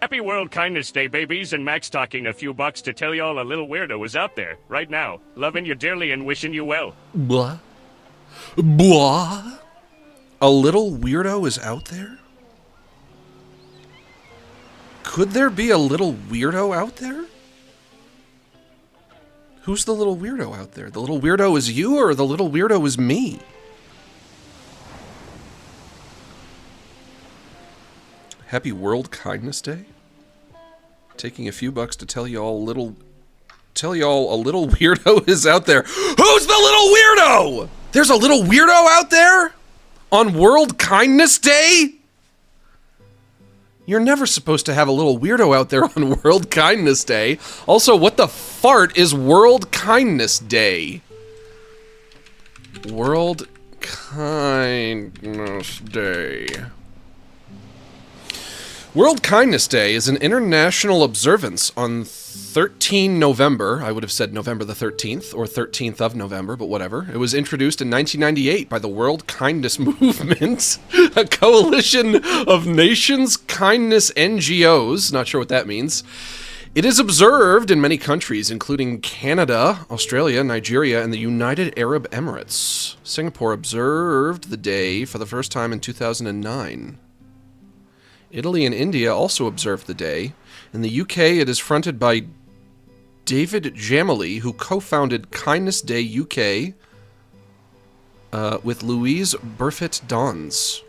Happy World Kindness Day, babies, and Max talking a few bucks to tell y'all a little weirdo is out there, right now. Loving you dearly and wishing you well. Blah. Blah. A little weirdo is out there? Could there be a little weirdo out there? Who's the little weirdo out there? The little weirdo is you, or the little weirdo is me? Happy World Kindness Day? Taking a few bucks to tell y'all a little weirdo is out there. Who's the little weirdo? There's a little weirdo out there? On World Kindness Day? You're never supposed to have a little weirdo out there on World Kindness Day. Also, what the fart is World Kindness Day? World Kindness Day. World Kindness Day is an international observance on 13 November. I would have said November the 13th, or 13th of November, but whatever. It was introduced in 1998 by the World Kindness Movement, a coalition of nations kindness NGOs. Not sure what that means. It is observed in many countries, including Canada, Australia, Nigeria, and the United Arab Emirates. Singapore observed the day for the first time in 2009. Italy and India also observed the day. In the UK, it is fronted by David Jamily, who co-founded Kindness Day UK with Louise Burfitt Dons.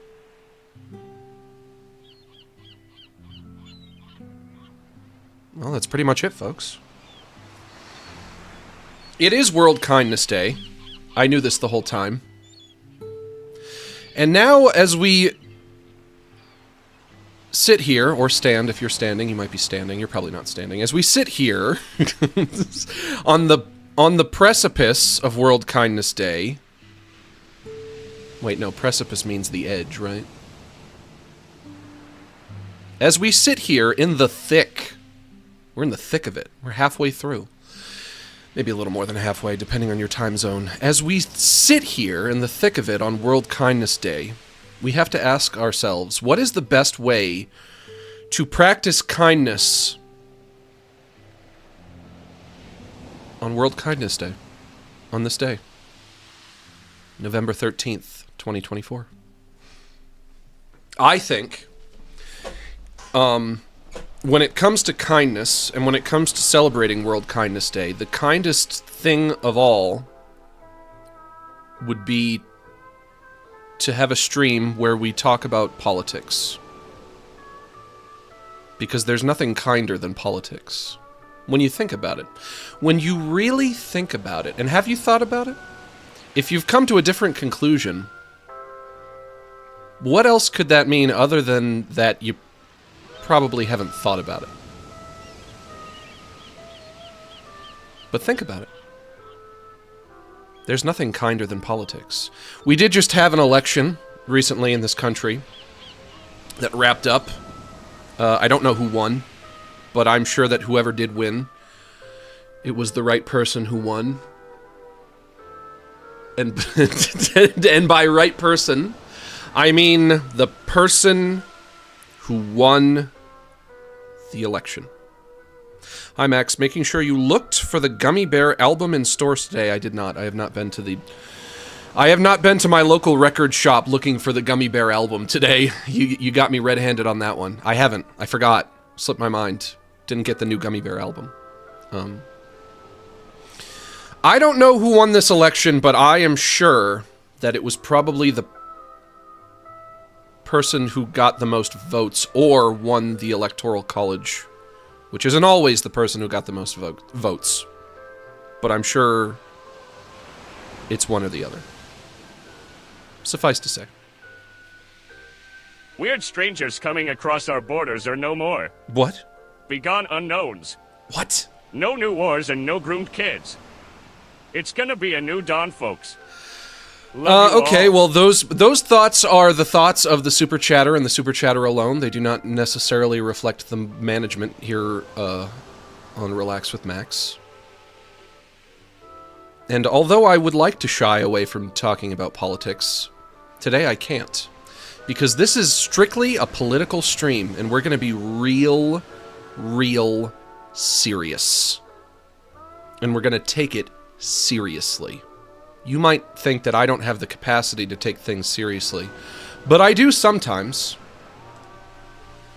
Well, that's pretty much it, folks. It is World Kindness Day. I knew this the whole time. And now, as we sit here, or stand, if you're standing, you might be standing, you're probably not standing. As we sit here, on the precipice of World Kindness Day... Wait, no, precipice means the edge, right? As we sit here in the thick, we're in the thick of it, we're halfway through. Maybe a little more than halfway, depending on your time zone. As we sit here in the thick of it on World Kindness Day, we have to ask ourselves, what is the best way to practice kindness on World Kindness Day? On this day, November 13th, 2024. I think, when it comes to kindness, and when it comes to celebrating World Kindness Day, the kindest thing of all would be to have a stream where we talk about politics. Because there's nothing kinder than politics. When you think about it. When you really think about it. And have you thought about it? If you've come to a different conclusion, what else could that mean other than that you probably haven't thought about it? But think about it. There's nothing kinder than politics. We did just have an election recently in this country that wrapped up. I don't know who won, but I'm sure that whoever did win, it was the right person who won. And, and by right person, I mean the person who won the election. Hi, Max. Making sure you looked for the Gummy Bear album in stores today. I did not. I have not been to my local record shop looking for the Gummy Bear album today. You got me red-handed on that one. I haven't. I forgot. Slipped my mind. Didn't get the new Gummy Bear album. I don't know who won this election, but I am sure that it was probably the person who got the most votes or won the Electoral College, which isn't always the person who got the most votes. But I'm sure it's one or the other. Suffice to say. Weird strangers coming across our borders are no more. What? Begone unknowns. What? No new wars and no groomed kids. It's gonna be a new dawn, folks. Okay, well, those thoughts are the thoughts of the Super Chatter and the Super Chatter alone. They do not necessarily reflect the management here on Relax with Max. And although I would like to shy away from talking about politics, today I can't. Because this is strictly a political stream, and we're going to be real serious. And we're going to take it seriously. You might think that I don't have the capacity to take things seriously, but I do sometimes.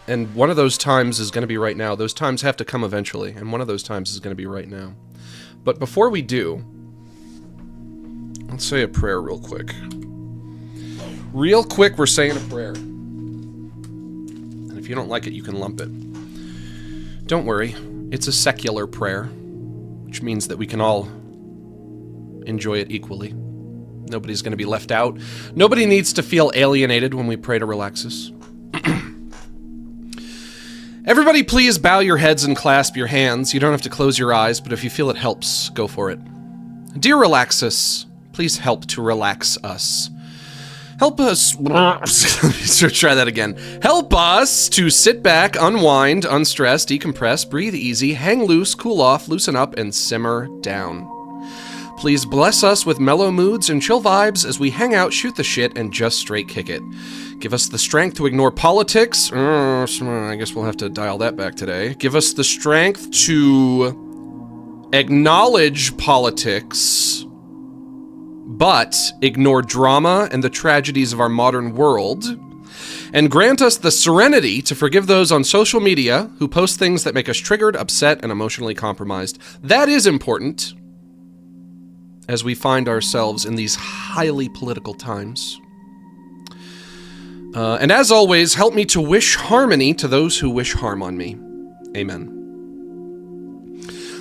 And one of those times is going to be right now. Those times have to come eventually, and one of those times is going to be right now. But before we do, let's say a prayer real quick. Real quick, we're saying a prayer. And if you don't like it, you can lump it. Don't worry, it's a secular prayer, which means that we can all enjoy it equally. Nobody's going to be left out. Nobody needs to feel alienated when we pray to relax us. Everybody please bow your heads and clasp your hands. You don't have to close your eyes, but if you feel it helps, go for it. Dear Relaxus, please help to relax us. Help us... Try that again. Help us to sit back, unwind, unstress, decompress, breathe easy, hang loose, cool off, loosen up, and simmer down. Please bless us with mellow moods and chill vibes as we hang out, shoot the shit, and just straight kick it. Give us the strength to ignore politics. I guess we'll have to dial that back today. Give us the strength to acknowledge politics, but ignore drama and the tragedies of our modern world. And grant us the serenity to forgive those on social media who post things that make us triggered, upset, and emotionally compromised. That is important as we find ourselves in these highly political times. And as always, help me to wish harmony to those who wish harm on me. Amen.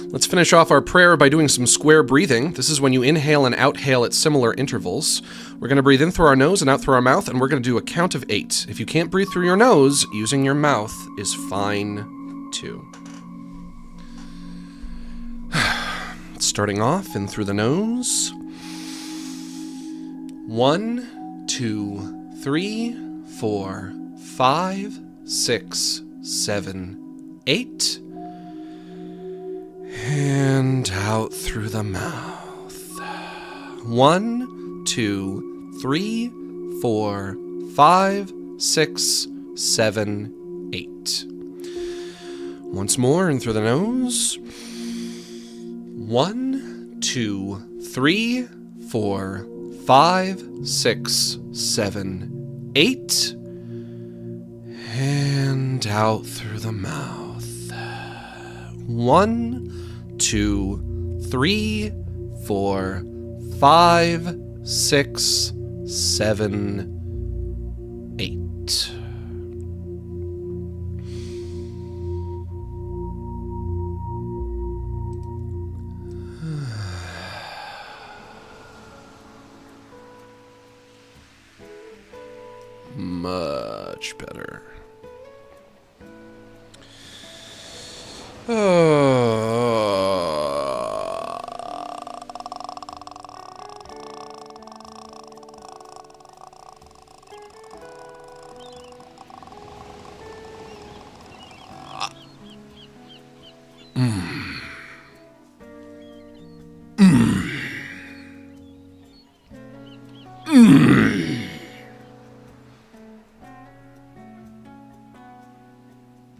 Let's finish off our prayer by doing some square breathing. This is when you inhale and outhale at similar intervals. We're going to breathe in through our nose and out through our mouth, and we're going to do a count of 8. If you can't breathe through your nose, using your mouth is fine too. Starting off in through the nose. 1, 2, 3, 4, 5, 6, 7, 8. And out through the mouth. 1, 2, 3, 4, 5, 6, 7, 8. Once more in through the nose. 1, 2, 3, 4, 5, 6, 7, 8. And out through the mouth. 1, 2, 3, 4, 5, 6, 7, 8. Much better.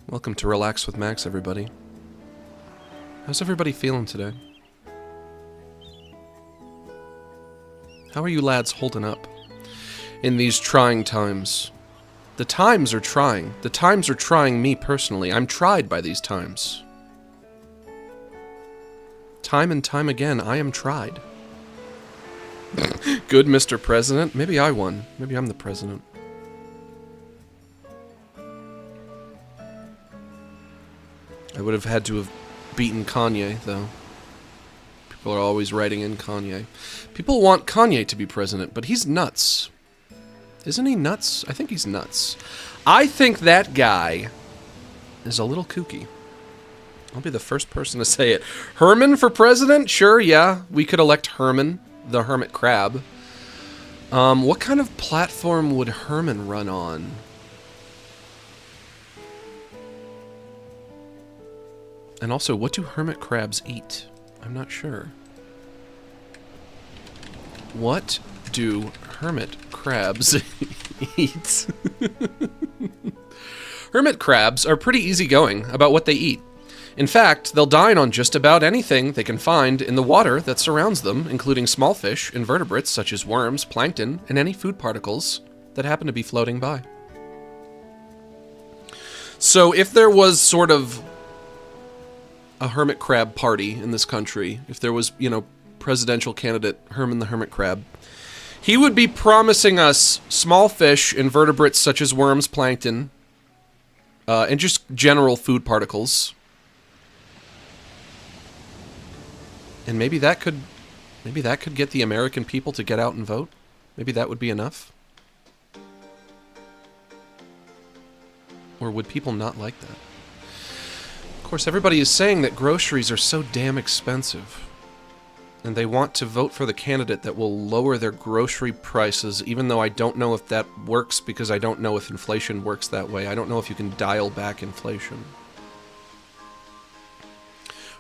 Welcome to Relax with Max, everybody. How's everybody feeling today? How are you lads holding up in these trying times? The times are trying. The times are trying me personally. I'm tried by these times. Time and time again, I am tried. Good, Mr. President. Maybe I won. Maybe I'm the president. I would have had to have beaten Kanye, though. People are always writing in Kanye. People want Kanye to be president, but he's nuts. Isn't he nuts? I think he's nuts. I think that guy is a little kooky. I'll be the first person to say it. Herman for president? Sure, yeah. We could elect Herman, the hermit crab. What kind of platform would Herman run on? And also, what do hermit crabs eat? I'm not sure. What do hermit crabs eat? Hermit crabs are pretty easygoing about what they eat. In fact, they'll dine on just about anything they can find in the water that surrounds them, including small fish, invertebrates such as worms, plankton, and any food particles that happen to be floating by. So if there was sort of a hermit crab party in this country, if there was, you know, presidential candidate Herman the Hermit Crab, he would be promising us small fish, invertebrates such as worms, plankton, and just general food particles. And maybe that could get the American people to get out and vote. Maybe that would be enough. Or would people not like that? Of course, everybody is saying that groceries are so damn expensive. And they want to vote for the candidate that will lower their grocery prices, even though I don't know if that works, because I don't know if inflation works that way. I don't know if you can dial back inflation.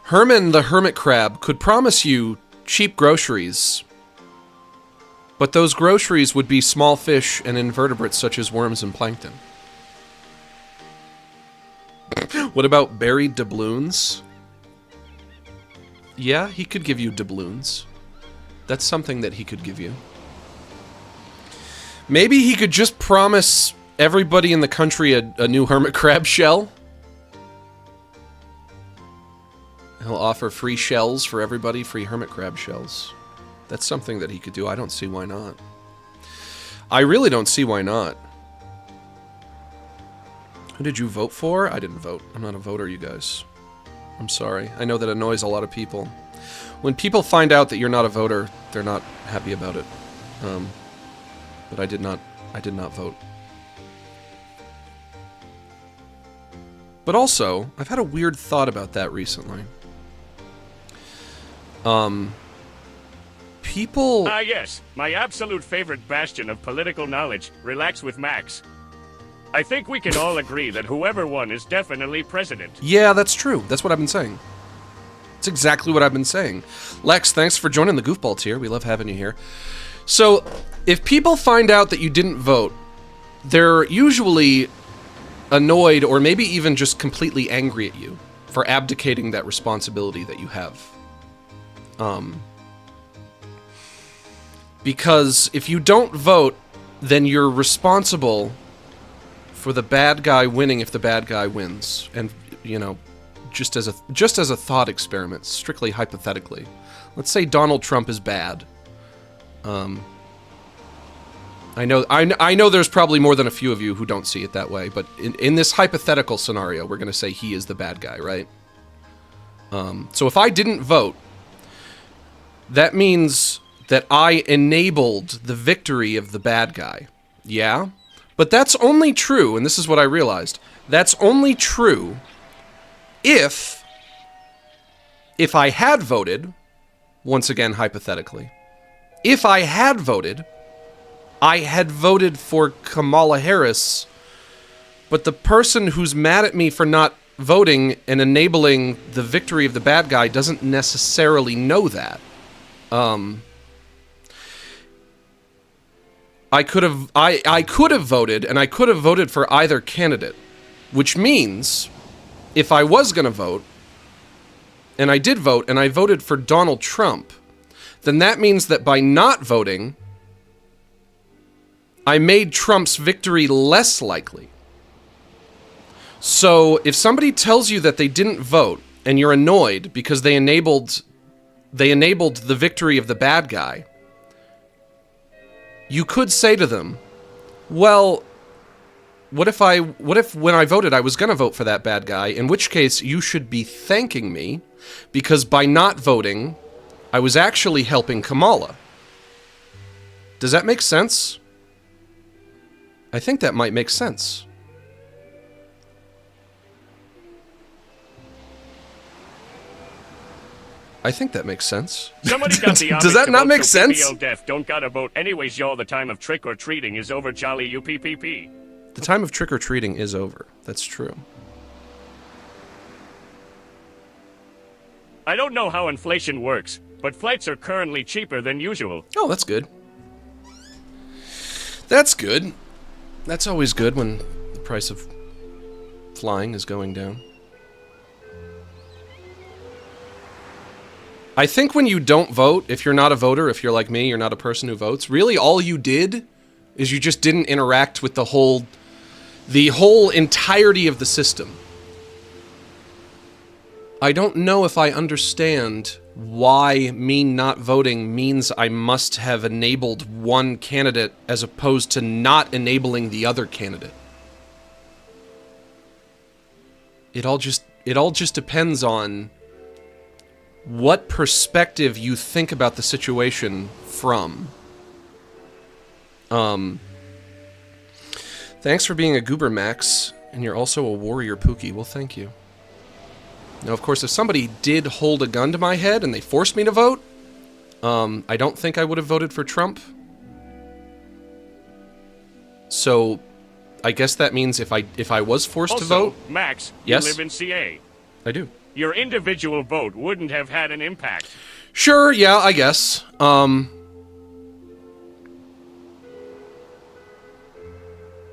Herman the Hermit Crab could promise you cheap groceries, but those groceries would be small fish and invertebrates such as worms and plankton. What about buried doubloons? Yeah, he could give you doubloons. That's something that he could give you. Maybe he could just promise everybody in the country a new hermit crab shell. He'll offer free shells for everybody, free hermit crab shells. That's something that he could do. I don't see why not. I really don't see why not. Who did you vote for? I didn't vote. I'm not a voter, you guys. I'm sorry. I know that annoys a lot of people. When people find out that you're not a voter, they're not happy about it. But I did not vote. But also, I've had a weird thought about that recently. People... Ah, yes. My absolute favorite bastion of political knowledge. Relax with Max. I think we can all agree that whoever won is definitely president. Yeah, that's true. That's what I've been saying. It's exactly what I've been saying. Lex, thanks for joining the goofball tier. We love having you here. So, if people find out that you didn't vote, they're usually annoyed or maybe even just completely angry at you for abdicating that responsibility that you have. Because if you don't vote, then you're responsible for the bad guy winning if the bad guy wins. And, you know, just as a thought experiment, strictly hypothetically. Let's say Donald Trump is bad. I know there's probably more than a few of you who don't see it that way, but in this hypothetical scenario, we're going to say he is the bad guy, right? So if I didn't vote, that means that I enabled the victory of the bad guy. Yeah? But that's only true, and this is what I realized, that's only true if I had voted, once again hypothetically, if I had voted, I had voted for Kamala Harris, but the person who's mad at me for not voting and enabling the victory of the bad guy doesn't necessarily know that. I could have voted, and I could have voted for either candidate, which means if I was going to vote, and I did vote, and I voted for Donald Trump, then that means that by not voting, I made Trump's victory less likely. So if somebody tells you that they didn't vote, and you're annoyed because they enabled the victory of the bad guy, you could say to them, well, what if when I voted I was going to vote for that bad guy, in which case you should be thanking me, because by not voting, I was actually helping Kamala. Does that make sense? I think that might make sense. I think that makes sense. Somebody got the Does that not make sense? Deaf. Don't gotta vote. Anyways, y'all, the time of trick-or-treating is over, jolly UPPP. The time of trick-or-treating is over. That's true. I don't know how inflation works, but flights are currently cheaper than usual. Oh, that's good. That's good. That's always good when the price of flying is going down. I think when you don't vote, if you're not a voter, if you're like me, you're not a person who votes, really all you did is you just didn't interact with the whole entirety of the system. I don't know if I understand why me not voting means I must have enabled one candidate as opposed to not enabling the other candidate. It all just depends on what perspective you think about the situation from. Thanks for being a goober, Max, and you're also a warrior, Pookie. Well, thank you. Now, of course, if somebody did hold a gun to my head and they forced me to vote, I don't think I would have voted for Trump. So, I guess that means if I was forced to vote... Max, yes? You live in CA. I do. Your individual vote wouldn't have had an impact. Sure, yeah, I guess.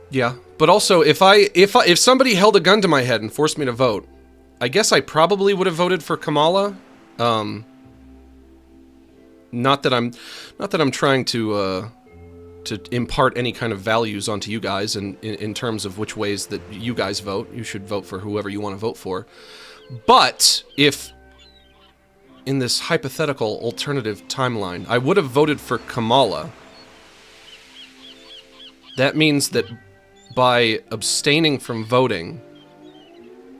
Yeah, but also, if somebody held a gun to my head and forced me to vote, I guess I probably would have voted for Kamala. Not that I'm trying to impart any kind of values onto you guys in terms of which ways that you guys vote. You should vote for whoever you want to vote for. But if in this hypothetical alternative timeline, I would have voted for Kamala, that means that by abstaining from voting,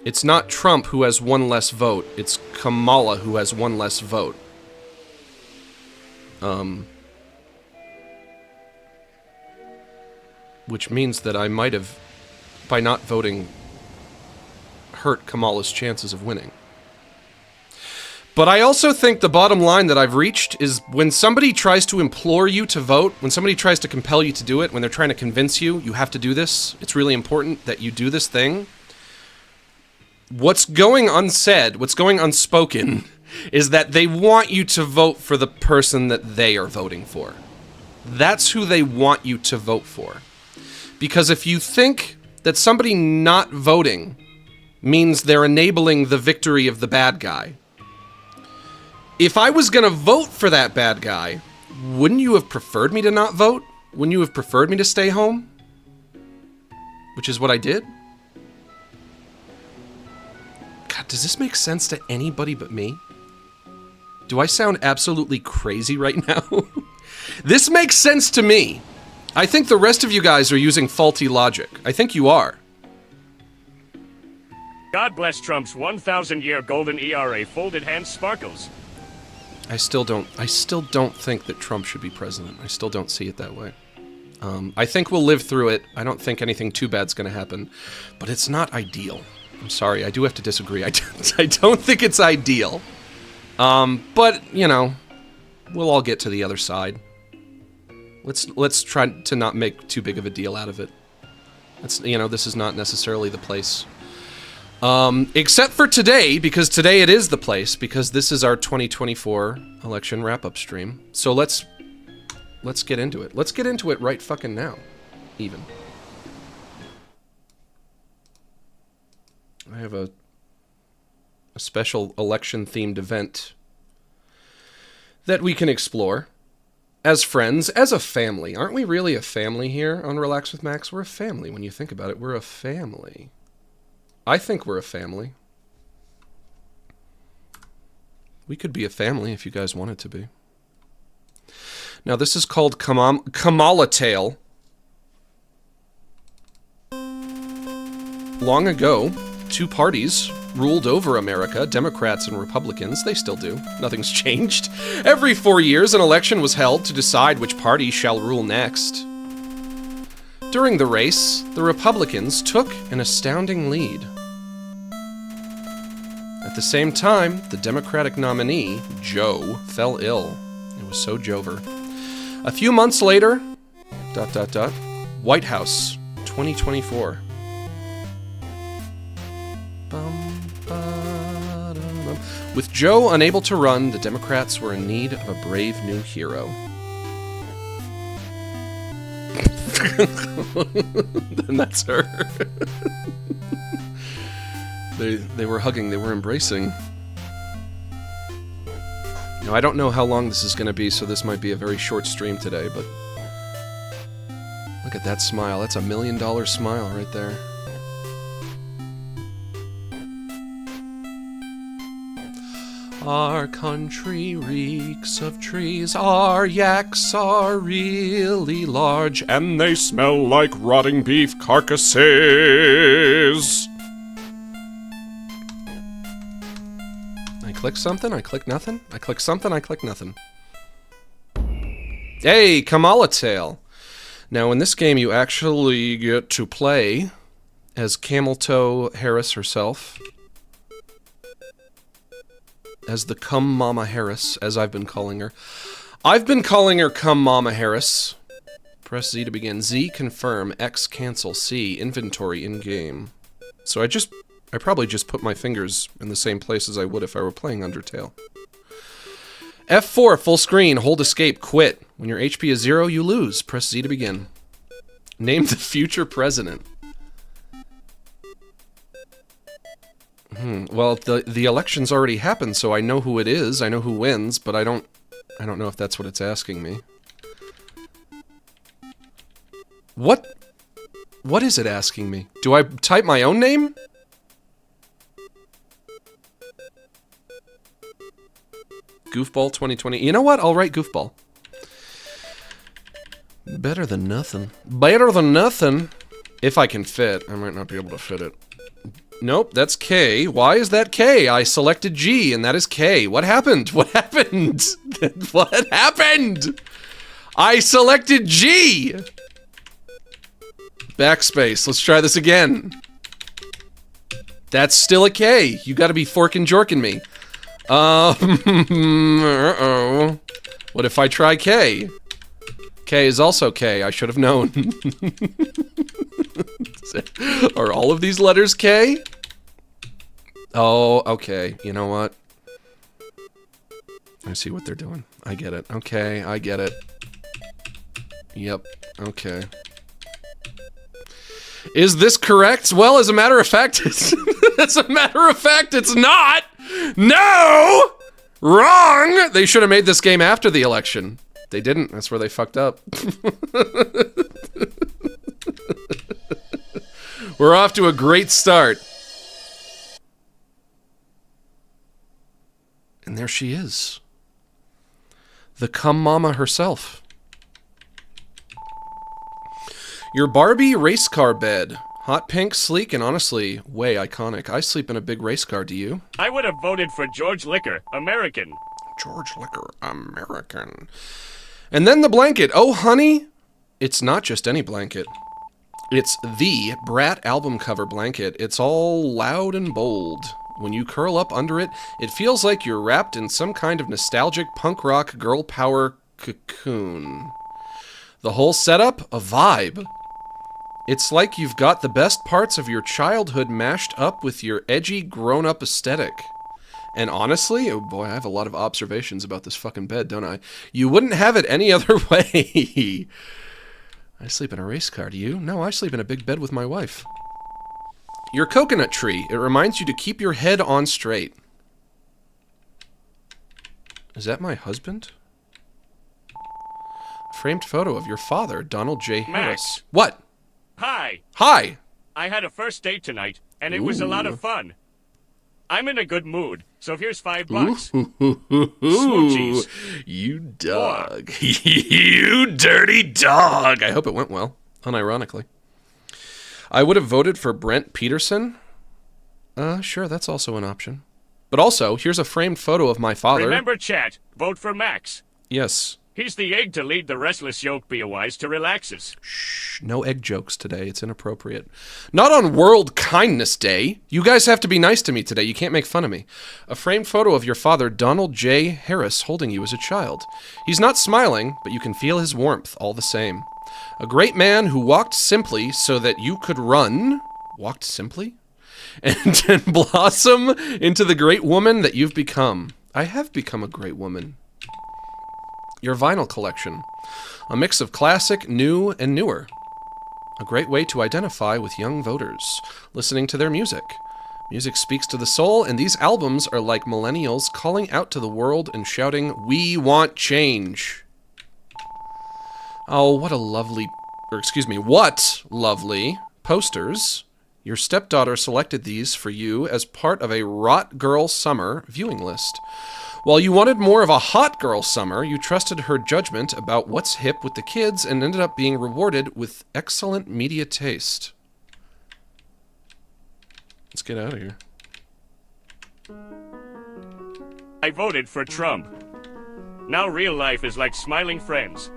it's not Trump who has one less vote, it's Kamala who has one less vote. Which means that I might have, by not voting, hurt Kamala's chances of winning. But I also think the bottom line that I've reached is when somebody tries to implore you to vote, when somebody tries to compel you to do it, when they're trying to convince you, you have to do this, it's really important that you do this thing. What's going unsaid, what's going unspoken, is that they want you to vote for the person that they are voting for. That's who they want you to vote for. Because if you think that somebody not voting means they're enabling the victory of the bad guy, if I was gonna vote for that bad guy, wouldn't you have preferred me to not vote? Wouldn't you have preferred me to stay home? Which is what I did. God, does this make sense to anybody but me? Do I sound absolutely crazy right now? This makes sense to me. I think the rest of you guys are using faulty logic. I think you are. God bless Trump's 1,000-year golden ERA folded hands sparkles. I still don't think that Trump should be president. I still don't see it that way. I think we'll live through it. I don't think anything too bad's going to happen. But it's not ideal. I'm sorry, I do have to disagree. I don't think it's ideal. But, you know, we'll all get to the other side. Let's try to not make too big of a deal out of it. This is not necessarily the place. Except for today, because today it is the place, because this is our 2024 election wrap-up stream. So let's get into it. Let's get into it right fucking now, even. I have a special election-themed event that we can explore as friends, as a family. Aren't we really a family here on Relax with Max? We're a family when you think about it. We're a family. I think we're a family. We could be a family if you guys wanted to be. Now, this is called Kamalatale. Long ago, two parties ruled over America, Democrats and Republicans. They still do. Nothing's changed. Every 4 years, an election was held to decide which party shall rule next. During the race, the Republicans took an astounding lead. At the same time, the Democratic nominee, Joe, fell ill. It was so Jover. A few months later, White House, 2024. With Joe unable to run, the Democrats were in need of a brave new hero. And that's her. They were hugging, they were embracing. Now, I don't know how long this is going to be, so this might be a very short stream today, but look at that smile. That's $1 million smile right there. Our country reeks of trees. Our yaks are really large, and they smell like rotting beef carcasses. I click something, I click nothing. I click something, I click nothing. Hey, Kamalatale. Now, in this game, you actually get to play as Camel-Toe Harris herself. As the Cum Mama Harris, as I've been calling her. I've been calling her Cum Mama Harris. Press Z to begin. Z, confirm. X, cancel. C, inventory in-game. So I probably just put my fingers in the same place as I would if I were playing Undertale. F4, full screen. Hold escape. Quit. When your HP is 0, you lose. Press Z to begin. Name the future president. Well, the election's already happened, so I know who it is. I know who wins, but I don't know if that's what it's asking me. What is it asking me? Do I type my own name? Goofball 2020. You know what? I'll write Goofball. Better than nothing. Better than nothing. If I can fit. I might not be able to fit it. Nope, that's K. Why is that K? I selected G, and that is K. What happened? What happened? What happened? I selected G! Backspace. Let's try this again. That's still a K. You gotta be forking jorking me. Uh-oh. What if I try K? K is also K. I should have known. Are all of these letters K? Oh, okay. You know what? I see what they're doing. I get it. Okay, I get it. Yep. Okay. Is this correct? Well, as a matter of fact, it's it's not. No! Wrong! They should have made this game after the election. They didn't. That's where they fucked up. We're off to a great start. And there she is. The Cum Mama herself. Your Barbie race car bed. Hot pink, sleek, and honestly, way iconic. I sleep in a big race car, do you? I would have voted for George Liquor, American. George Liquor, American. And then the blanket. Oh, honey. It's not just any blanket. It's the Brat album cover blanket. It's all loud and bold. When you curl up under it, it feels like you're wrapped in some kind of nostalgic punk rock girl power cocoon. The whole setup, a vibe. It's like you've got the best parts of your childhood mashed up with your edgy grown-up aesthetic. And honestly, oh boy, I have a lot of observations about this fucking bed, don't I? You wouldn't have it any other way. I sleep in a race car, do you? No, I sleep in a big bed with my wife. Your coconut tree. It reminds you to keep your head on straight. Is that my husband? A framed photo of your father, Donald J. Harris. Max. What? Hi. Hi. I had a first date tonight, and it was a lot of fun. I'm in a good mood, so here's $5. Smoochies. You dog. You dirty dog. I hope it went well, unironically. I would have voted for Brent Peterson. Sure, that's also an option. But also, here's a framed photo of my father. Remember, chat, vote for Max. Yes. He's the egg to lead the restless yolk beowise to relaxes. Shh, no egg jokes today. It's inappropriate. Not on World Kindness Day. You guys have to be nice to me today. You can't make fun of me. A framed photo of your father, Donald J. Harris, holding you as a child. He's not smiling, but you can feel his warmth all the same. A great man who walked simply so that you could run. Walked simply? And blossom into the great woman that you've become. I have become a great woman. Your vinyl collection. A mix of classic, new, and newer. A great way to identify with young voters, listening to their music. Music speaks to the soul, and these albums are like millennials calling out to the world and shouting, "We want change." Oh, what lovely posters. Your stepdaughter selected these for you as part of a Rot Girl Summer viewing list. While you wanted more of a Hot Girl Summer, you trusted her judgment about what's hip with the kids and ended up being rewarded with excellent media taste. Let's get out of here. I voted for Trump. Now real life is like smiling friends.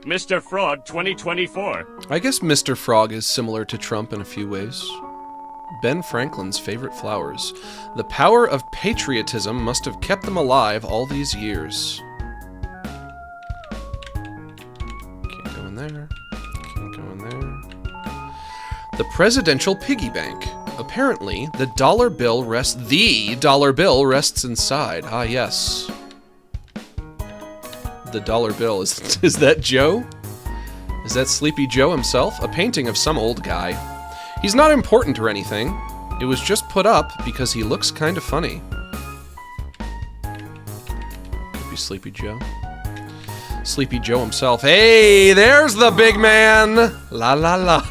Mr. Frog 2024. I guess Mr. Frog is similar to Trump in a few ways. Ben Franklin's favorite flowers. The power of patriotism must have kept them alive all these years. Can't go in there. Can't go in there. The presidential piggy bank. Apparently, the dollar bill rests inside. Ah, yes. The dollar bill. Is that Joe? Is that Sleepy Joe himself? A painting of some old guy. He's not important or anything. It was just put up because he looks kind of funny. Could be Sleepy Joe. Sleepy Joe himself. Hey, there's the big man! La la la.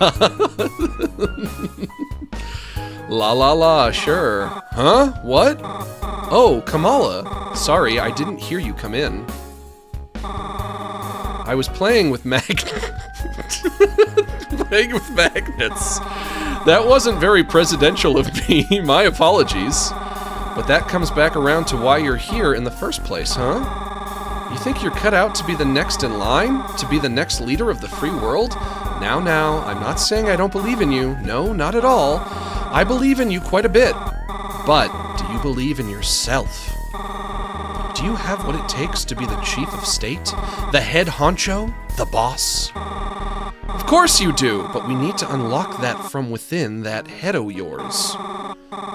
La la la, sure. Huh? What? Oh, Kamala. Sorry, I didn't hear you come in. I was playing with magnets. That wasn't very presidential of me. My apologies. But that comes back around to why you're here in the first place, huh? You think you're cut out to be the next in line? To be the next leader of the free world? Now, I'm not saying I don't believe in you. No, not at all. I believe in you quite a bit. But do you believe in yourself? Do you have what it takes to be the chief of state? The head honcho? The boss? Of course you do, but we need to unlock that from within that head o' yours.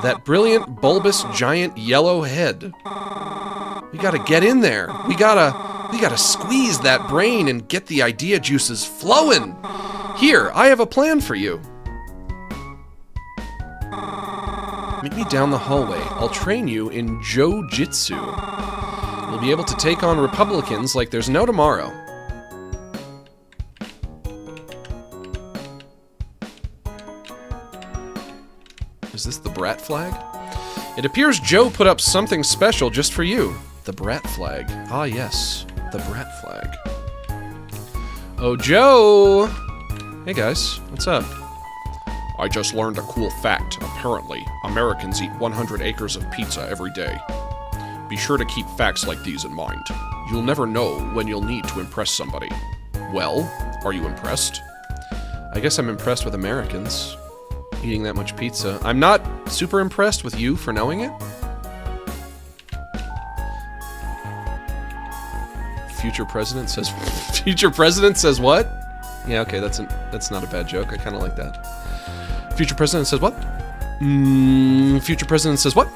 That brilliant, bulbous, giant yellow head. We gotta get in there. We gotta squeeze that brain and get the idea juices flowing. Here, I have a plan for you. Meet me down the hallway. I'll train you in Jiu-Jitsu. You'll be able to take on Republicans like there's no tomorrow. Is this the Brat flag? It appears Joe put up something special just for you. The Brat flag. Ah, yes. The Brat flag. Oh, Joe! Hey, guys. What's up? I just learned a cool fact. Apparently, Americans eat 100 acres of pizza every day. Be sure to keep facts like these in mind. You'll never know when you'll need to impress somebody. Well, are you impressed? I guess I'm impressed with Americans eating that much pizza. I'm not super impressed with you for knowing it. Future president says future president says what? Yeah, okay, that's not a bad joke. I kind of like that. Future president says what? Future president says what?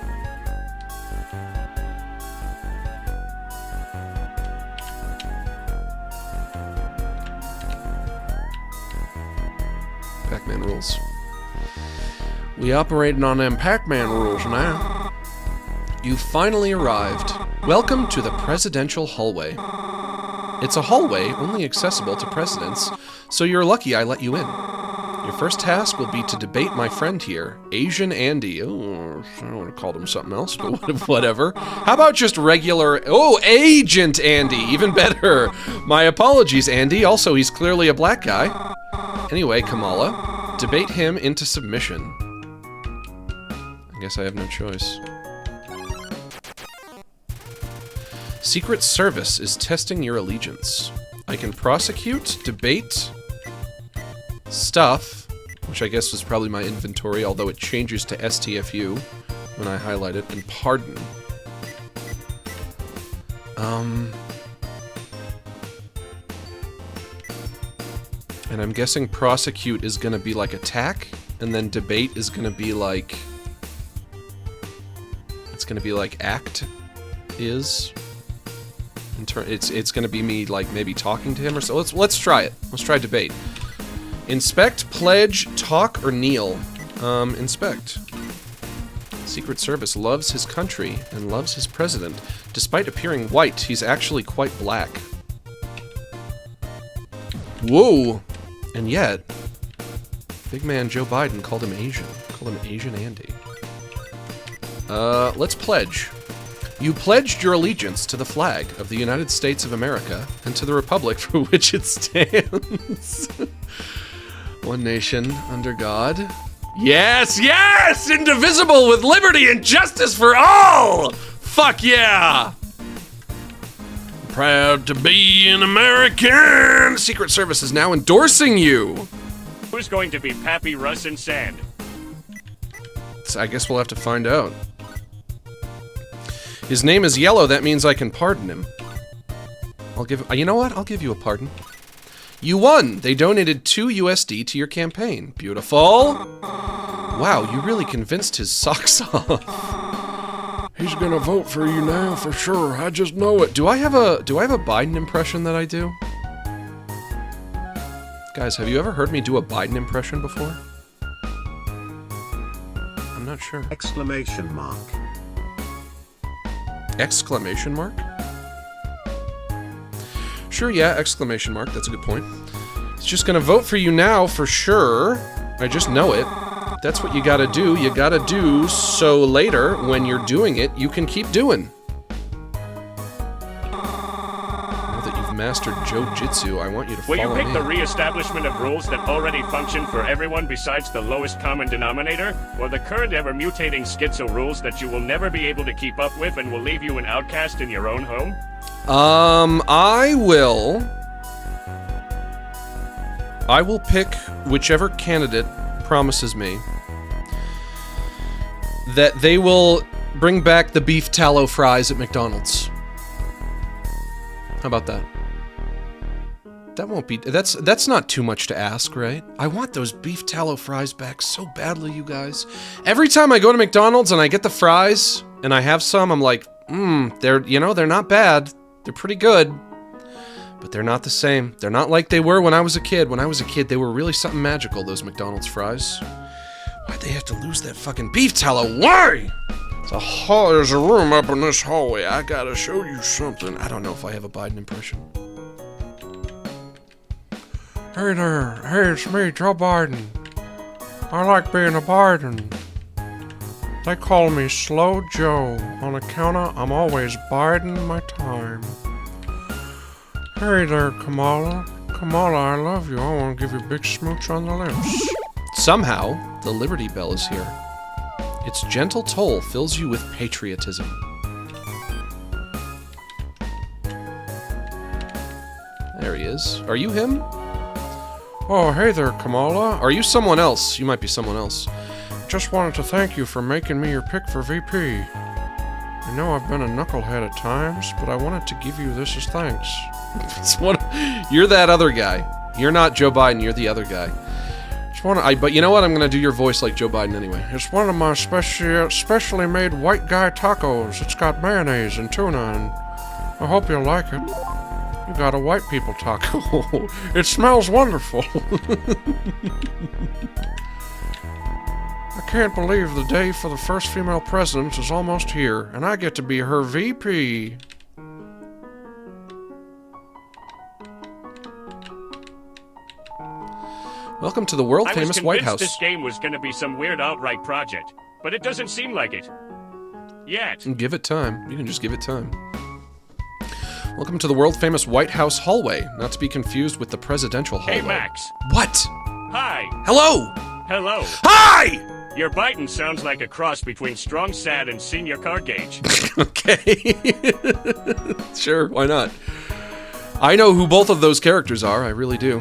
Pac-Man rules. We operating on them Pac-Man rules now. You finally arrived. Welcome to the presidential hallway. It's a hallway only accessible to presidents, so you're lucky I let you in. Your first task will be to debate my friend here, Asian Andy. Oh, I don't want to call him something else, but whatever. How about just regular... Oh, Agent Andy, even better. My apologies, Andy. Also, he's clearly a black guy. Anyway, Kamala, debate him into submission. I guess I have no choice. Secret Service is testing your allegiance. I can prosecute, debate, stuff, which I guess was probably my inventory, although it changes to STFU when I highlight it, and pardon. And I'm guessing prosecute is gonna be like attack, and then debate is gonna be like... It's gonna be like act is. It's gonna be me like maybe talking to him or so. Let's try it. Let's try debate. Inspect, pledge, talk, or kneel. Inspect. Secret Service loves his country and loves his president. Despite appearing white, he's actually quite black. Whoa! And yet, Big man Joe Biden called him Asian. Called him Asian Andy. Let's pledge. You pledged your allegiance to the flag of the United States of America and to the republic for which it stands. One nation, under God. Yes, yes! Indivisible with liberty and justice for all! Fuck yeah! Proud to be an American! Secret Service is now endorsing you! Who's going to be Pappy, Russ, and Sand? So I guess we'll have to find out. His name is Yellow, that means I can pardon him. You know what? I'll give you a pardon. You won! They donated 2 USD to your campaign. Beautiful! Wow, you really convinced his socks off. He's gonna vote for you now for sure, I just know it. Do I have a Biden impression that I do? Guys, have you ever heard me do a Biden impression before? I'm not sure. Exclamation mark. Exclamation mark? Sure, yeah, exclamation mark. That's a good point. It's just gonna vote for you now for sure. I just know it. That's what you gotta do. You gotta do so later, when you're doing it, you can keep doing. Now that you've mastered Jiu-Jitsu, I want you to Will follow you pick me. the re-establishment of rules that already function for everyone besides the lowest common denominator? Or the current ever-mutating schizo rules that you will never be able to keep up with and will leave you an outcast in your own home? I will pick whichever candidate promises me that they will bring back the beef tallow fries at McDonald's. How about that? That won't be... That's not too much to ask, right? I want those beef tallow fries back so badly, you guys. Every time I go to McDonald's and I get the fries and I have some, I'm like, they're not bad. They're pretty good. But they're not the same. They're not like they were when I was a kid. When I was a kid, they were really something magical, those McDonald's fries. Why'd they have to lose that fucking beef tallow? Why? There's a room up in this hallway. I gotta show you something. I don't know if I have a Biden impression. Hey there. Hey, it's me, Joe Biden. I like being a Biden. They call me Slow Joe on account of I'm always biding my time. Hey there, Kamala. Kamala, I love you. I want to give you a big smooch on the lips. Somehow, the Liberty Bell is here. Its gentle toll fills you with patriotism. There he is. Are you him? Oh, hey there, Kamala. Are you someone else? You might be someone else. Just wanted to thank you for making me your pick for VP. I know I've been a knucklehead at times, but I wanted to give you this as thanks. You're that other guy. You're not Joe Biden, you're the other guy. But you know what? I'm going to do your voice like Joe Biden anyway. It's one of my specially made white guy tacos. It's got mayonnaise and tuna, and I hope you'll like it. You got a white people taco. It smells wonderful. I can't believe the day for the first female president is almost here, and I get to be her VP. Welcome to the world-famous White House. This game was going to be some weird alt-right project, but it doesn't seem like it. Yet. Give it time. You can just give it time. Welcome to the world-famous White House hallway, not to be confused with the presidential hallway. Hey, Max. What? Hi. Hello. Hello. Hi! Your Biden sounds like a cross between Strong Sad and Senior Car Gauge. Okay. Sure, why not? I know who both of those characters are, I really do.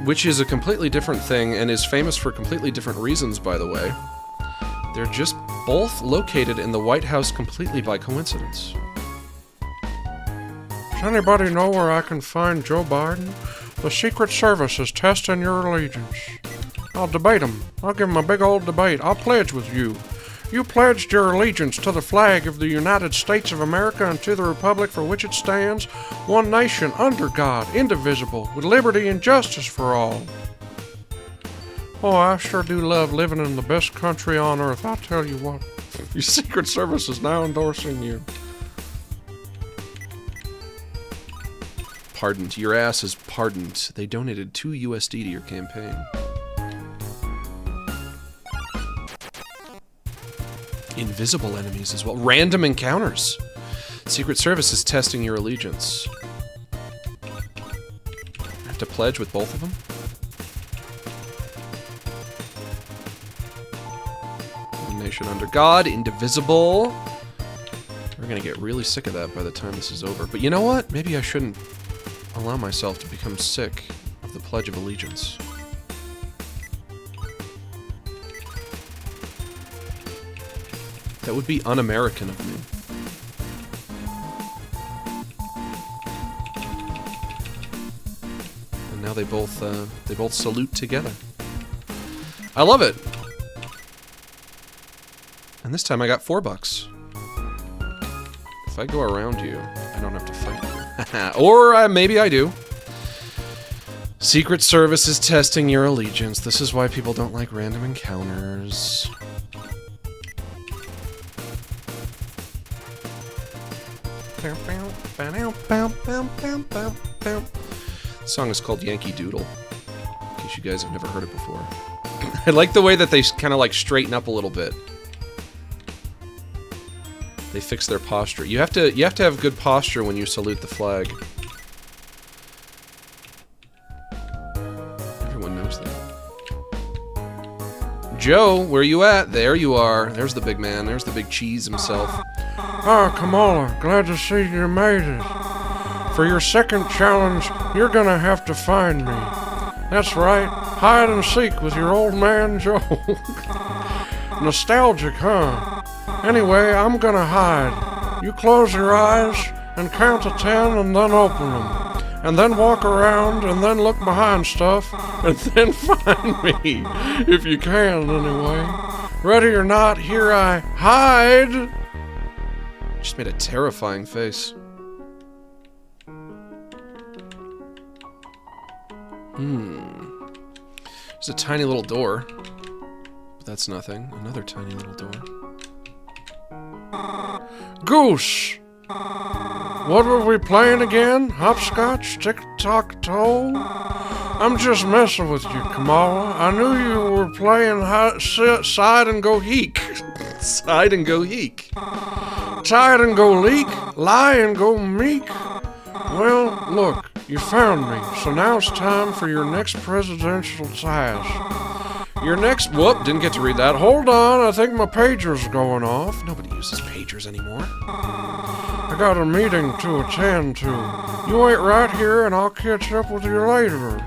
Which is a completely different thing and is famous for completely different reasons, by the way. They're just both located in the White House completely by coincidence. Does anybody know where I can find Joe Biden? The Secret Service is testing your allegiance. I'll debate him. I'll give him a big old debate. I'll pledge with you. You pledged your allegiance to the flag of the United States of America and to the republic for which it stands, one nation, under God, indivisible, with liberty and justice for all. Oh, I sure do love living in the best country on earth, I'll tell you what. Your Secret Service is now endorsing you. pardoned. Your ass is pardoned. They donated 2 USD to your campaign. Invisible enemies as well. Random encounters. Secret Service is testing your allegiance. I have to pledge with both of them? Nation under God, indivisible. We're gonna get really sick of that by the time this is over. But you know what? Maybe I shouldn't allow myself to become sick of the Pledge of Allegiance. That would be un-American of me. And now they both salute together. I love it. And this time I got $4. If I go around you, I don't have to fight you. Or maybe I do. Secret Service is testing your allegiance. This is why people don't like random encounters. This song is called Yankee Doodle, in case you guys have never heard it before. I like the way that they kind of like straighten up a little bit. They fix their posture. You have to have good posture when you salute the flag. Everyone knows that. Joe, where you at? There you are. There's the big man. There's the big cheese himself. Ah, Kamala, glad to see you made it. For your second challenge, you're gonna have to find me. That's right, hide and seek with your old man Joe. Nostalgic, huh? Anyway, I'm gonna hide. You close your eyes and count to 10 and then open them. And then walk around and then look behind stuff and then find me. If you can, anyway. Ready or not, here I hide. Just made a terrifying face. There's a tiny little door. But that's nothing. Another tiny little door. Goose! What were we playing again? Hopscotch? Tic-toc-toe? I'm just messing with you, Kamala. I knew you were playing side and go heek. Side and go heek. Tide and go leak, lie and go meek. Well, look, you found me, so now it's time for your next presidential task. Your next... Whoop, didn't get to read that. Hold on, I think my pager's going off. Nobody uses pagers anymore. I got a meeting to attend to. You wait right here and I'll catch up with you later.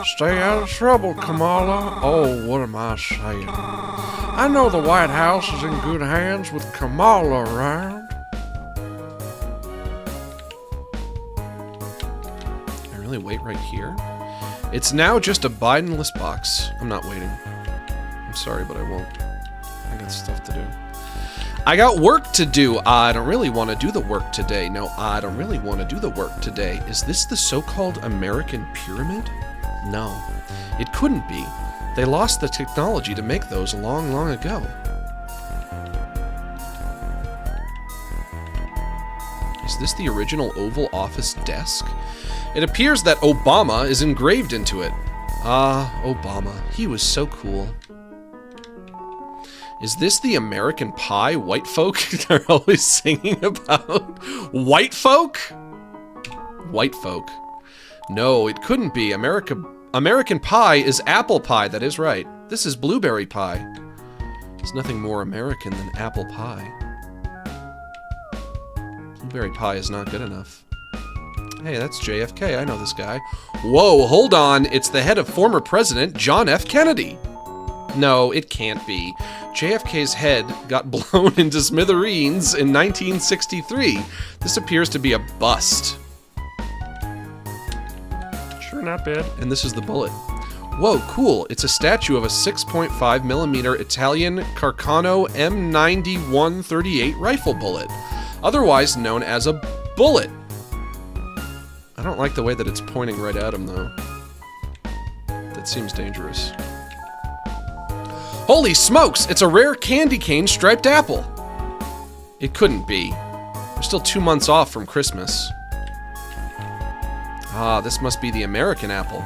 Stay out of trouble, Kamala. Oh, what am I saying? I know the White House is in good hands with Kamala around. I really wait right here? It's now just a Bidenless box. I'm not waiting. I'm sorry, but I won't. I got stuff to do. I got work to do. I don't really want to do the work today. No, I don't really want to do the work today. Is this the so-called American pyramid? No, it couldn't be. They lost the technology to make those long, long ago. Is this the original Oval Office desk? It appears that Obama is engraved into it. Ah, Obama. He was so cool. Is this the American Pie white folk they're always singing about? White folk? White folk. No, it couldn't be. American Pie is apple pie, that is right. This is blueberry pie. There's nothing more American than apple pie. Blueberry pie is not good enough. Hey, that's JFK, I know this guy. Whoa, hold on, it's the head of former President John F. Kennedy. No, it can't be. JFK's head got blown into smithereens in 1963. This appears to be a bust. Sure, not bad. And this is the bullet. Whoa, cool. It's a statue of a 6.5mm Italian Carcano M9138 rifle bullet, otherwise known as a bullet. I don't like the way that it's pointing right at him, though. That seems dangerous. Holy smokes! It's a rare candy cane striped apple! It couldn't be. We're still 2 months off from Christmas. Ah, this must be the American apple.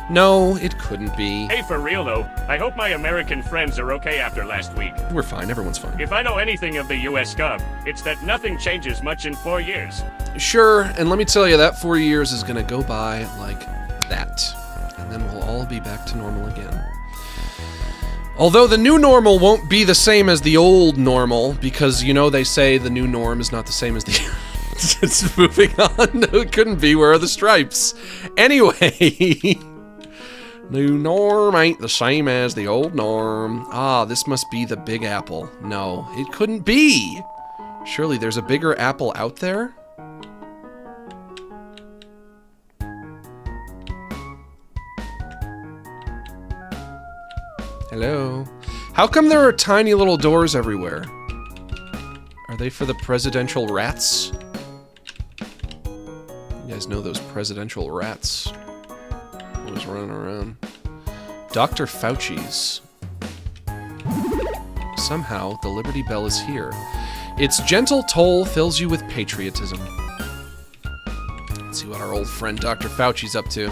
No, it couldn't be. Hey, for real though, I hope my American friends are okay after last week. We're fine, everyone's fine. If I know anything of the US Gov, it's that nothing changes much in 4 years. Sure, and let me tell you, that 4 years is gonna go by like that. And then we'll all be back to normal again. Although the new normal won't be the same as the old normal, because, you know, they say the new norm is not the same as the... It's moving on. No, it couldn't be. Where are the stripes? Anyway... New norm ain't the same as the old norm. Ah, this must be the Big Apple. No, it couldn't be. Surely there's a bigger apple out there? Hello? How come there are tiny little doors everywhere? Are they for the presidential rats? You guys know those presidential rats. Always running around. Dr. Fauci's. Somehow, the Liberty Bell is here. Its gentle toll fills you with patriotism. Let's see what our old friend Dr. Fauci's up to.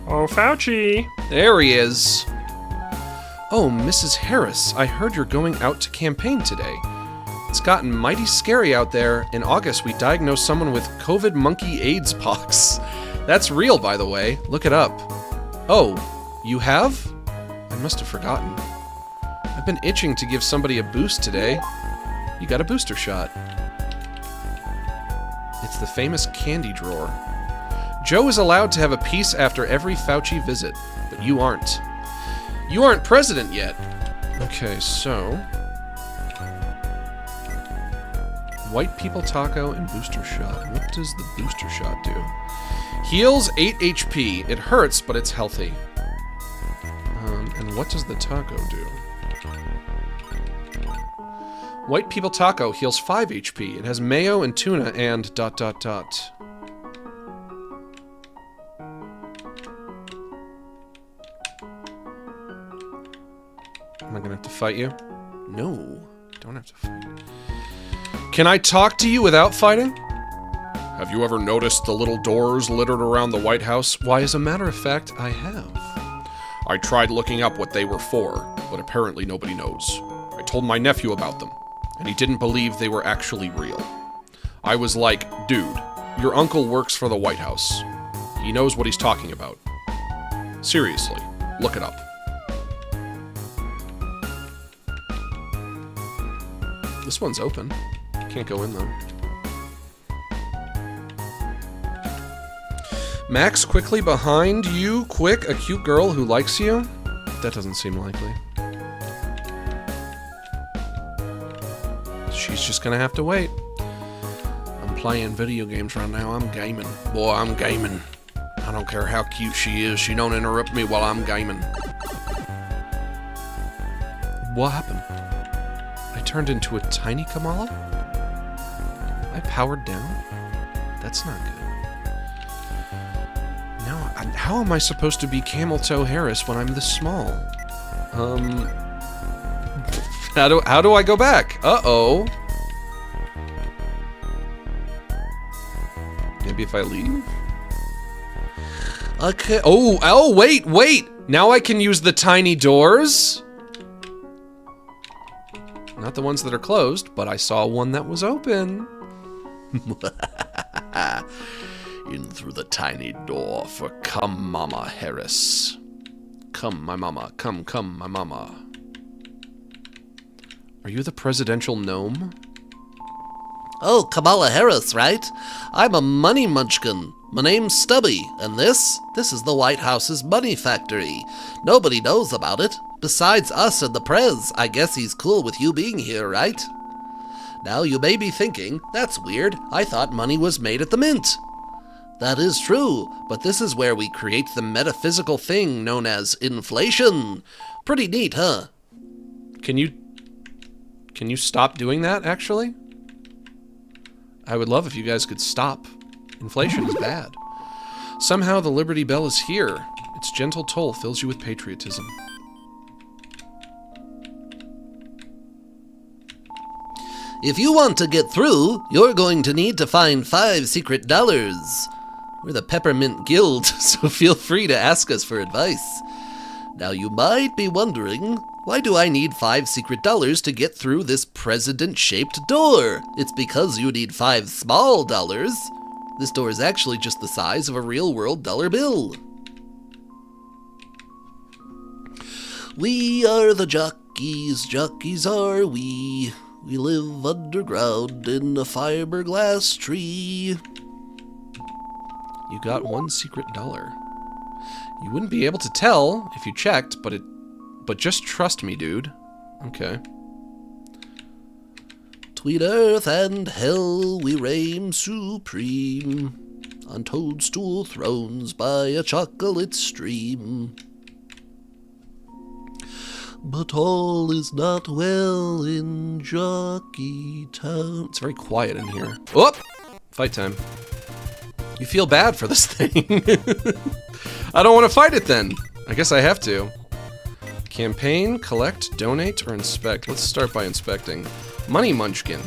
Oh, Fauci. There he is. Oh, Mrs. Harris, I heard you're going out to campaign today. It's gotten mighty scary out there. In August, we diagnosed someone with COVID monkey AIDS pox. That's real, by the way. Look it up. Oh, you have? I must have forgotten. I've been itching to give somebody a boost today. You got a booster shot. It's the famous candy drawer. Joe is allowed to have a piece after every Fauci visit, but you aren't. You aren't president yet. Okay, so... White people taco and booster shot. What does the booster shot do? Heals 8 HP. It hurts, but it's healthy. And what does the taco do? White people taco heals 5 HP. It has mayo and tuna and ... Am I gonna have to fight you? No, don't have to fight. Can I talk to you without fighting? Have you ever noticed the little doors littered around the White House? Why, as a matter of fact, I have. I tried looking up what they were for, but apparently nobody knows. I told my nephew about them, and he didn't believe they were actually real. I was like, dude, your uncle works for the White House. He knows what he's talking about. Seriously, look it up. This one's open. Can't go in, though. Max quickly behind you. Quick, a cute girl who likes you? That doesn't seem likely. She's just gonna have to wait. I'm playing video games right now. I'm gaming. Boy, I'm gaming. I don't care how cute she is. She don't interrupt me while I'm gaming. What happened? I turned into a tiny Kamala? I powered down? That's not good. Now, how am I supposed to be Camel Toe Harris when I'm this small? How do I go back? Uh-oh. Maybe if I leave? Okay. Oh, wait. Now I can use the tiny doors? Not the ones that are closed, but I saw one that was open. In through the tiny door for Come Mama Harris. Come, my mama. Come, my mama. Are you the presidential gnome? Oh, Kamala Harris, right? I'm a money munchkin. My name's Stubby, and this is the White House's money factory. Nobody knows about it. Besides us and the prez, I guess he's cool with you being here, right? Now you may be thinking, that's weird, I thought money was made at the mint. That is true, but this is where we create the metaphysical thing known as inflation. Pretty neat, huh? Can you stop doing that, actually? I would love if you guys could stop. Inflation is bad. Somehow the Liberty Bell is here. Its gentle toll fills you with patriotism. If you want to get through, you're going to need to find 5 secret dollars. We're the Peppermint Guild, so feel free to ask us for advice. Now you might be wondering, why do I need 5 secret dollars to get through this president-shaped door? It's because you need 5 small dollars. This door is actually just the size of a real-world dollar bill. We are the jockeys are we. We live underground in a fiberglass tree. You got 1 secret dollar. You wouldn't be able to tell if you checked, but just trust me, dude. Okay. Between earth and hell we reign supreme, on toadstool thrones by a chocolate stream. But all is not well in Jockey Town. It's very quiet in here. Whoop! Fight time. You feel bad for this thing. I don't want to fight it then. I guess I have to. Campaign, collect, donate, or inspect. Let's start by inspecting. Money Munchkin.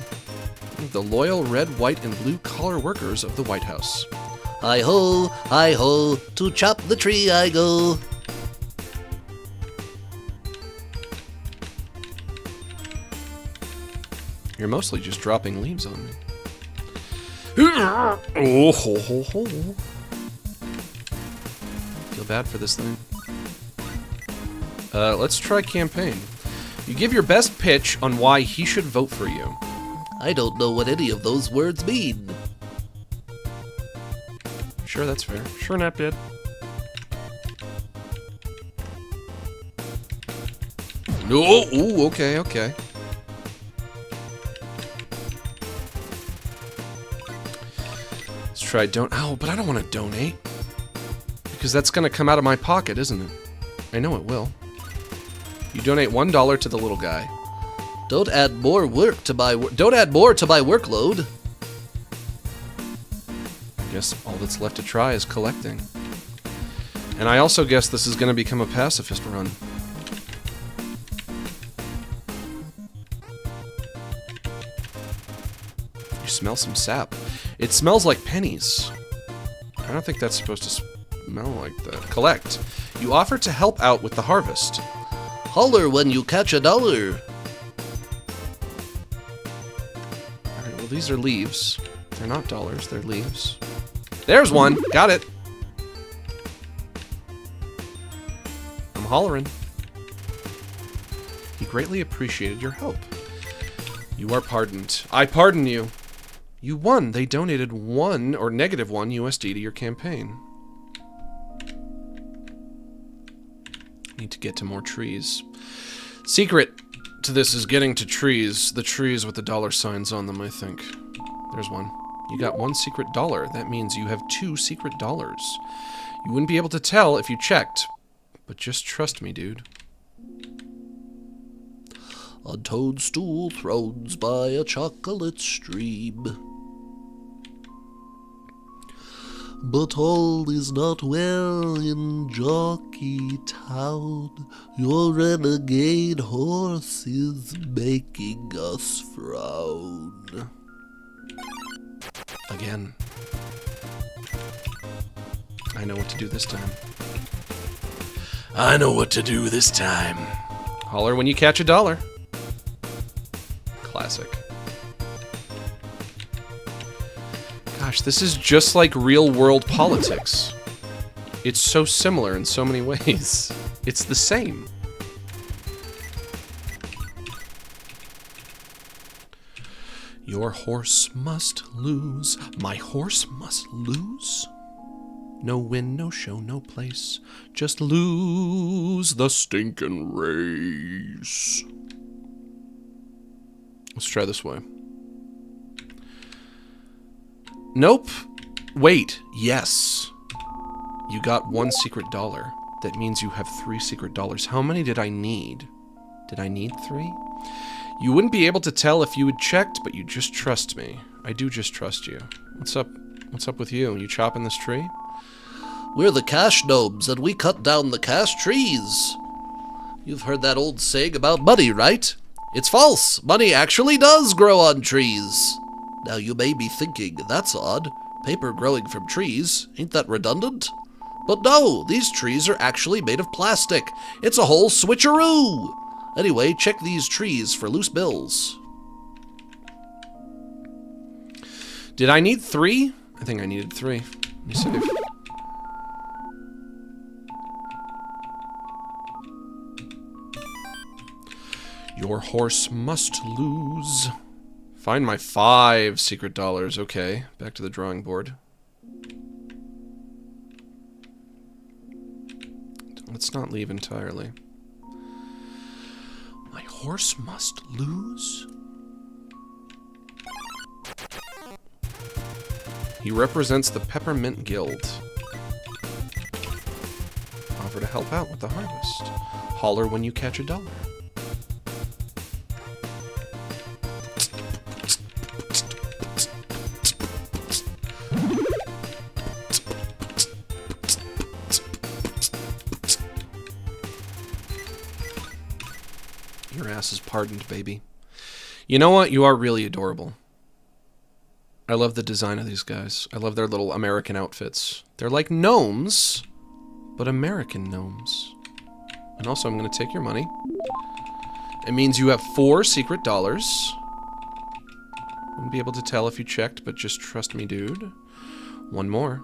The loyal red, white, and blue collar workers of the White House. Hi-ho, to chop the tree I go. You're mostly just dropping leaves on me. Oh, ho, ho, ho. Feel bad for this thing. Let's try campaign. You give your best pitch on why he should vote for you. I don't know what any of those words mean. Sure, that's fair. Sure, Nap did. No, ooh, okay. Let's try oh, but I don't want to donate. Because that's going to come out of my pocket, isn't it? I know it will. You donate $1 to the little guy. Don't add more to my workload. I guess all that's left to try is collecting. And I also guess this is going to become a pacifist run. You smell some sap. It smells like pennies. I don't think that's supposed to smell like that. Collect. You offer to help out with the harvest. Holler when you catch $1. Alright, well these are leaves. They're not dollars, they're leaves. There's one! Got it! I'm hollering. He greatly appreciated your help. You are pardoned. I pardon you. You won. They donated -1 USD to your campaign. Need to get to more trees. Secret to this is getting to trees. The trees with the dollar signs on them, I think. There's one. You got 1 secret dollar. That means you have 2 secret dollars. You wouldn't be able to tell if you checked. But just trust me, dude. On toadstool thrones by a chocolate stream. But all is not well in Jockey Town. Your renegade horse is making us frown. Again. I know what to do this time. I know what to do this time. Holler when you catch $1. Classic. Gosh, this is just like real-world politics. It's so similar in so many ways. It's the same. Your horse must lose. My horse must lose? No win, no show, no place. Just lose the stinking race. Let's try this way. Nope. Wait. Yes. You got 1 secret dollar. That means you have 3 secret dollars. How many did I need? Did I need 3? You wouldn't be able to tell if you had checked, but you just trust me. I do just trust you. What's up? What's up with you? You chopping this tree? We're the cash gnomes, and we cut down the cash trees. You've heard that old saying about money, right? It's false. Money actually does grow on trees. Now you may be thinking, that's odd. Paper growing from trees, ain't that redundant? But no, these trees are actually made of plastic. It's a whole switcheroo! Anyway, check these trees for loose bills. Did I need 3? I think I needed 3. Let me save. Your horse must lose. Find my 5 secret dollars. Okay, back to the drawing board. Let's not leave entirely. My horse must lose? He represents the Peppermint Guild. Offer to help out with the harvest. Holler when you catch a dollar. Your ass is pardoned, baby. You know what? You are really adorable. I love the design of these guys. I love their little American outfits. They're like gnomes, but American gnomes. And also, I'm going to take your money. It means you have 4 secret dollars. Wouldn't be able to tell if you checked, but just trust me, dude. 1 more.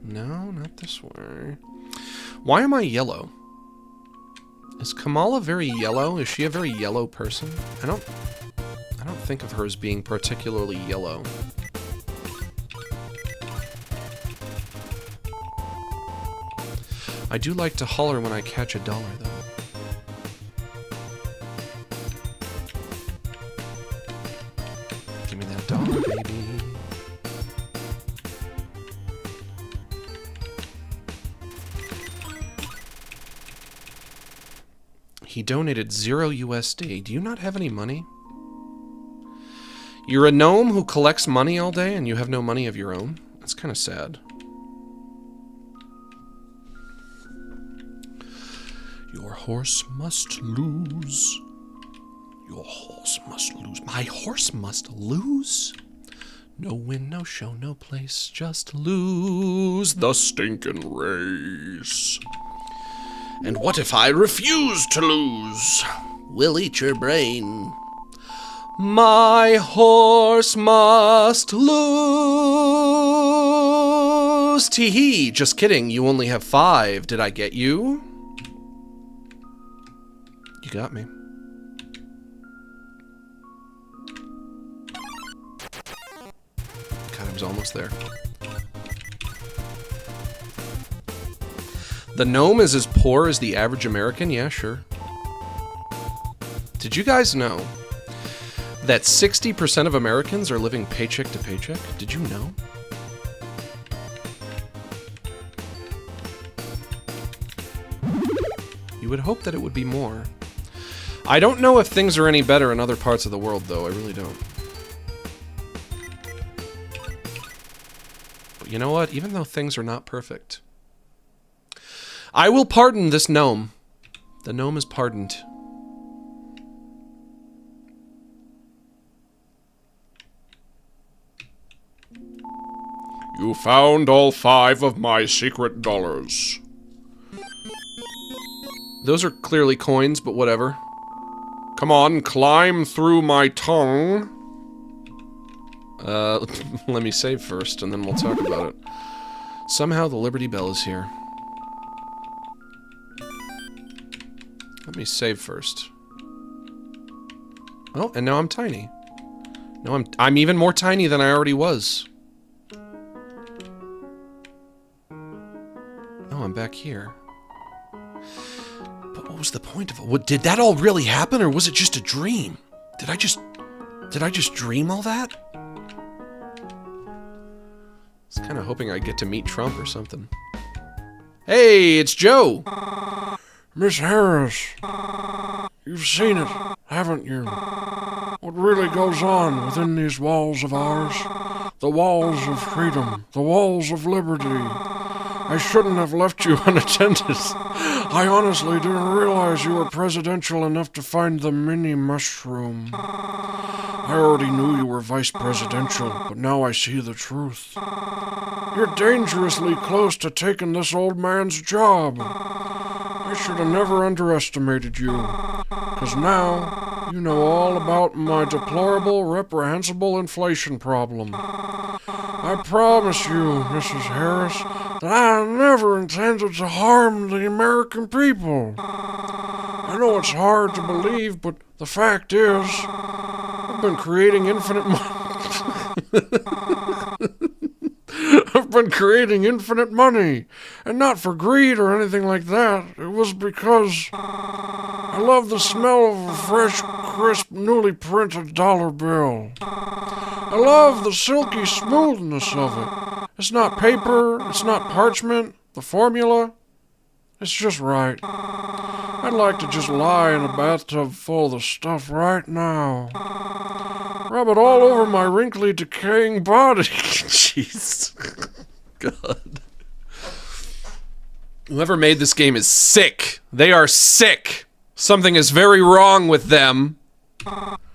No, not this way. Why am I yellow? Is Kamala very yellow? Is she a very yellow person? I don't think of her as being particularly yellow. I do like to holler when I catch a dollar, though. Give me that dollar, baby. He donated 0 USD. Do you not have any money? You're a gnome who collects money all day and you have no money of your own? That's kind of sad. Your horse must lose. Your horse must lose. My horse must lose? No win, no show, no place. Just lose the stinking race. And what if I refuse to lose? We'll eat your brain. My horse must lose. Tee-hee, just kidding. You only have 5. Did I get you? You got me. God, I was almost there. The gnome is as poor as the average American? Yeah, sure. Did you guys know that 60% of Americans are living paycheck to paycheck? Did you know? You would hope that it would be more. I don't know if things are any better in other parts of the world, though. I really don't. But you know what? Even though things are not perfect, I will pardon this gnome. The gnome is pardoned. You found all 5 of my secret dollars. Those are clearly coins, but whatever. Come on, climb through my tongue. Let me save first, and then we'll talk about it. Somehow the Liberty Bell is here. Let me save first. Oh, and now I'm tiny. No, I'm even more tiny than I already was. Oh, I'm back here. But what was the point of it? What, did that all really happen, or was it just a dream? Did I just dream all that? I was kind of hoping I'd get to meet Trump or something. Hey, it's Joe! Miss Harris, you've seen it, haven't you? What really goes on within these walls of ours? The walls of freedom, the walls of liberty. I shouldn't have left you unattended. I honestly didn't realize you were presidential enough to find the mini mushroom. I already knew you were vice presidential, but now I see the truth. You're dangerously close to taking this old man's job. I should have never underestimated you, 'cause now you know all about my deplorable, reprehensible inflation problem. I promise you, Mrs. Harris, that I never intended to harm the American people. I know it's hard to believe, but the fact is, I've been creating infinite I've been creating infinite money, and not for greed or anything like that. It was because I love the smell of a fresh, crisp, newly printed dollar bill. I love the silky smoothness of it. It's not paper, it's not parchment, the formula, it's just right. I'd like to just lie in a bathtub full of the stuff right now. Rub it all over my wrinkly, decaying body. Jeez. God. Whoever made this game is sick. They are sick. Something is very wrong with them.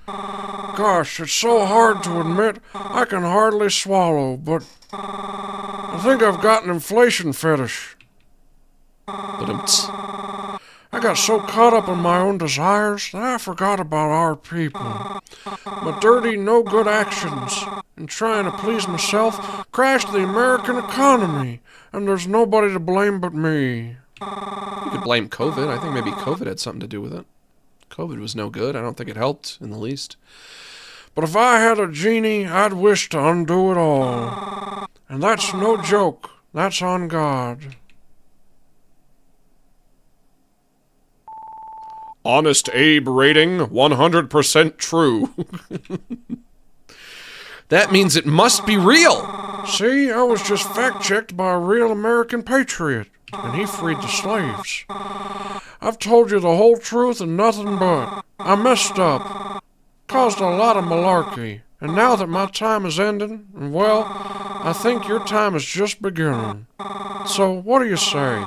Gosh, it's so hard to admit. I can hardly swallow, but I think I've got an inflation fetish. But I got so caught up in my own desires that I forgot about our people. My dirty, no-good actions in trying to please myself crashed the American economy, and there's nobody to blame but me. you could blame COVID. I think maybe COVID had something to do with it. COVID was no good. I don't think it helped in the least. But if I had a genie, I'd wish to undo it all. And that's no joke. That's on God. Honest Abe rating, 100% true. That means it must be real. See, I was just fact-checked by a real American patriot, and he freed the slaves. I've told you the whole truth and nothing but. I messed up, caused a lot of malarkey, and now that my time is ending, well, I think your time is just beginning. So, what do you say?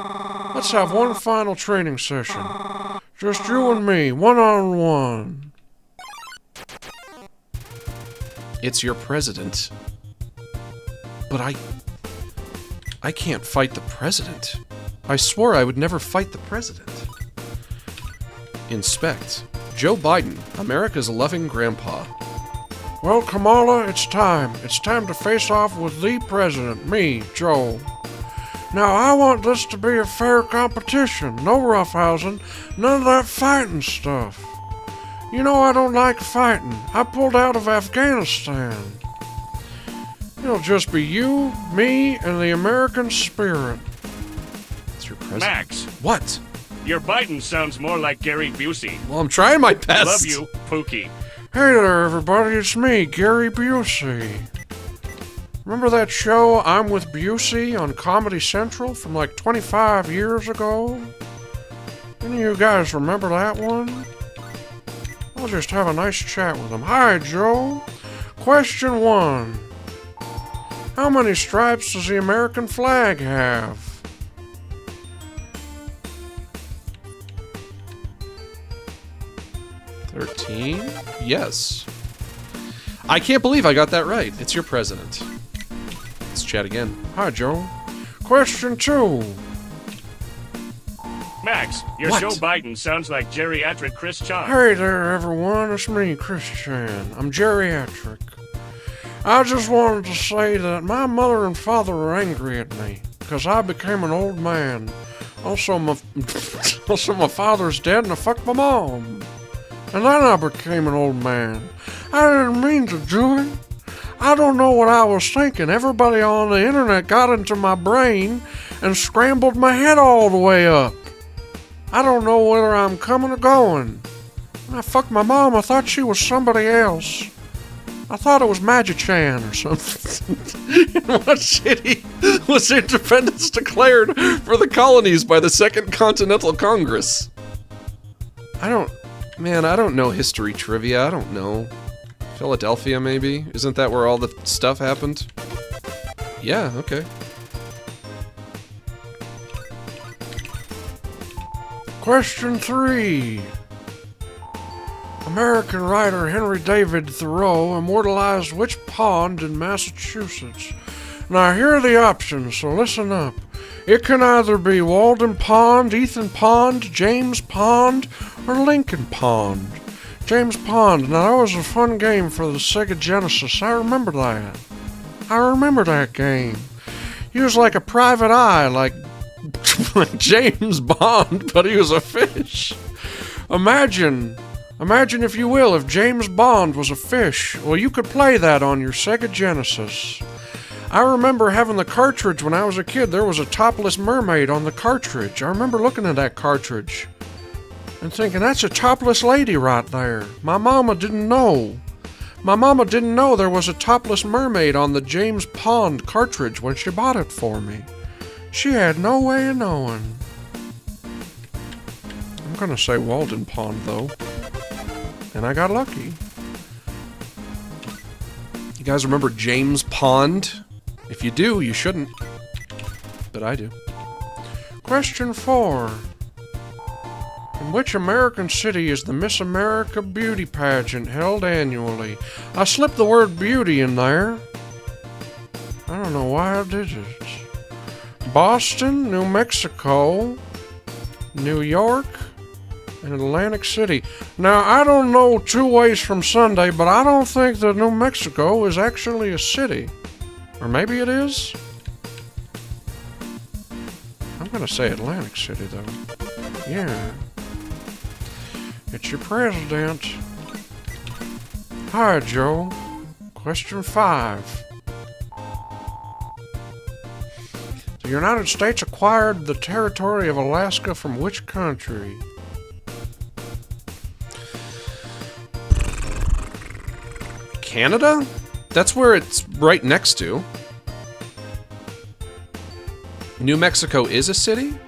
Let's have one final training session. Just you and me, one-on-one. It's your president. But I can't fight the president. I swore I would never fight the president. Inspect. Joe Biden, America's loving grandpa. Well, Kamala, it's time. It's time to face off with the president, me, Joe. Now, I want this to be a fair competition. No roughhousing, none of that fighting stuff. You know I don't like fighting. I pulled out of Afghanistan. It'll just be you, me, and the American spirit. It's your president. Max, What? your Biden sounds more like Gary Busey. Well, I'm trying my best. Love you, Pookie. Hey there, everybody. It's me, Gary Busey. Remember that show, I'm with Busey, on Comedy Central from like 25 years ago? Any of you guys remember that one? I'll just have a nice chat with him. Hi, Joe. Question 1. How many stripes does the American flag have? 13? Yes. I can't believe I got that right. It's your president. Let's chat again. Hi, Joe. Question 2. Max, your What? Joe Biden sounds like geriatric Chris Chan. Hey there, everyone. It's me, Chris Chan. I'm geriatric. I just wanted to say that my mother and father are angry at me because I became an old man. Also, my father's dead and I fucked my mom. And then I became an old man. I didn't mean to do it. I don't know what I was thinking. Everybody on the internet got into my brain and scrambled my head all the way up. I don't know whether I'm coming or going. When I fucked my mom, I thought she was somebody else. I thought it was Magic-chan or something. What city was independence declared for the colonies by the Second Continental Congress? I don't know history trivia. I don't know. Philadelphia, maybe? Isn't that where all the stuff happened? Yeah, okay. Question 3. American writer Henry David Thoreau immortalized which pond in Massachusetts? Now here are the options, so listen up. It can either be Walden Pond, Ethan Pond, James Pond, or Lincoln Pond. James Pond. Now that was a fun game for the Sega Genesis. I remember that. I remember that game. He was like a private eye, like James Bond, but he was a fish. Imagine, if you will, if James Bond was a fish. Well, you could play that on your Sega Genesis. I remember having the cartridge when I was a kid. There was a topless mermaid on the cartridge. I remember looking at that cartridge and thinking, that's a topless lady right there. My mama didn't know. My mama didn't know there was a topless mermaid on the James Pond cartridge when she bought it for me. She had no way of knowing. I'm gonna say Walden Pond, though. And I got lucky. You guys remember James Pond? If you do, you shouldn't. But I do. Question 4. In which American city is the Miss America beauty pageant held annually? I slipped the word beauty in there. I don't know why I did it. Boston, New Mexico, New York, and Atlantic City. Now, I don't know 2 ways from Sunday, but I don't think that New Mexico is actually a city. Or maybe it is? I'm gonna say Atlantic City, though. Yeah. It's your president. Hi, Joe. Question 5. The United States acquired the territory of Alaska from which country? Canada? That's where it's right next to. New Mexico is a city?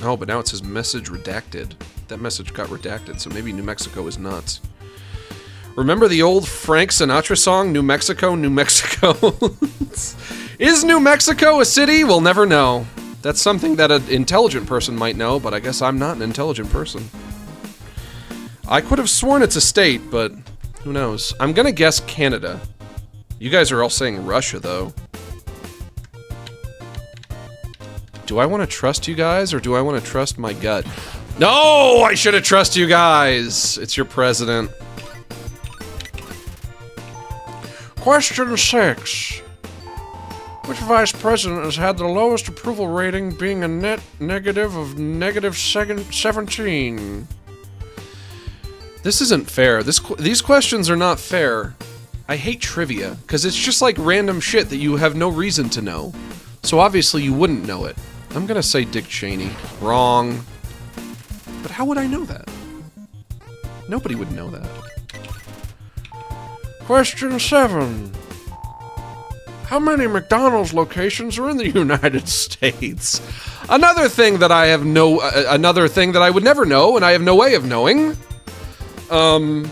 Oh, but now it says message redacted. That message got redacted, so maybe New Mexico is not. Remember the old Frank Sinatra song, New Mexico, New Mexico? Is New Mexico a city? We'll never know. That's something that an intelligent person might know, but I guess I'm not an intelligent person. I could have sworn it's a state, but who knows? I'm gonna guess Canada. You guys are all saying Russia, though. Do I want to trust you guys, or do I want to trust my gut? No! I should have trusted you guys! It's your president. Question 6. Which vice president has had the lowest approval rating, being a net negative of negative 17? This isn't fair. These questions are not fair. I hate trivia, because it's just like random shit that you have no reason to know. So obviously you wouldn't know it. I'm gonna say Dick Cheney. Wrong. But how would I know that? Nobody would know that. Question 7. How many McDonald's locations are in the United States? Another thing that I have another thing that I would never know, and I have no way of knowing. I'm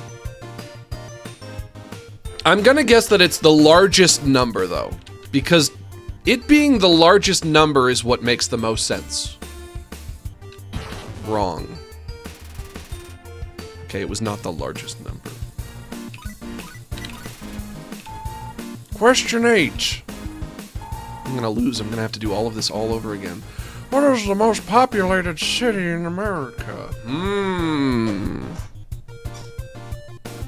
gonna guess that it's the largest number, though. Because it being the largest number is what makes the most sense. Wrong. Okay, it was not the largest number. Question 8. I'm gonna lose. I'm gonna have to do all of this all over again. What is the most populated city in America?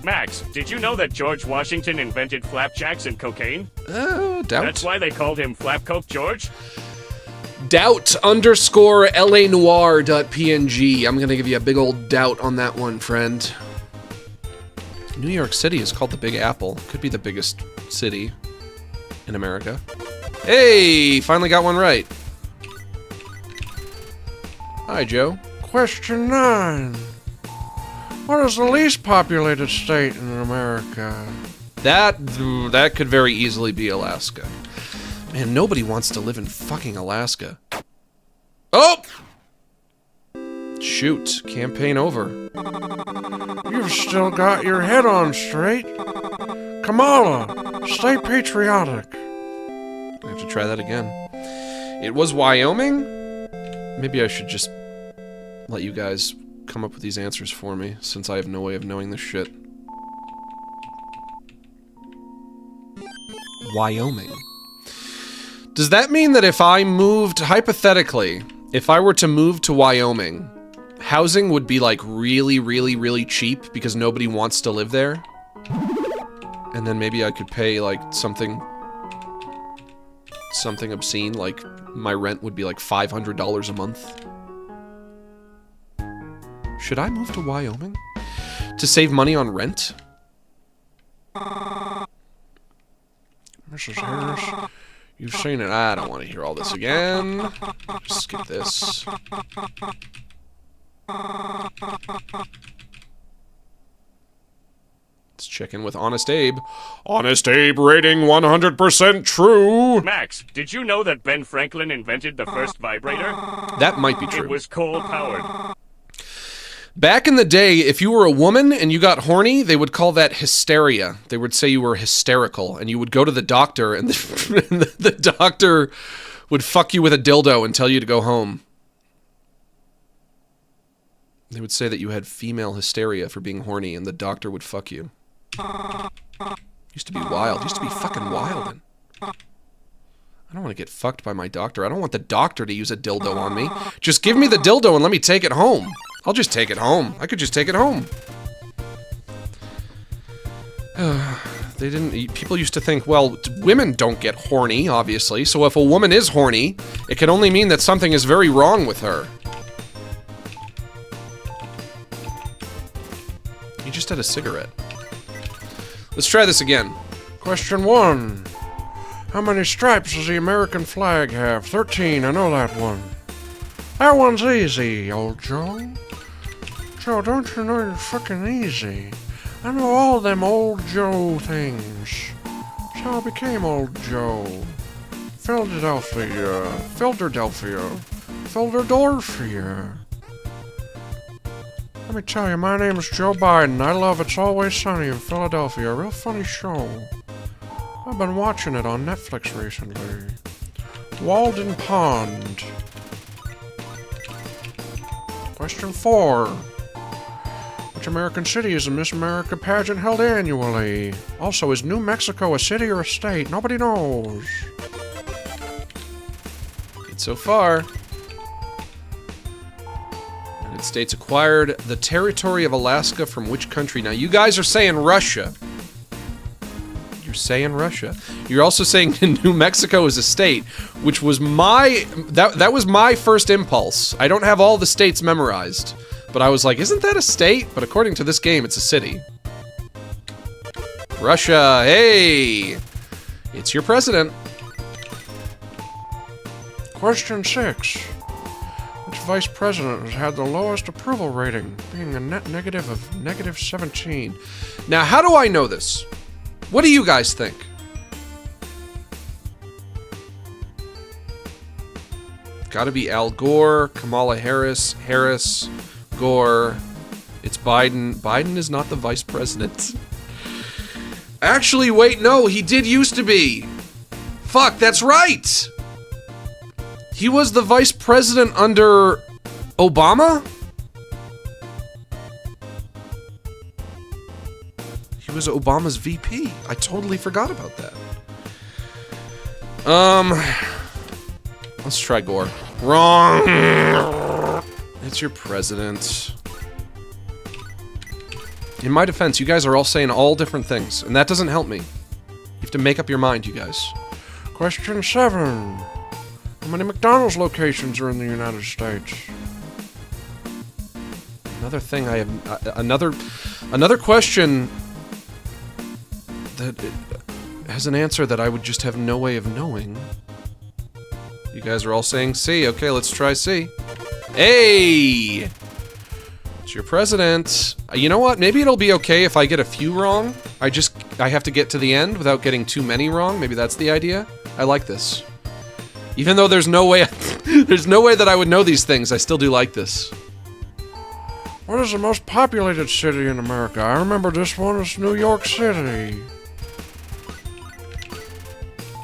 Max, did you know that George Washington invented flapjacks and cocaine? Doubt. That's why they called him Flapcoke George? Doubt_LA Noir.png. I'm gonna give you a big old doubt on that one, friend. New York City is called the Big Apple. Could be the biggest city in America. Hey, finally got one right. Hi, Joe. Question 9. What is the least populated state in America? That could very easily be Alaska. Man, nobody wants to live in fucking Alaska. Oh! Shoot, campaign over. You've still got your head on straight. Kamala, stay patriotic. I have to try that again. It was Wyoming? Maybe I should just let you guys come up with these answers for me, since I have no way of knowing this shit. Wyoming. Does that mean that if I moved, hypothetically, if I were to move to Wyoming, housing would be like really, really, really cheap because nobody wants to live there? And then maybe I could pay like something obscene, like my rent would be like $500 a month. Should I move to Wyoming to save money on rent? Mrs. Harris, you've seen it. I don't want to hear all this again. Just skip this. Let's check in with Honest Abe. Honest Abe rating 100% true. Max, did you know that Ben Franklin invented the first vibrator? That might be true. It was coal-powered. Back in the day, if you were a woman and you got horny, they would call that hysteria. They would say you were hysterical, and you would go to the doctor, and the doctor would fuck you with a dildo and tell you to go home. They would say that you had female hysteria for being horny, and the doctor would fuck you. Used to be wild. Used to be fucking wild. I don't want to get fucked by my doctor. I don't want the doctor to use a dildo on me. Just give me the dildo and let me take it home. I'll just take it home. I could just take it home. People used to think, well, women don't get horny, obviously. So if a woman is horny, it can only mean that something is very wrong with her. You just had a cigarette. Let's try this again. Question 1. How many stripes does the American flag have? 13, I know that one. That one's easy, old Joe. Joe, don't you know you're fucking easy? I know all them old Joe things. That's how I became old Joe. Philadelphia. Let me tell you, my name is Joe Biden. I love It's Always Sunny in Philadelphia. A real funny show. I've been watching it on Netflix recently. Walden Pond. Question 4. Which American city is the Miss America pageant held annually? Also, is New Mexico a city or a state? Nobody knows. Good so far. United States acquired the territory of Alaska from which country? Now, you guys are saying Russia. You're saying Russia. You're also saying New Mexico is a state, which was that was my first impulse. I don't have all the states memorized, but I was like, isn't that a state? But according to this game, it's a city. Russia, hey! It's your president. Question 6. Which vice president has had the lowest approval rating, being a net negative of -17? Now, how do I know this? What do you guys think? Gotta be Al Gore, Kamala Harris, Gore. It's Biden. Biden is not the vice president. Actually, wait, no, he did used to be. Fuck, that's right! He was the vice president under Obama? He was Obama's VP. I totally forgot about that. Let's try Gore. Wrong! It's your president. In my defense, you guys are all saying all different things, and that doesn't help me. You have to make up your mind, you guys. Question 7. How many McDonald's locations are in the United States? Another thing I have... Another question that has an answer that I would just have no way of knowing. You guys are all saying C. Okay, let's try C. Hey! It's your president. You know what? Maybe it'll be okay if I get a few wrong. I have to get to the end without getting too many wrong. Maybe that's the idea. I like this. Even though there's no way there's no way that I would know these things, I still do like this. What is the most populated city in America? I remember this one is New York City.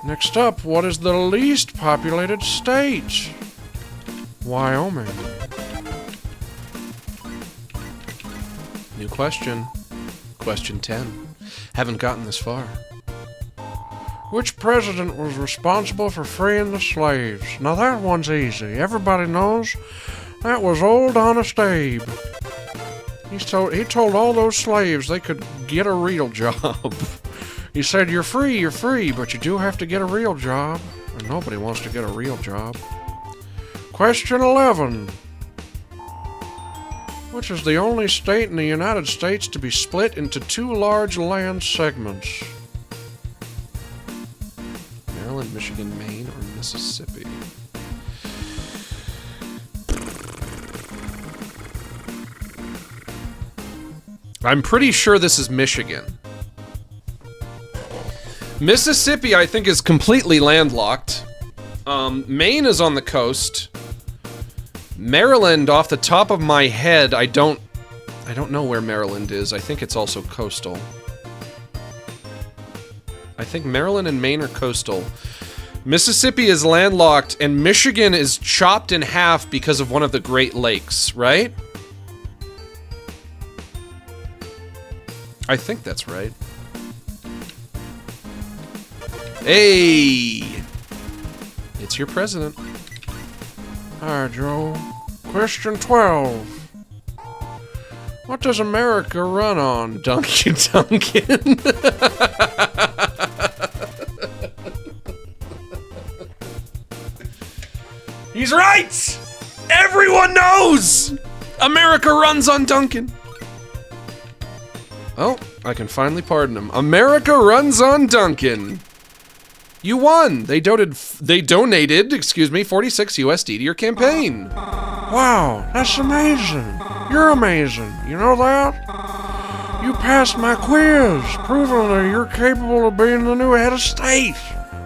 Next up, what is the least populated state? Wyoming. New question. Question 10. Haven't gotten this far. Which president was responsible for freeing the slaves? Now that one's easy. Everybody knows that was old Honest Abe. He told all those slaves they could get a real job. He said, you're free, but you do have to get a real job. And nobody wants to get a real job. Question 11. Which is the only state in the United States to be split into two large land segments? Maryland, Michigan, Maine, or Mississippi? I'm pretty sure this is Michigan. Mississippi, I think, is completely landlocked. Maine is on the coast. Maryland, off the top of my head, I don't know where Maryland is. I think it's also coastal. I think Maryland and Maine are coastal. Mississippi is landlocked, and Michigan is chopped in half because of one of the Great Lakes, right? I think that's right. Hey! It's your president. Alright, Joe. Question 12. What does America run on? Duncan. He's right! Everyone knows! America runs on Duncan. Oh, I can finally pardon him. America runs on Duncan. You won. They donated, 46 USD to your campaign. Wow, that's amazing. You're amazing. You know that? You passed my quiz, proving that you're capable of being the new head of state.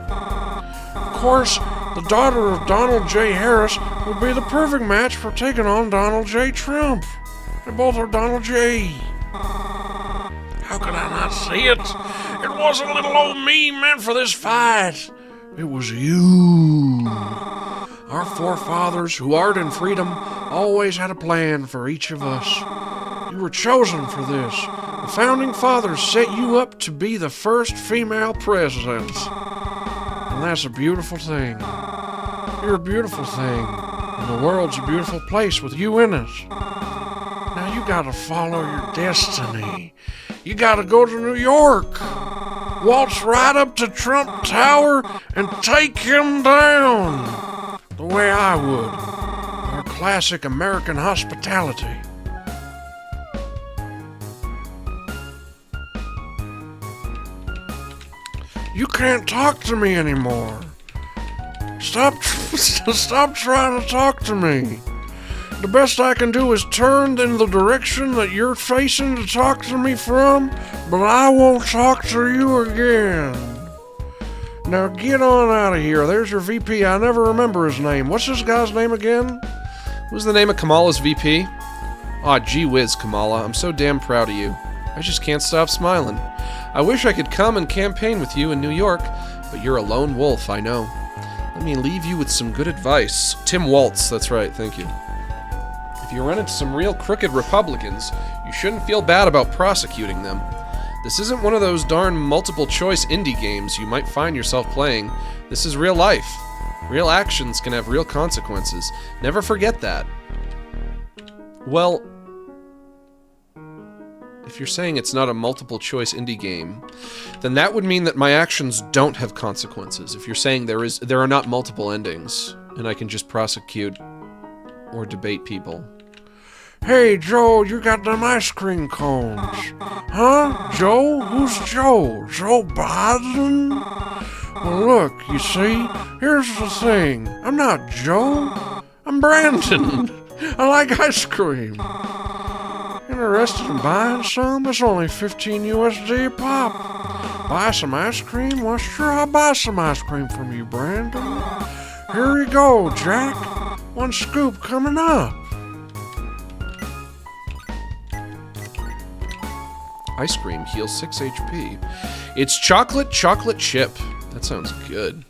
Of course, the daughter of Donald J. Harris would be the perfect match for taking on Donald J. Trump. They both are Donald J. How could I not see it? It wasn't little old me meant for this fight. It was you. Our forefathers, who art in freedom, always had a plan for each of us. You were chosen for this. The founding fathers set you up to be the first female president. And that's a beautiful thing. You're a beautiful thing. And the world's a beautiful place with you in it. Now you gotta follow your destiny. You gotta go to New York. Waltz right up to Trump Tower and take him down. The way I would. Our classic American hospitality. You can't talk to me anymore. Stop trying to talk to me. The best I can do is turn in the direction that you're facing to talk to me from, but I won't talk to you again. Now get on out of here. There's your VP. I never remember his name. What's this guy's name again? What's the name of Kamala's VP? Aw, gee whiz, Kamala. I'm so damn proud of you. I just can't stop smiling. I wish I could come and campaign with you in New York, but you're a lone wolf, I know. Let me leave you with some good advice. Tim Waltz, that's right, thank you. If you run into some real crooked Republicans, you shouldn't feel bad about prosecuting them. This isn't one of those darn multiple-choice indie games you might find yourself playing. This is real life. Real actions can have real consequences. Never forget that. Well, if you're saying it's not a multiple-choice indie game, then that would mean that my actions don't have consequences. If you're saying there are not multiple endings, and I can just prosecute or debate people. Hey, Joe, you got them ice cream cones. Huh? Joe? Who's Joe? Joe Biden? Well, look, you see, here's the thing. I'm not Joe. I'm Brandon. I like ice cream. Interested in buying some? It's only 15 USD a pop. Buy some ice cream? Well, sure, I'll buy some ice cream from you, Brandon. Here you go, Jack. One scoop coming up. Ice cream heals 6 HP. It's chocolate chip. That sounds good.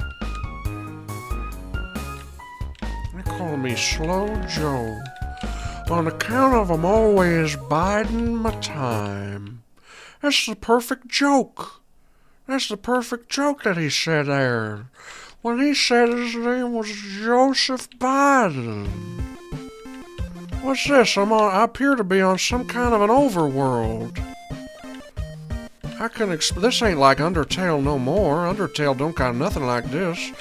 They call me Slow Joe. On account of I'm always biding my time. time. That's the perfect joke. That's the perfect joke that he said there. When he said his name was Joseph Biden. What's this? I appear to be on some kind of an overworld. This ain't like Undertale no more. Undertale don't got nothing like this.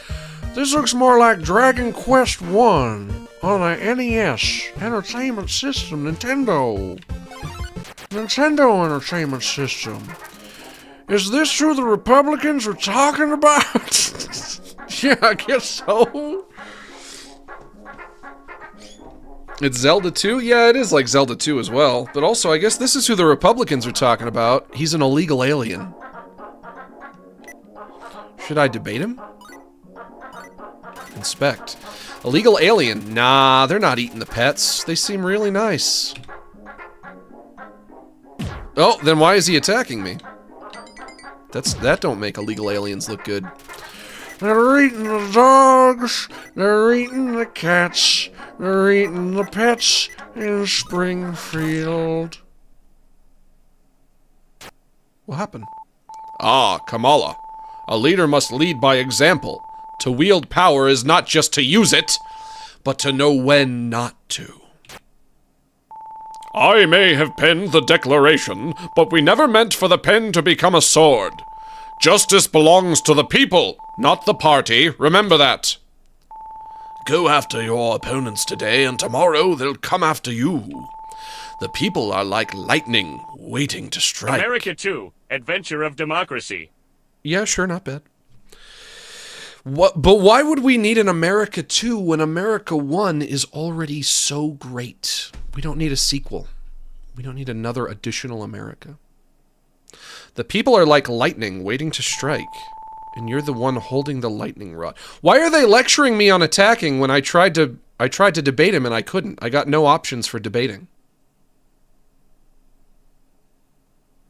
This looks more like Dragon Quest 1 on a NES Entertainment System, Nintendo Entertainment System. Is this who the Republicans are talking about? Yeah, I guess so. It's Zelda 2? Yeah, it is like Zelda 2 as well. But also, I guess this is who the Republicans are talking about. He's an illegal alien. Should I debate him? Inspect. Illegal alien. Nah, they're not eating the pets. They seem really nice. Oh, then why is he attacking me? That don't make illegal aliens look good. They're eating the dogs, they're eating the cats, they're eating the pets in Springfield. What happened? Ah, Kamala. A leader must lead by example. To wield power is not just to use it, but to know when not to. I may have penned the Declaration, but we never meant for the pen to become a sword. Justice belongs to the people, not the party. Remember that. Go after your opponents today, and tomorrow they'll come after you. The people are like lightning, waiting to strike. America 2, Adventure of Democracy. Yeah, sure, not bad. But why would we need an America 2 when America 1 is already so great? We don't need a sequel. We don't need another additional America. The people are like lightning waiting to strike, and you're the one holding the lightning rod. Why are they lecturing me on attacking when I tried to debate him and I couldn't? I got no options for debating.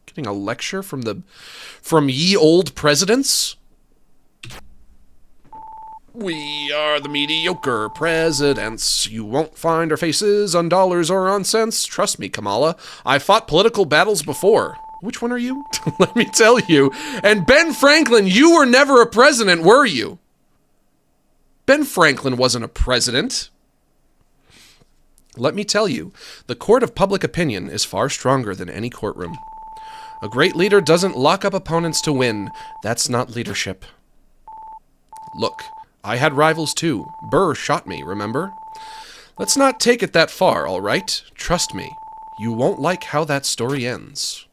Getting a lecture from ye old presidents? We are the mediocre presidents. You won't find our faces on dollars or on cents. Trust me, Kamala. I've fought political battles before. Which one are you? Let me tell you. And Ben Franklin, you were never a president, were you? Ben Franklin wasn't a president. Let me tell you, the court of public opinion is far stronger than any courtroom. A great leader doesn't lock up opponents to win. That's not leadership. Look, I had rivals too. Burr shot me, remember? Let's not take it that far, all right? Trust me, you won't like how that story ends.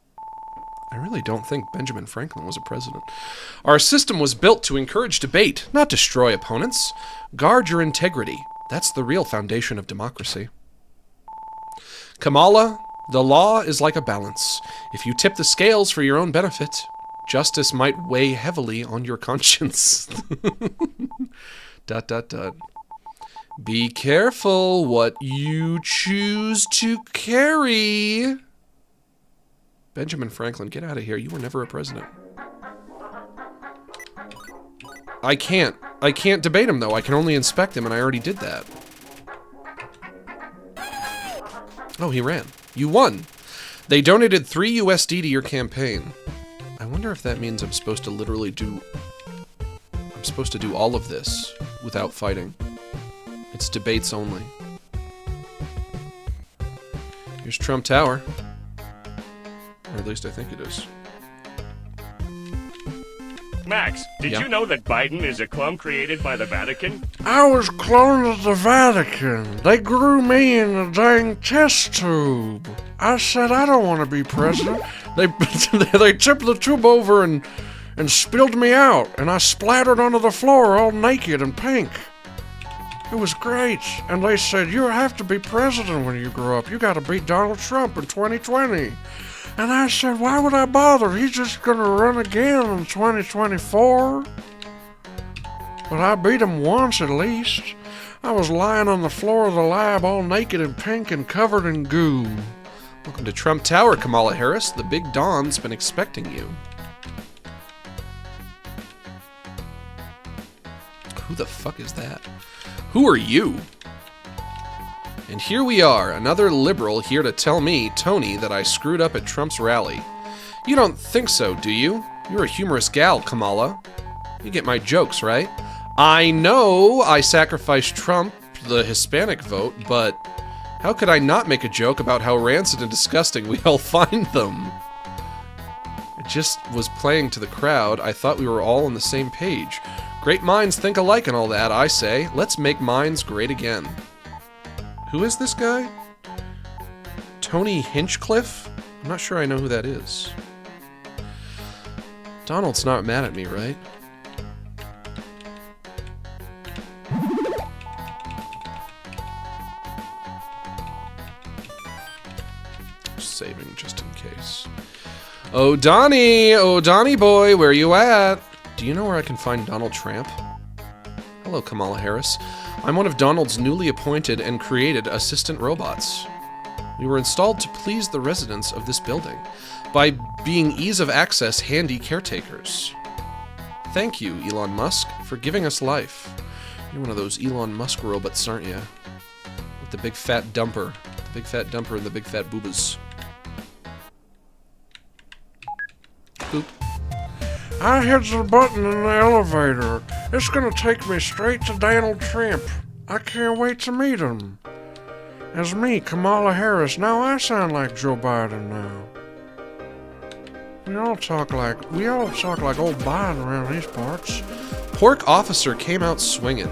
I really don't think Benjamin Franklin was a president. Our system was built to encourage debate, not destroy opponents. Guard your integrity. That's the real foundation of democracy. Kamala, the law is like a balance. If you tip the scales for your own benefit, justice might weigh heavily on your conscience. ... Be careful what you choose to carry. Benjamin Franklin, get out of here. You were never a president. I can't debate him, though. I can only inspect him, and I already did that. Oh, he ran. You won. They donated 3 USD to your campaign. I wonder if that means I'm supposed to literally do... I'm supposed to do all of this without fighting. It's debates only. Here's Trump Tower. Or at least I think it is. Max, did you know that Biden is a clone created by the Vatican? I was cloned at the Vatican. They grew me in a dang test tube. I said I don't want to be president. They tipped the tube over and spilled me out, and I splattered onto the floor all naked and pink. It was great. And they said, you have to be president when you grow up. You got to beat Donald Trump in 2020. And I said, why would I bother? He's just going to run again in 2024. But I beat him once at least. I was lying on the floor of the lab all naked and pink and covered in goo. Welcome to Trump Tower, Kamala Harris. The Big Don's been expecting you. Who the fuck is that? Who are you? And here we are, another liberal here to tell me, Tony, that I screwed up at Trump's rally. You don't think so, do you? You're a humorous gal, Kamala. You get my jokes, right? I know I sacrificed Trump, the Hispanic vote, but how could I not make a joke about how rancid and disgusting we all find them? It just was playing to the crowd. I thought we were all on the same page. Great minds think alike and all that, I say. Let's make minds great again. Who is this guy? Tony Hinchcliffe? I'm not sure I know who that is. Donald's not mad at me, right? Saving just in case. Oh, Donnie boy, where you at? Do you know where I can find Donald Trump? Hello, Kamala Harris. I'm one of Donald's newly appointed and created assistant robots. We were installed to please the residents of this building by being ease of access handy caretakers. Thank you, Elon Musk, for giving us life. You're one of those Elon Musk robots, aren't you? With the big fat dumper. The big fat dumper and the big fat boobas. Boop. I hit the button in the elevator. It's gonna take me straight to Donald Trump. I can't wait to meet him. As me, Kamala Harris. Now I sound like Joe Biden now. We all talk like old Biden around these parts. Pork officer came out swinging.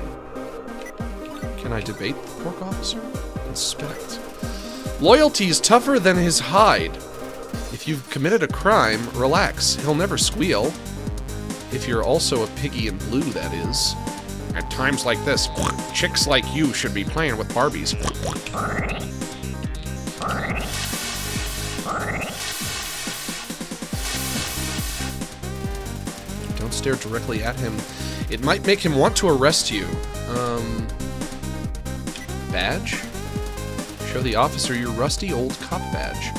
Can I debate the pork officer? Inspect. Loyalty's tougher than his hide. If you've committed a crime, relax. He'll never squeal. If you're also a piggy in blue, that is. At times like this, chicks like you should be playing with Barbies. Don't stare directly at him. It might make him want to arrest you. Badge? Show the officer your rusty old cop badge.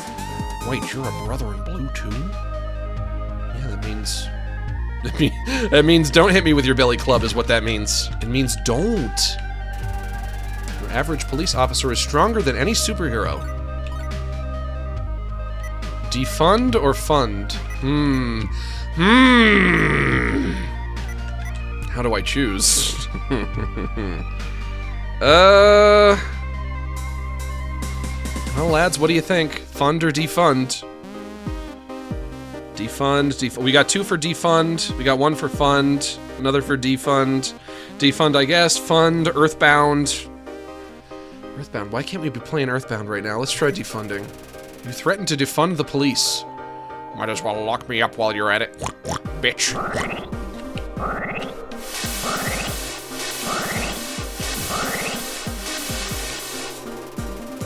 Wait, you're a brother in blue too? Yeah, that means... that means don't hit me with your belly club is what that means. It means don't. Your average police officer is stronger than any superhero. Defund or fund? How do I choose? Well, lads, what do you think? Fund or defund? Defund. We got 2 for defund. We got 1 for fund. Another for defund. Defund, I guess. Fund. Earthbound. Earthbound. Why can't we be playing Earthbound right now? Let's try defunding. You threatened to defund the police. Might as well lock me up while you're at it, bitch.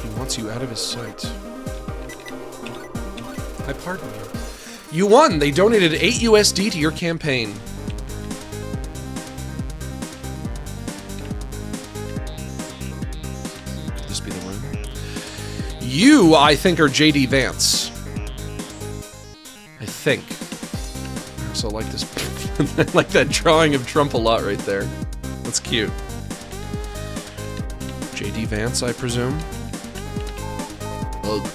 He wants you out of his sight. I pardon you. You won! They donated 8 USD to your campaign. Could this be the room? You, I think, are JD Vance. I think. I also like this. I like that drawing of Trump a lot right there. That's cute. JD Vance, I presume?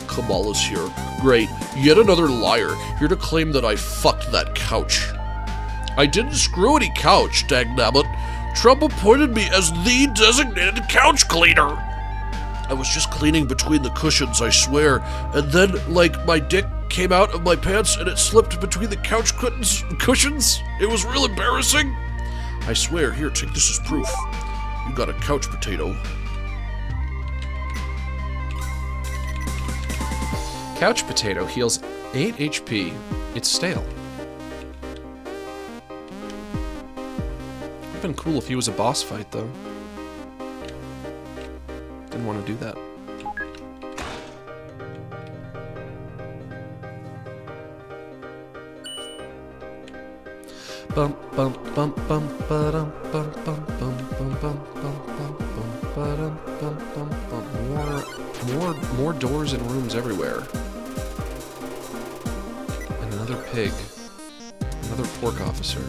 Kamala's here. Great. Yet another liar, here to claim that I fucked that couch. I didn't screw any couch, dagnabbit. Trump appointed me as the designated couch cleaner. I was just cleaning between the cushions, I swear, and then, like, my dick came out of my pants and it slipped between the couch cushions. It was real embarrassing. I swear, here, take this as proof. You got a couch potato. Couch potato heals 8 HP. It's stale. Would've been cool if he was a boss fight, though. Didn't want to do that. Bump bump bump bump ba-dum bump bump bump bump bump bump bump ba-dum bump bump bump. More doors and rooms everywhere. And another pig. Another pork officer.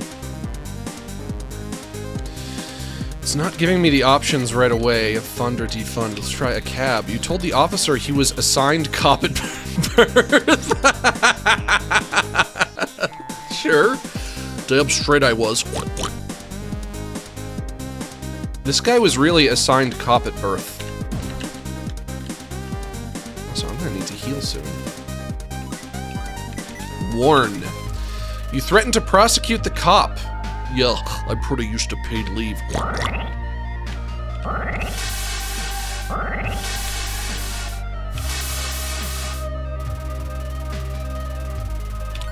It's not giving me the options right away of fund or defund. Let's try a cab. You told the officer he was assigned cop at birth. Sure. Damn straight I was. This guy was really assigned cop at birth. So I'm gonna need to heal soon. Warn. You threatened to prosecute the cop. Yeah, I'm pretty used to paid leave.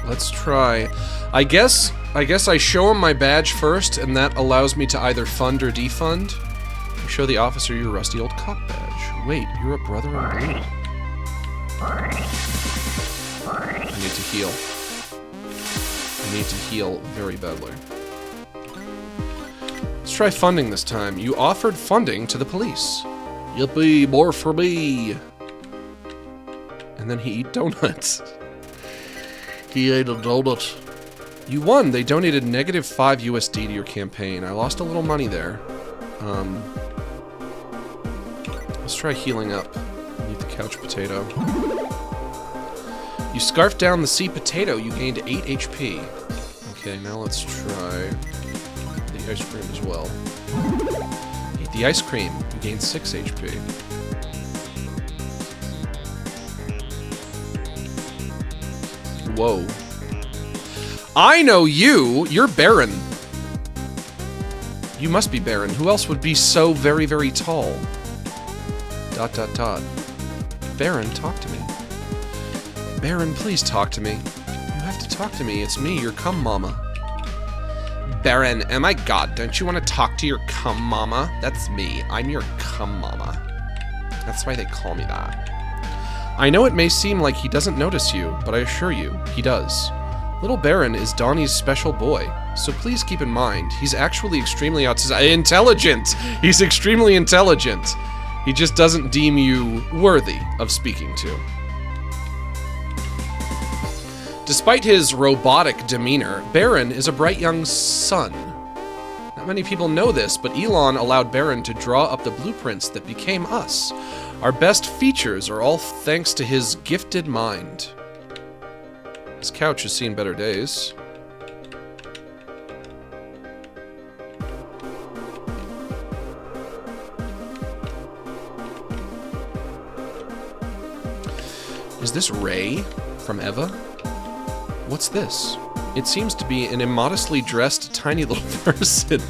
Let's try. I guess I show him my badge first, and that allows me to either fund or defund. You show the officer your rusty old cop badge. Wait, you're a brother in blue. I need to heal. I need to heal very badly. Let's try funding this time. You offered funding to the police. Yippee, more for me. And then he eat donuts. He ate a donut. You won. They donated -5 USD to your campaign. I lost a little money there. Let's try healing up. Eat the couch potato. You scarfed down the sea potato. You gained 8 HP. Okay, now let's try the ice cream as well. Eat the ice cream. You gain 6 HP. Whoa. I know you! You're Baron. You must be Baron. Who else would be so very, very tall? ... Baron, talk to me. Baron, please talk to me. You have to talk to me. It's me, your cum mama. Baron, oh my god, don't you want to talk to your cum mama? That's me. I'm your cum mama. That's why they call me that. I know it may seem like he doesn't notice you, but I assure you, he does. Little Baron is Donnie's special boy, so please keep in mind, he's actually extremely intelligent! He's extremely intelligent! He just doesn't deem you worthy of speaking to. Despite his robotic demeanor, Baron is a bright young son. Not many people know this, but Elon allowed Baron to draw up the blueprints that became us. Our best features are all thanks to his gifted mind. This couch has seen better days. Is this Ray from Eva? What's this? It seems to be an immodestly dressed tiny little person.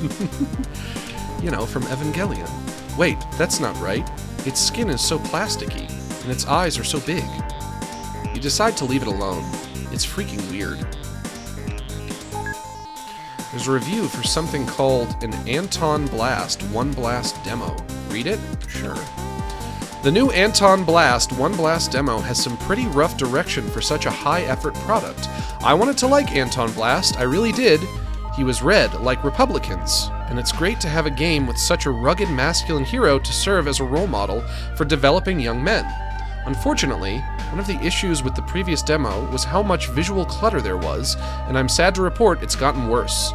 You know, from Evangelion. Wait, that's not right. Its skin is so plasticky, and its eyes are so big. You decide to leave it alone. It's freaking weird. There's a review for something called an Anton Blast 1 Blast demo. Read it? Sure. The new Anton Blast 1 Blast demo has some pretty rough direction for such a high-effort product. I wanted to like Anton Blast, I really did. He was red, like Republicans, and it's great to have a game with such a rugged masculine hero to serve as a role model for developing young men. Unfortunately, one of the issues with the previous demo was how much visual clutter there was, and I'm sad to report it's gotten worse.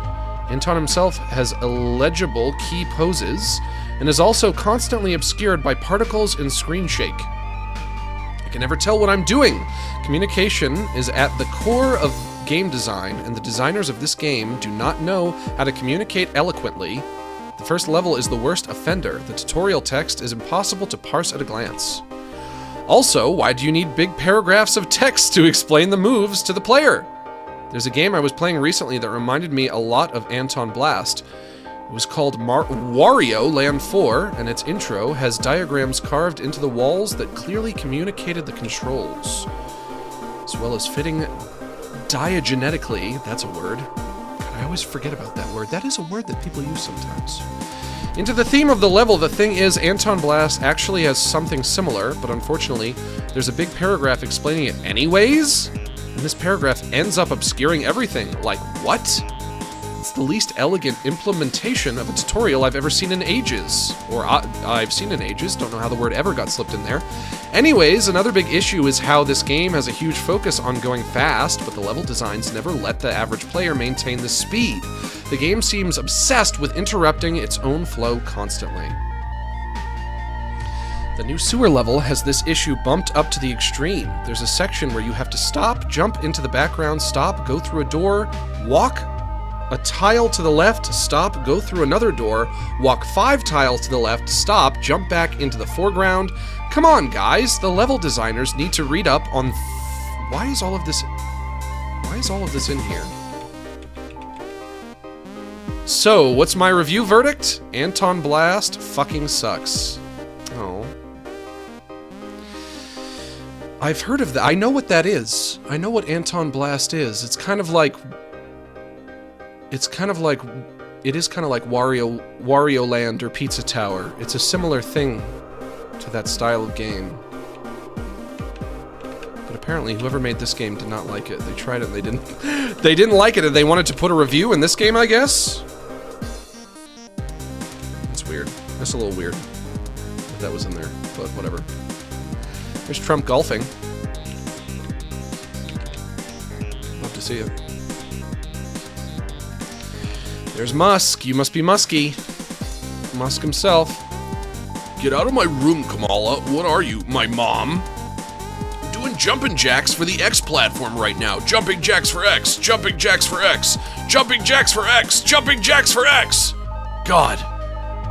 Anton himself has illegible key poses, and is also constantly obscured by particles and screen shake. I can never tell what I'm doing! Communication is at the core of game design, and the designers of this game do not know how to communicate eloquently. The first level is the worst offender. The tutorial text is impossible to parse at a glance. Also, why do you need big paragraphs of text to explain the moves to the player? There's a game I was playing recently that reminded me a lot of Anton Blast. It was called Wario Land 4, and its intro has diagrams carved into the walls that clearly communicated the controls, as well as fitting diagenetically, that's a word. God, I always forget about that word. That is a word that people use sometimes. Into the theme of the level, the thing is, Anton Blast actually has something similar, but unfortunately, there's a big paragraph explaining it anyways, and this paragraph ends up obscuring everything. Like, what? it's the least elegant implementation of a tutorial I've ever seen in ages. Or I've seen in ages, don't know how the word ever got slipped in there. Anyways, another big issue is how this game has a huge focus on going fast, but the level designs never let the average player maintain the speed. The game seems obsessed with interrupting its own flow constantly. The new sewer level has this issue bumped up to the extreme. There's a section where you have to stop, jump into the background, stop, go through a door, walk a tile to the left, stop, go through another door, walk 5 tiles to the left, stop, jump back into the foreground. Come on, guys, the level designers need to read up on... Why is all of this in here? So, what's my review verdict? Anton Blast fucking sucks. Oh. I've heard of that. I know what that is. I know what Anton Blast is. It is kind of like Wario Land or Pizza Tower. It's a similar thing to that style of game. But apparently whoever made this game did not like it. They tried it and they didn't like it and they wanted to put a review in this game, I guess? That's weird. That's a little weird if that was in there, but whatever. There's Trump golfing. Love to see it. There's Musk. You must be Musky. Musk himself. Get out of my room, Kamala. What are you, my mom? I'm doing jumping jacks for the X platform right now. Jumping jacks for X. Jumping jacks for X. Jumping jacks for X. Jumping jacks for X. God,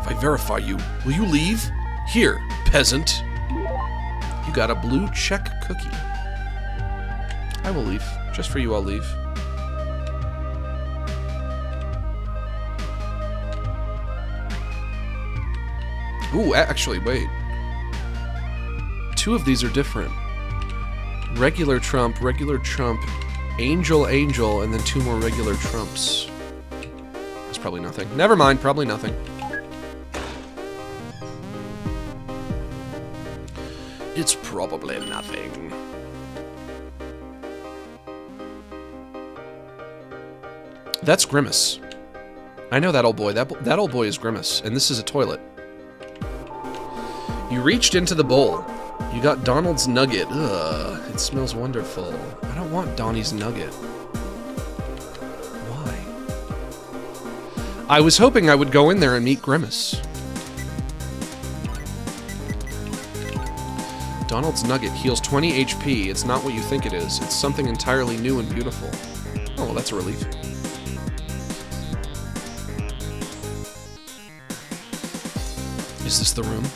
if I verify you, will you leave? Here, peasant. You got a blue check cookie. I will leave. Just for you, I'll leave. Ooh, actually, wait. 2 of these are different. Regular Trump, Angel, and then 2 more regular Trumps. That's probably nothing. Never mind, probably nothing. It's probably nothing. That's Grimace. I know that old boy. That old boy is Grimace, and this is a toilet. You reached into the bowl. You got Donald's nugget. Ugh, it smells wonderful. I don't want Donnie's nugget. Why? I was hoping I would go in there and meet Grimace. Donald's nugget heals 20 HP. It's not what you think it is. It's something entirely new and beautiful. Oh, well, that's a relief. Is this the room?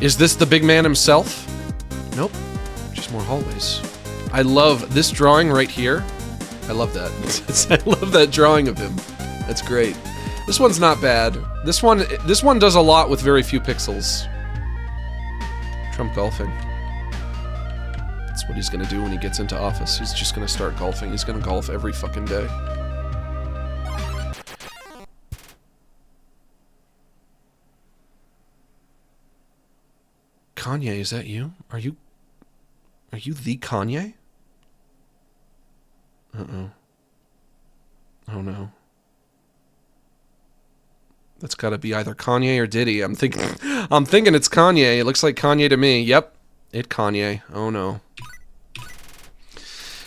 Is this the big man himself? Nope. Just more hallways. I love this drawing right here. I love that. I love that drawing of him. That's great. This one's not bad. This one does a lot with very few pixels. Trump golfing. That's what he's gonna do when he gets into office. He's just gonna start golfing. He's gonna golf every fucking day. Kanye, is that you? Are you the Kanye? Uh-oh. Oh no. That's gotta be either Kanye or Diddy. I'm thinking it's Kanye. It looks like Kanye to me. Yep. It Kanye. Oh no.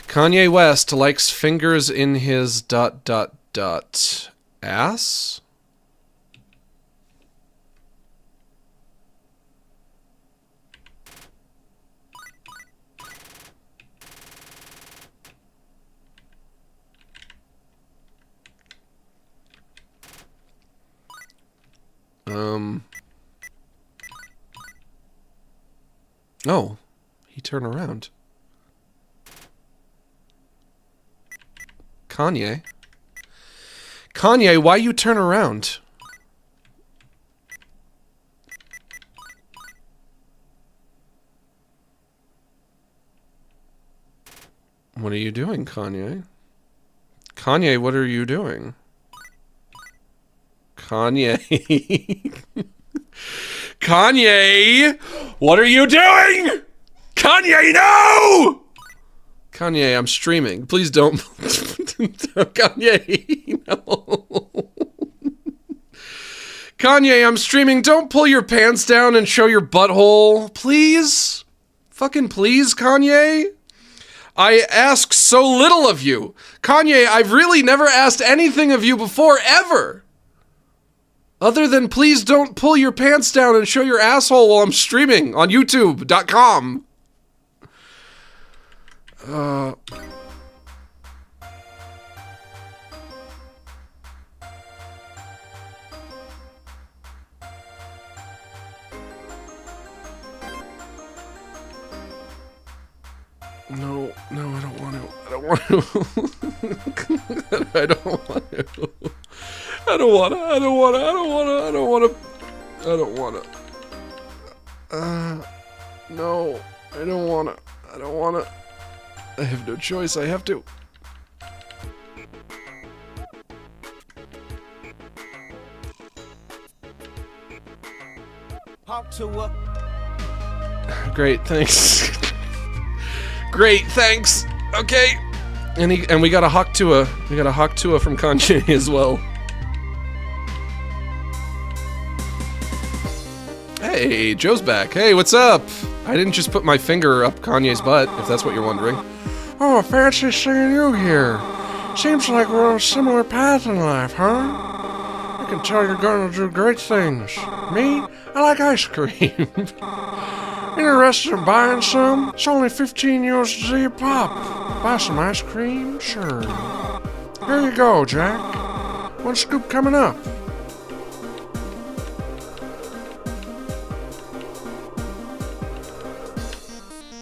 Kanye West likes fingers in his ... ass? Oh, he turned around. Kanye? Kanye, why you turn around? What are you doing, Kanye? Kanye, what are you doing? Kanye. Kanye! What are you doing? Kanye, no! Kanye, I'm streaming. Please don't. Kanye, no. Kanye, I'm streaming. Don't pull your pants down and show your butthole. Please? Fucking please, Kanye? I ask so little of you. Kanye, I've really never asked anything of you before, ever. Other than please don't pull your pants down and show your asshole while I'm streaming on youtube.com. No, I don't want to. I don't want to. I don't want to. I don't want to. I don't want to. I don't want to. I don't want to. I don't want to. No, I don't want to. I don't want to. I have no choice. I have to. Great, thanks. Great, thanks. Okay. And we got a hawk tua. We got a hawk tua from Kanye as well. Hey, Joe's back. Hey, what's up? I didn't just put my finger up Kanye's butt, if that's what you're wondering. Oh, fancy seeing you here. Seems like we're on a similar path in life, huh? I can tell you're gonna do great things. Me? I like ice cream. Interested in buying some? It's only 15 USD a pop. Buy some ice cream? Sure. Here you go, Jack. One scoop coming up.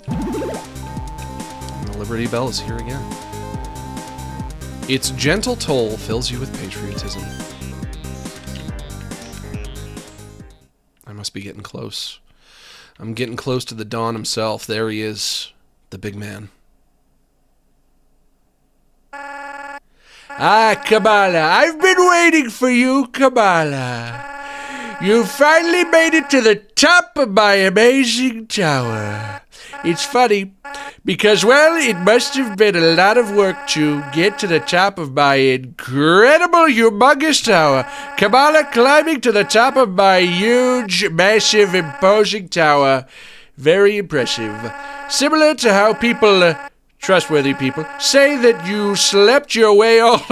And the Liberty Bell is here again. Its gentle toll fills you with patriotism. I must be getting close. I'm getting close to the Don himself. There he is, the big man. Ah, Kamala, I've been waiting for you, Kamala. You finally made it to the top of my amazing tower. It's funny, because, well, it must have been a lot of work to get to the top of my incredible, humongous tower. Kamala climbing to the top of my huge, massive, imposing tower. Very impressive. Similar to how people, trustworthy people, say that you slept your way all...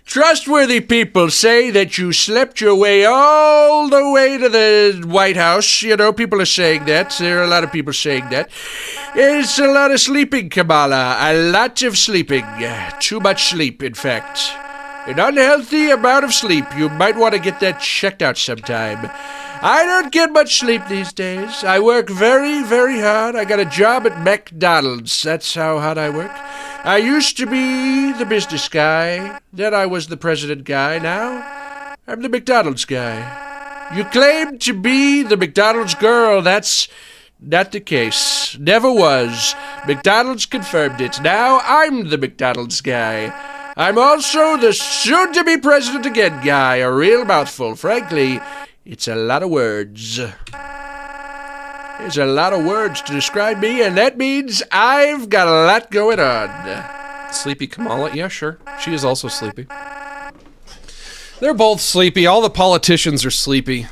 Trustworthy people say that you slept your way all the way to the White House. You know, people are saying that. There are a lot of people saying that. It's a lot of sleeping, Kamala. A lot of sleeping. Too much sleep, in fact. An unhealthy amount of sleep. You might want to get that checked out sometime. I don't get much sleep these days. I work very, very hard. I got a job at McDonald's. That's how hard I work. I used to be the business guy. Then I was the president guy. Now I'm the McDonald's guy. You claim to be the McDonald's girl. That's not the case. Never was. McDonald's confirmed it. Now I'm the McDonald's guy. I'm also the soon-to-be president again guy. A real mouthful. Frankly, it's a lot of words. There's a lot of words to describe me, and that means I've got a lot going on. Sleepy Kamala? Yeah, sure. She is also sleepy. They're both sleepy. All the politicians are sleepy.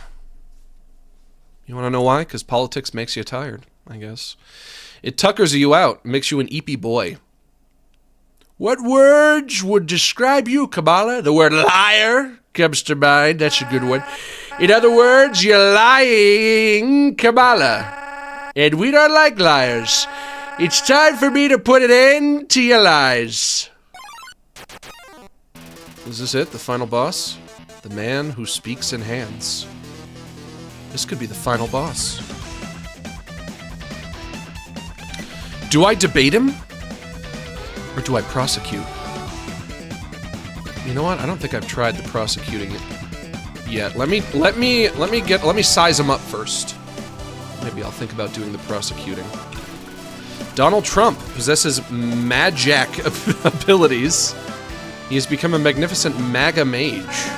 You want to know why? Because politics makes you tired, I guess. It tuckers you out, makes you an eepy boy. What words would describe you, Kamala? The word liar comes to mind. That's a good one. In other words, you're lying, Kamala. And we don't like liars. It's time for me to put an end to your lies. Is this it? The final boss? The man who speaks in hands. This could be the final boss. Do I debate him? Or do I prosecute? You know what? I don't think I've tried the prosecuting yet. Let me size him up first. Maybe I'll think about doing the prosecuting. Donald Trump possesses magic abilities. He has become a magnificent MAGA mage.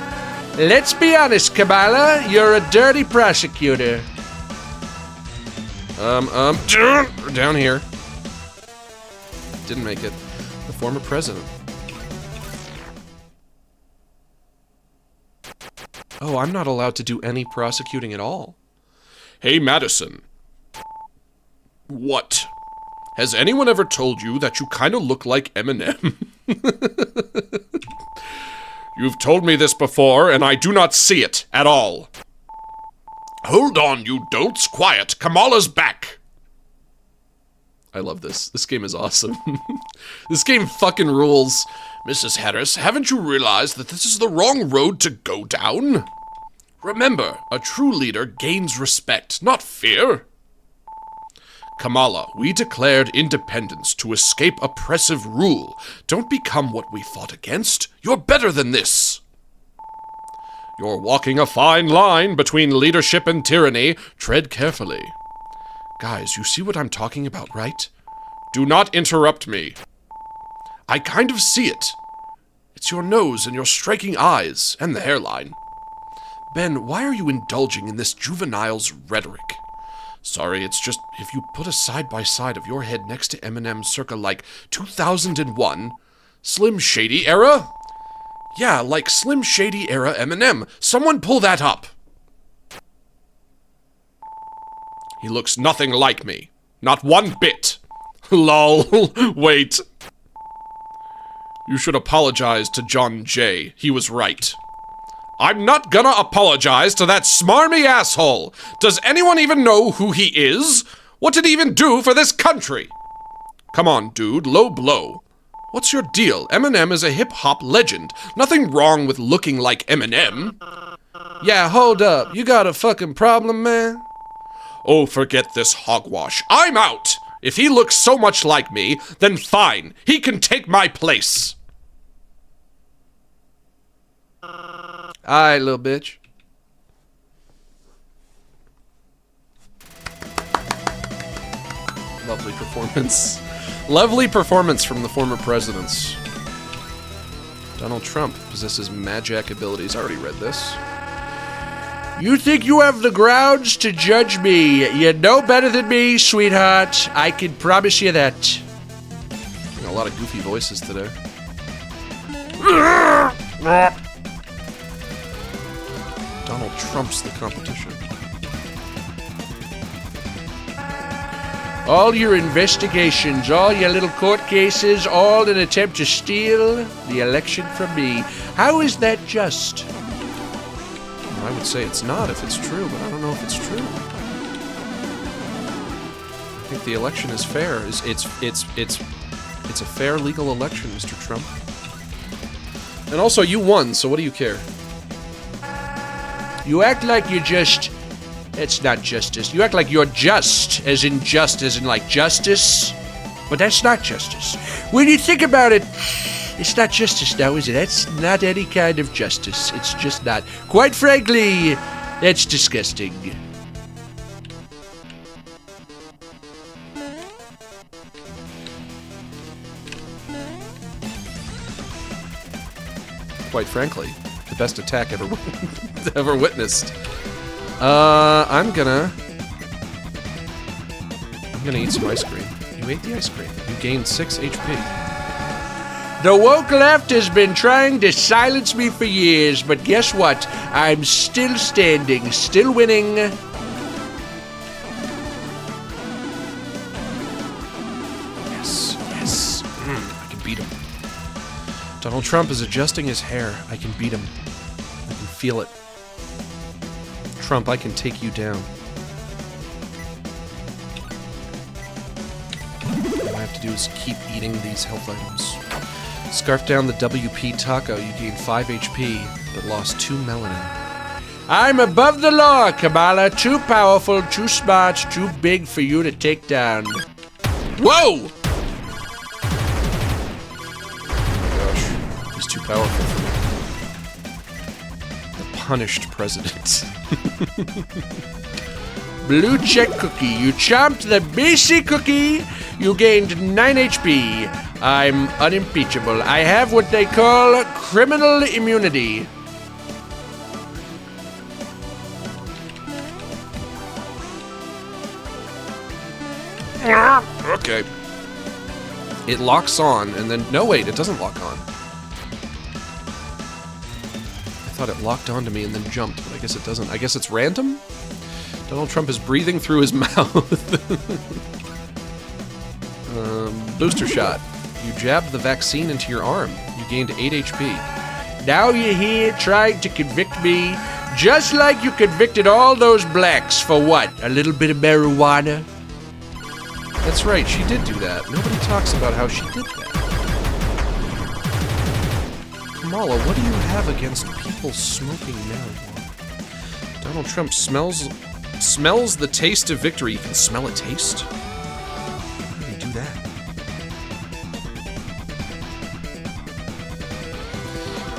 Let's be honest, Kamala. You're a dirty prosecutor. Down here. Didn't make it. The former president. Oh, I'm not allowed to do any prosecuting at all. Hey, Madison. What? Has anyone ever told you that you kind of look like Eminem? You've told me this before, and I do not see it at all. Hold on, you dolts. Quiet. Kamala's back. I love this. This game is awesome. This game fucking rules. Mrs. Harris, haven't you realized that this is the wrong road to go down? Remember, a true leader gains respect, not fear. Kamala, we declared independence to escape oppressive rule. Don't become what we fought against. You're better than this. You're walking a fine line between leadership and tyranny. Tread carefully. Guys, you see what I'm talking about, right? Do not interrupt me. I kind of see it. It's your nose and your striking eyes, and the hairline. Ben, why are you indulging in this juvenile's rhetoric? Sorry, it's just, if you put a side-by-side of your head next to Eminem circa, like, 2001, Slim Shady era? Yeah, like Slim Shady era Eminem. Someone pull that up. He looks nothing like me. Not one bit. Lol. Wait. You should apologize to John Jay. He was right. I'm not gonna apologize to that smarmy asshole. Does anyone even know who he is? What did he even do for this country? Come on, dude. Low blow. What's your deal? Eminem is a hip-hop legend. Nothing wrong with looking like Eminem. Yeah, hold up. You got a fucking problem, man? Oh, forget this hogwash. I'm out! If he looks so much like me, then fine. He can take my place. Alright, little bitch. Lovely performance. Lovely performance from the former presidents. Donald Trump possesses magic abilities. I already read this. You think you have the grounds to judge me? You know better than me, sweetheart. I can promise you that. A lot of goofy voices today. Donald Trump's the competition. All your investigations, all your little court cases, all an attempt to steal the election from me. How is that just? I would say it's not if it's true, but I don't know if it's true. I think the election is fair. It's a fair legal election, Mr. Trump. And also, you won, so what do you care? You act like you're just... It's not justice. You act like you're just, as in like justice. But that's not justice. When you think about it, it's not justice now, is it? That's not any kind of justice. It's just not. Quite frankly, that's disgusting. Quite frankly, the best attack ever witnessed. I'm gonna eat some ice cream. You ate the ice cream. You gained 6 HP. The woke left has been trying to silence me for years, but guess what? I'm still standing, still winning. Yes. I can beat him. Donald Trump is adjusting his hair. I can beat him. I can feel it. Trump, I can take you down. All I have to do is keep eating these health items. Scarf down the WP taco. You gain 5 HP, but lost 2 melanin. I'm above the law, Kamala. Too powerful, too smart, too big for you to take down. Whoa! Oh my gosh. He's too powerful for me. Punished president. Blue check cookie. You chomped the BC cookie. You gained 9 HP. I'm unimpeachable. I have what they call criminal immunity. Okay. It locks on, and then... No, wait, it doesn't lock on. I thought it locked onto me and then jumped, but I guess it doesn't. I guess it's random? Donald Trump is breathing through his mouth. Booster shot. You jabbed the vaccine into your arm. You gained 8 HP. Now you're here trying to convict me, just like you convicted all those blacks for what? A little bit of marijuana? That's right, she did do that. Nobody talks about how she did that. Kamala, what do you have against people smoking marijuana? Donald Trump smells the taste of victory. You can smell a taste? How do you do that?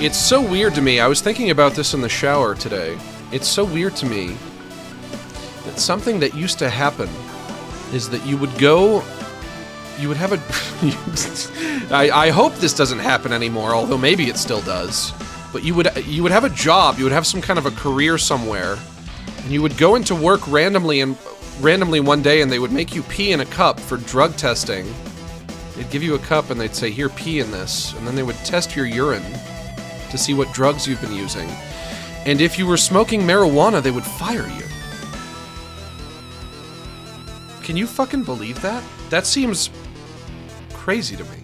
It's so weird to me. I was thinking about this in the shower today. It's so weird to me that something that used to happen is that you would go... You would have a... I hope this doesn't happen anymore, although maybe it still does. But you would have a job, you would have some kind of a career somewhere, and you would go into work randomly one day, and they would make you pee in a cup for drug testing. They'd give you a cup, and they'd say, here, pee in this, and then they would test your urine to see what drugs you've been using. And if you were smoking marijuana, they would fire you. Can you fucking believe that? That seems crazy to me.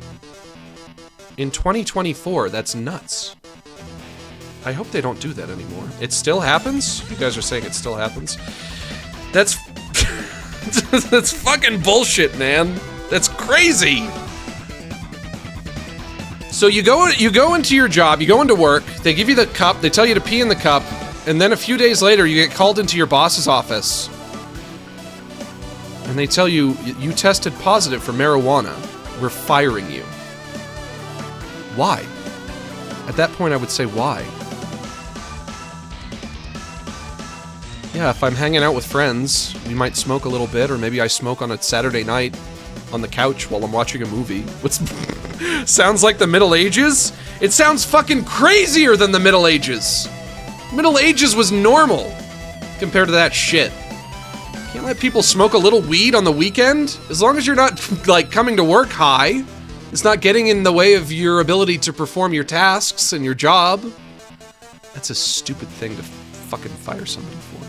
In 2024, that's nuts. I hope they don't do that anymore. It still happens? You guys are saying it still happens? That's... that's fucking bullshit, man. That's crazy. So you go into your job, you go into work, they give you the cup, they tell you to pee in the cup, and then a few days later you get called into your boss's office. And they tell you, you tested positive for marijuana. We're firing you. Why? At that point I would say, why? Yeah, if I'm hanging out with friends, we might smoke a little bit, or maybe I smoke on a Saturday night on the couch while I'm watching a movie. What's... Sounds like the Middle Ages? It sounds fucking crazier than the Middle Ages. Middle Ages was normal compared to that shit. Can't let people smoke a little weed on the weekend? As long as you're not, like, coming to work high. It's not getting in the way of your ability to perform your tasks and your job. That's a stupid thing to fucking fire somebody for.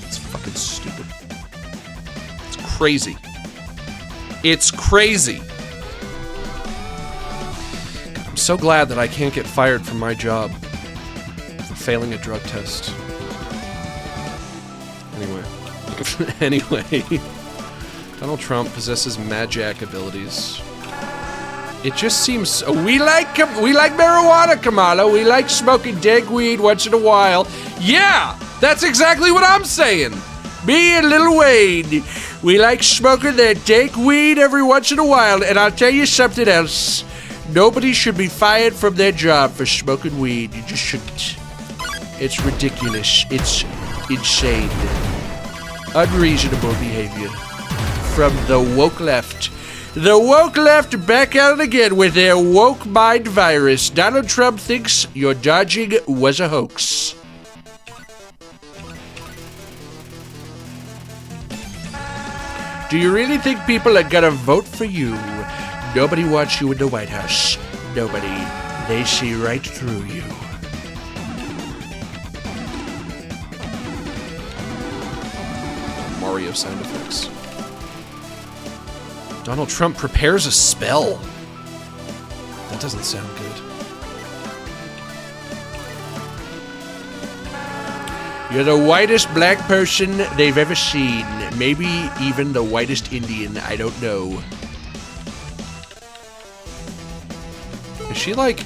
It's fucking stupid. It's crazy. It's crazy. God, I'm so glad that I can't get fired from my job for failing a drug test. Anyway, Donald Trump possesses magic abilities. It just seems... We like marijuana, Kamala. We like smoking dank weed once in a while. Yeah, that's exactly what I'm saying. Me and Lil Wayne, we like smoking that dank weed every once in a while. And I'll tell you something else. Nobody should be fired from their job for smoking weed. You just shouldn't. It's ridiculous. It's insane. Unreasonable behavior from the woke left. The woke left back at it again with their woke mind virus. Donald Trump thinks your dodging was a hoax. Do you really think people are gonna vote for you? Nobody wants you in the White House. Nobody. They see right through you. Mario sound effects. Donald Trump prepares a spell. That doesn't sound good. You're the whitest black person they've ever seen. Maybe even the whitest Indian. I don't know. Is she like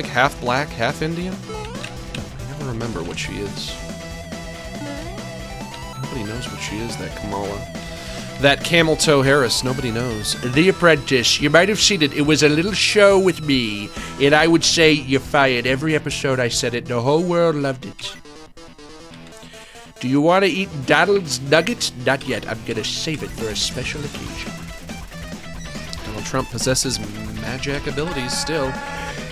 half black, half Indian? I never remember what she is. Nobody knows what she is, that Kamala. That Camel Toe Harris, nobody knows. The Apprentice, you might have seen it. It was a little show with me, and I would say you're fired. Every episode I said it, the whole world loved it. Do you want to eat Donald's Nugget? Not yet. I'm going to save it for a special occasion. Donald Trump possesses magic abilities still.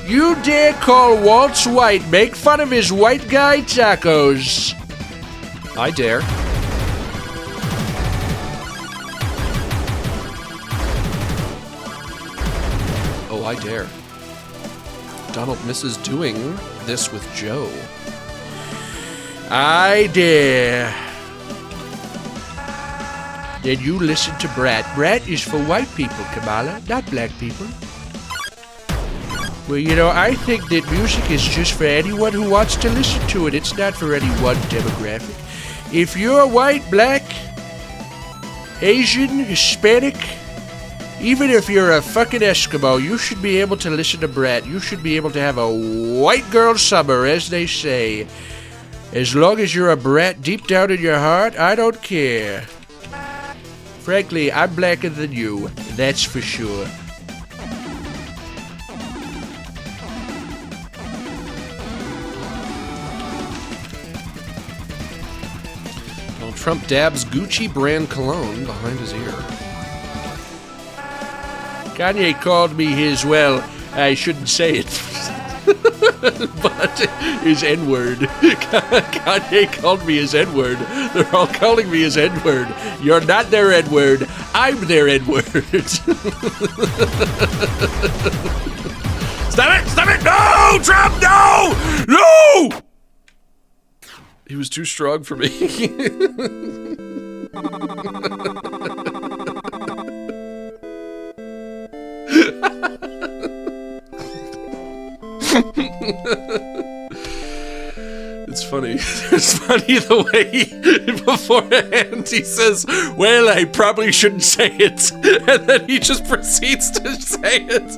You dare call Waltz white, make fun of his white guy tacos. I dare. I dare. Donald misses doing this with Joe. I dare. Then you listen to Brat. Brat is for white people, Kamala, not black people. Well, you know, I think that music is just for anyone who wants to listen to it. It's not for any one demographic. If you're white, black, Asian, Hispanic, even if you're a fucking Eskimo, you should be able to listen to Brat. You should be able to have a white girl summer, as they say. As long as you're a brat deep down in your heart, I don't care. Frankly, I'm blacker than you, that's for sure. Donald Trump dabs Gucci brand cologne behind his ear. Kanye called me his, well, I shouldn't say it, but his N-word. Kanye called me his N-word. They're all calling me his N-word. You're not their N-word. I'm their N-word. Stop it! Stop it! No! Trump, no! No! He was too strong for me. It's funny. It's funny the way beforehand he says, well, I probably shouldn't say it. And then he just proceeds to say it.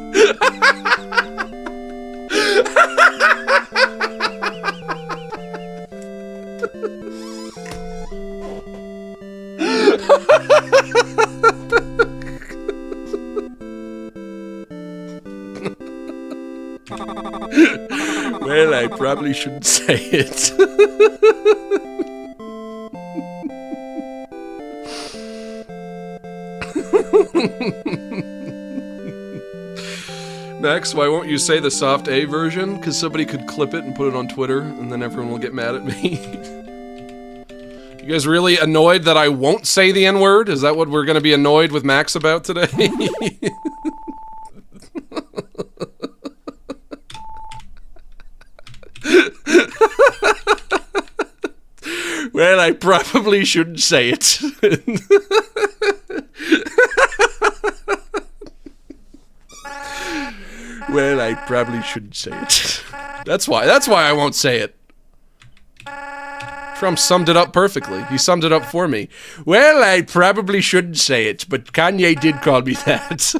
Well, I probably shouldn't say it. Max, why won't you say the soft A version? Because somebody could clip it and put it on Twitter, and then everyone will get mad at me. You guys really annoyed that I won't say the N-word? Is that what we're going to be annoyed with Max about today? Well, I probably shouldn't say it. Well, I probably shouldn't say it. That's why I won't say it. Trump summed it up perfectly. He summed it up for me. Well, I probably shouldn't say it, but Kanye did call me that.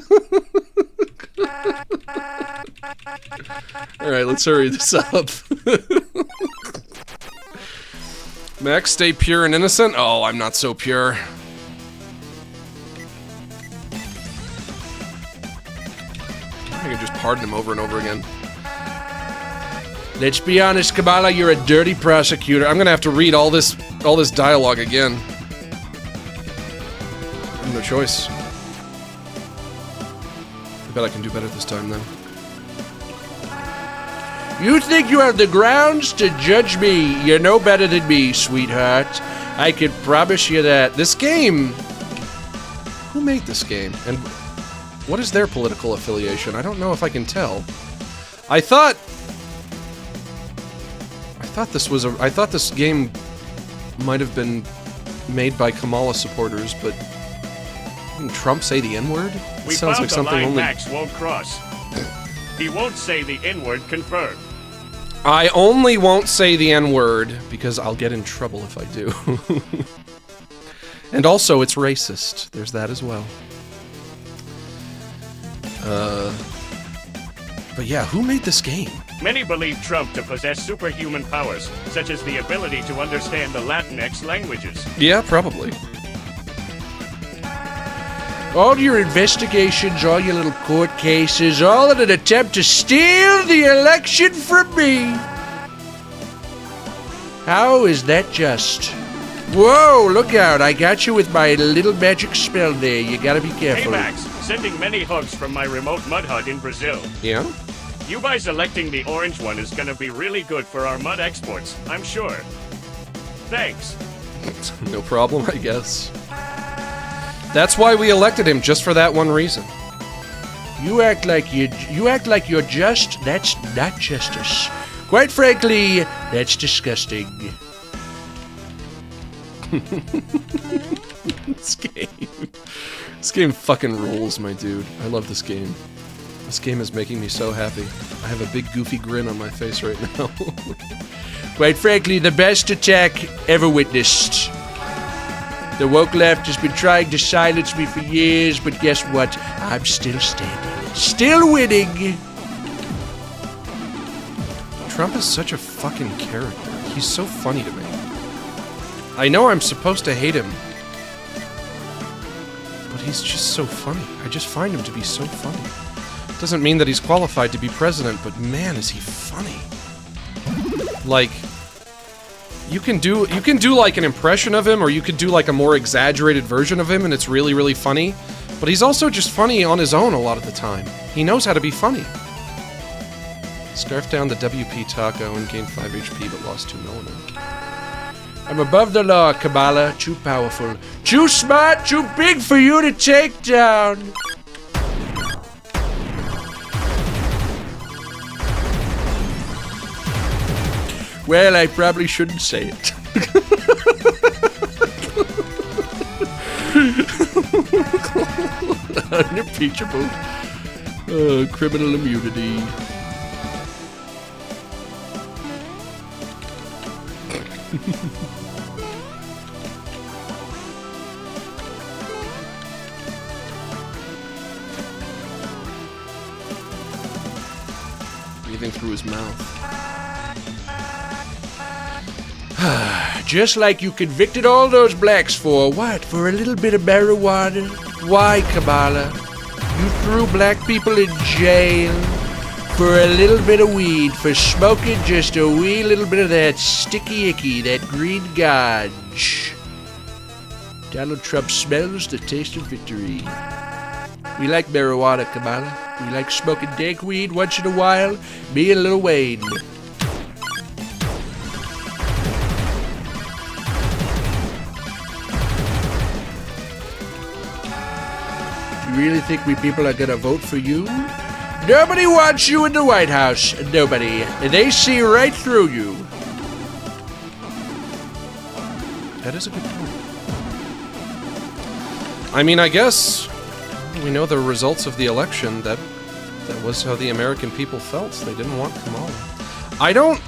Alright, let's hurry this up. Max, stay pure and innocent? Oh, I'm not so pure. I can just pardon him over and over again. Let's be honest, Kamala, you're a dirty prosecutor. I'm gonna have to read all this dialogue again. I have no choice. I bet I can do better this time, though. You think you have the grounds to judge me? You're no better than me, sweetheart. I can promise you that. This game... Who made this game? And what is their political affiliation? I don't know if I can tell. I thought this game might have been made by Kamala supporters, but didn't Trump say the N-word? We Sounds found like the something line only Max won't cross. He won't say the N-word confirmed. I only won't say the N-word because I'll get in trouble if I do. And also, it's racist. There's that as well. But yeah, who made this game? Many believe Trump to possess superhuman powers, such as the ability to understand the Latinx languages. Yeah, probably. All your investigations, all your little court cases, all in an attempt to steal the election from me. How is that just? Whoa, look out. I got you with my little magic spell there. You gotta be careful. Hey Max, sending many hugs from my remote mud hut in Brazil. Yeah? You by selecting the orange one is gonna be really good for our mud exports, I'm sure. Thanks. No problem, I guess. That's why we elected him, just for that one reason. You act like you're just. That's not justice. Quite frankly, that's disgusting. This game fucking rules, my dude. I love this game. This game is making me so happy. I have a big goofy grin on my face right now. Quite frankly, the best attack ever witnessed. The woke left has been trying to silence me for years, but guess what? I'm still standing. Still winning. Trump is such a fucking character. He's so funny to me. I know I'm supposed to hate him, but he's just so funny. I just find him to be so funny. Doesn't mean that he's qualified to be president, but man, is he funny. Like, you can do like an impression of him, or you could do like a more exaggerated version of him, and it's really, really funny. But he's also just funny on his own a lot of the time. He knows how to be funny. Scarf down the WP taco and gained 5 HP, but lost 2 melanin. I'm above the law, Kamala. Too powerful. Too smart, too big for you to take down. Well, I probably shouldn't say it. Unimpeachable. Criminal immunity. Breathing through his mouth. Just like you convicted all those blacks for what? For a little bit of marijuana? Why, Kamala? You threw black people in jail for a little bit of weed, for smoking just a wee little bit of that sticky icky, that green gauge. Donald Trump smells the taste of victory. We like marijuana, Kamala. We like smoking dank weed once in a while. Me and Lil Wayne. You really think we people are gonna vote for you? Nobody wants you in the White House. Nobody. And they see right through you. That is a good point. I mean, I guess we know the results of the election. That was how the American people felt. They didn't want Kamala. I don't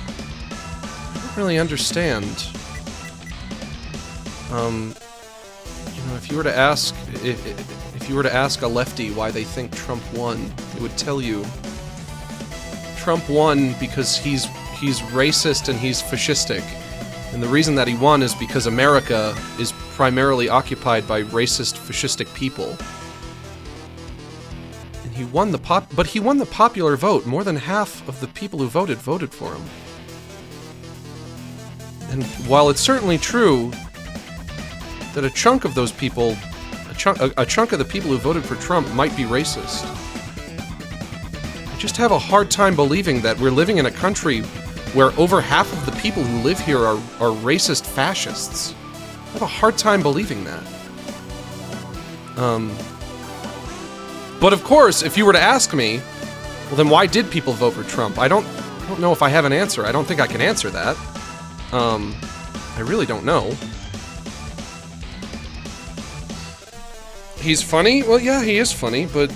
really understand. You know, if you were to ask if you were to ask a lefty why they think Trump won, they would tell you Trump won because he's racist and he's fascistic. And the reason that he won is because America is primarily occupied by racist, fascistic people. And he won the popular vote. More than half of the people who voted for him. And while it's certainly true that a chunk of those people, a chunk of the people who voted for Trump might be racist, I just have a hard time believing that we're living in a country where over half of the people who live here are racist fascists. I have a hard time believing that. But of course, if you were to ask me, well then why did people vote for Trump? I don't know if I have an answer. I don't think I can answer that. I really don't know. He's funny? Well, yeah, he is funny, but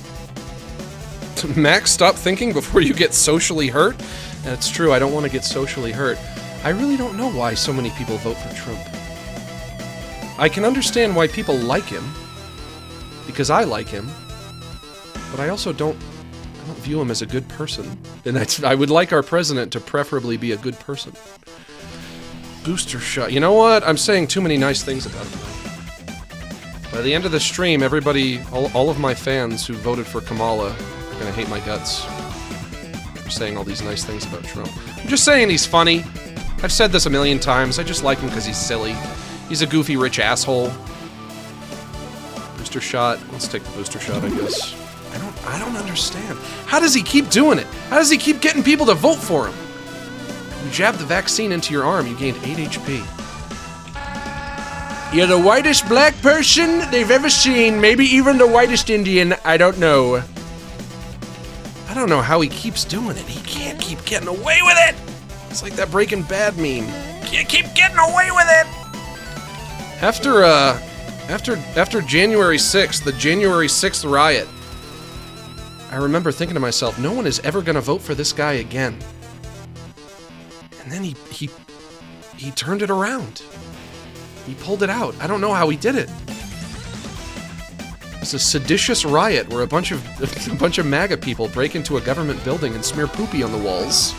Max, stop thinking before you get socially hurt. That's true, I don't want to get socially hurt. I really don't know why so many people vote for Trump. I can understand why people like him, because I like him, but I also don't view him as a good person. And I would like our president to preferably be a good person. Booster shot. You know what? I'm saying too many nice things about him now. By the end of the stream, everybody, all of my fans who voted for Kamala are gonna hate my guts for saying all these nice things about Trump. I'm just saying he's funny. I've said this a million times. I just like him because he's silly. He's a goofy rich asshole. Booster shot. Let's take the booster shot, I guess. I don't understand. How does he keep doing it? How does he keep getting people to vote for him? You jab the vaccine into your arm, you gained 8 HP. You're the whitest black person they've ever seen. Maybe even the whitest Indian. I don't know. I don't know how he keeps doing it. He can't keep getting away with it. It's like that Breaking Bad meme. You keep getting away with it. After January 6th, the January 6th riot, I remember thinking to myself, no one is ever going to vote for this guy again. And then he turned it around. He pulled it out. I don't know how he did it. It's a seditious riot where a bunch of MAGA people break into a government building and smear poopy on the walls.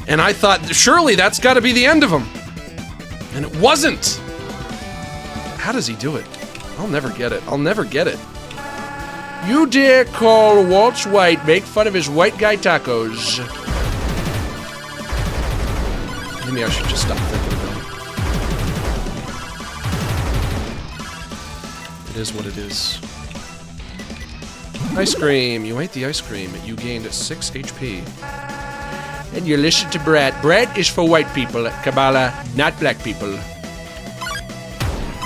And I thought, surely that's got to be the end of him. And it wasn't. How does he do it? I'll never get it. I'll never get it. You dare call Waltz white, make fun of his white guy tacos. Maybe I should just stop thinking about it. It is what it is. Ice cream. You ate the ice cream. You gained 6 HP. And you listen to Brett. Brett is for white people, Kamala, not black people.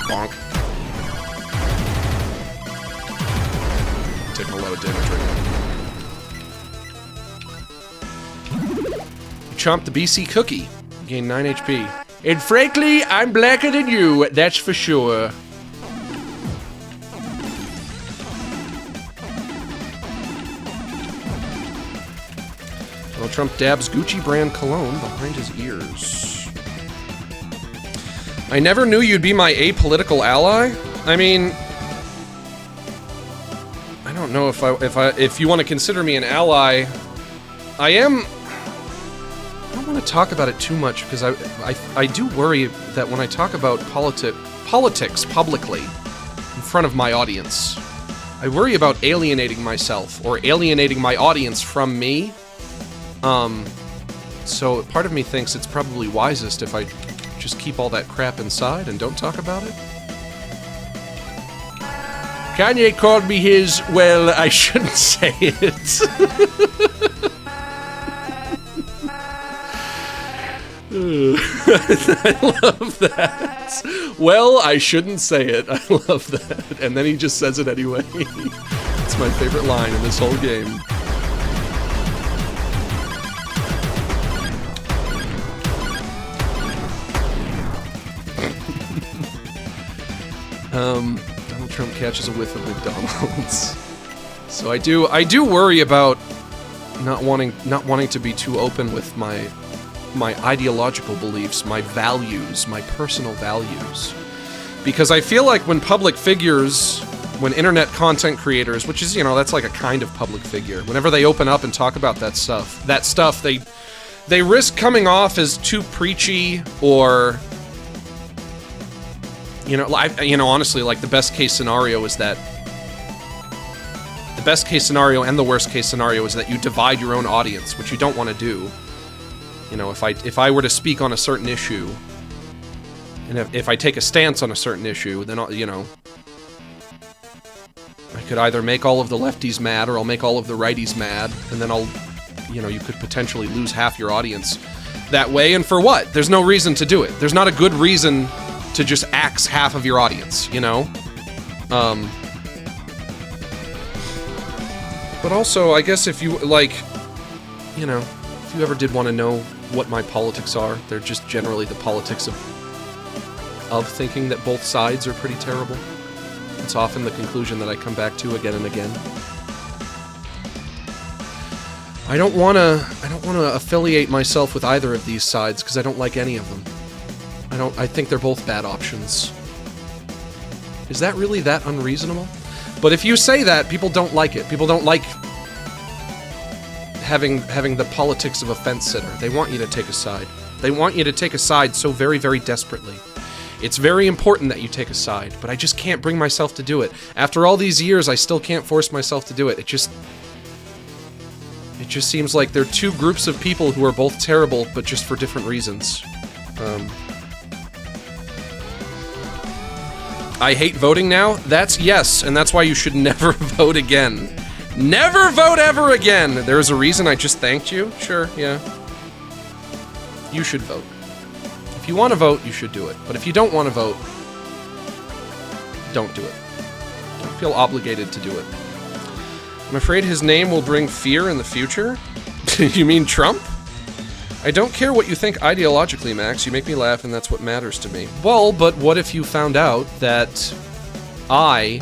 Bonk. Taking a lot of damage right now. You chomped the BC cookie. You gained 9 HP. And frankly, I'm blacker than you, that's for sure. Donald Trump dabs Gucci brand cologne behind his ears. I never knew you'd be my apolitical ally. I mean, I don't know if you want to consider me an ally. I am. I don't want to talk about it too much because I do worry that when I talk about politics publicly in front of my audience, I worry about alienating myself or alienating my audience from me. So part of me thinks it's probably wisest if I just keep all that crap inside and don't talk about it. Kanye called me his, well, I shouldn't say it. I love that. Well, I shouldn't say it. I love that. And then he just says it anyway. It's my favorite line in this whole game. Donald Trump catches a whiff of McDonald's. So I do worry about not wanting to be too open with my ideological beliefs, my values, my personal values. Because I feel like when public figures, when internet content creators, which is, that's like a kind of public figure, whenever they open up and talk about that stuff, they risk coming off as too preachy or, honestly, like the best case scenario is that the best case scenario and the worst case scenario is that you divide your own audience, which you don't want to do. If I were to speak on a certain issue, and if I take a stance on a certain issue, then I could either make all of the lefties mad or I'll make all of the righties mad, and then you could potentially lose half your audience that way. And for what? There's no reason to do it. There's not a good reason to just axe half of your audience, But also, I guess if you, if you ever did want to know what my politics are, they're just generally the politics of thinking that both sides are pretty terrible. It's often the conclusion that I come back to again and again. I don't want to affiliate myself with either of these sides because I don't like any of them. I think they're both bad options. Is that really that unreasonable? But if you say that, people don't like it. People don't like having the politics of a fence sitter. They want you to take a side. They want you to take a side so very, very desperately. It's very important that you take a side, but I just can't bring myself to do it. After all these years, I still can't force myself to do it. It just seems like they're two groups of people who are both terrible, but just for different reasons. I hate voting now? That's yes, and that's why you should never vote again. Never vote ever again! There's a reason I just thanked you? Sure, yeah. You should vote. If you want to vote, you should do it. But if you don't want to vote, don't do it. Don't feel obligated to do it. I'm afraid his name will bring fear in the future. You mean Trump? I don't care what you think ideologically, Max. You make me laugh, and that's what matters to me. Well, but what if you found out that I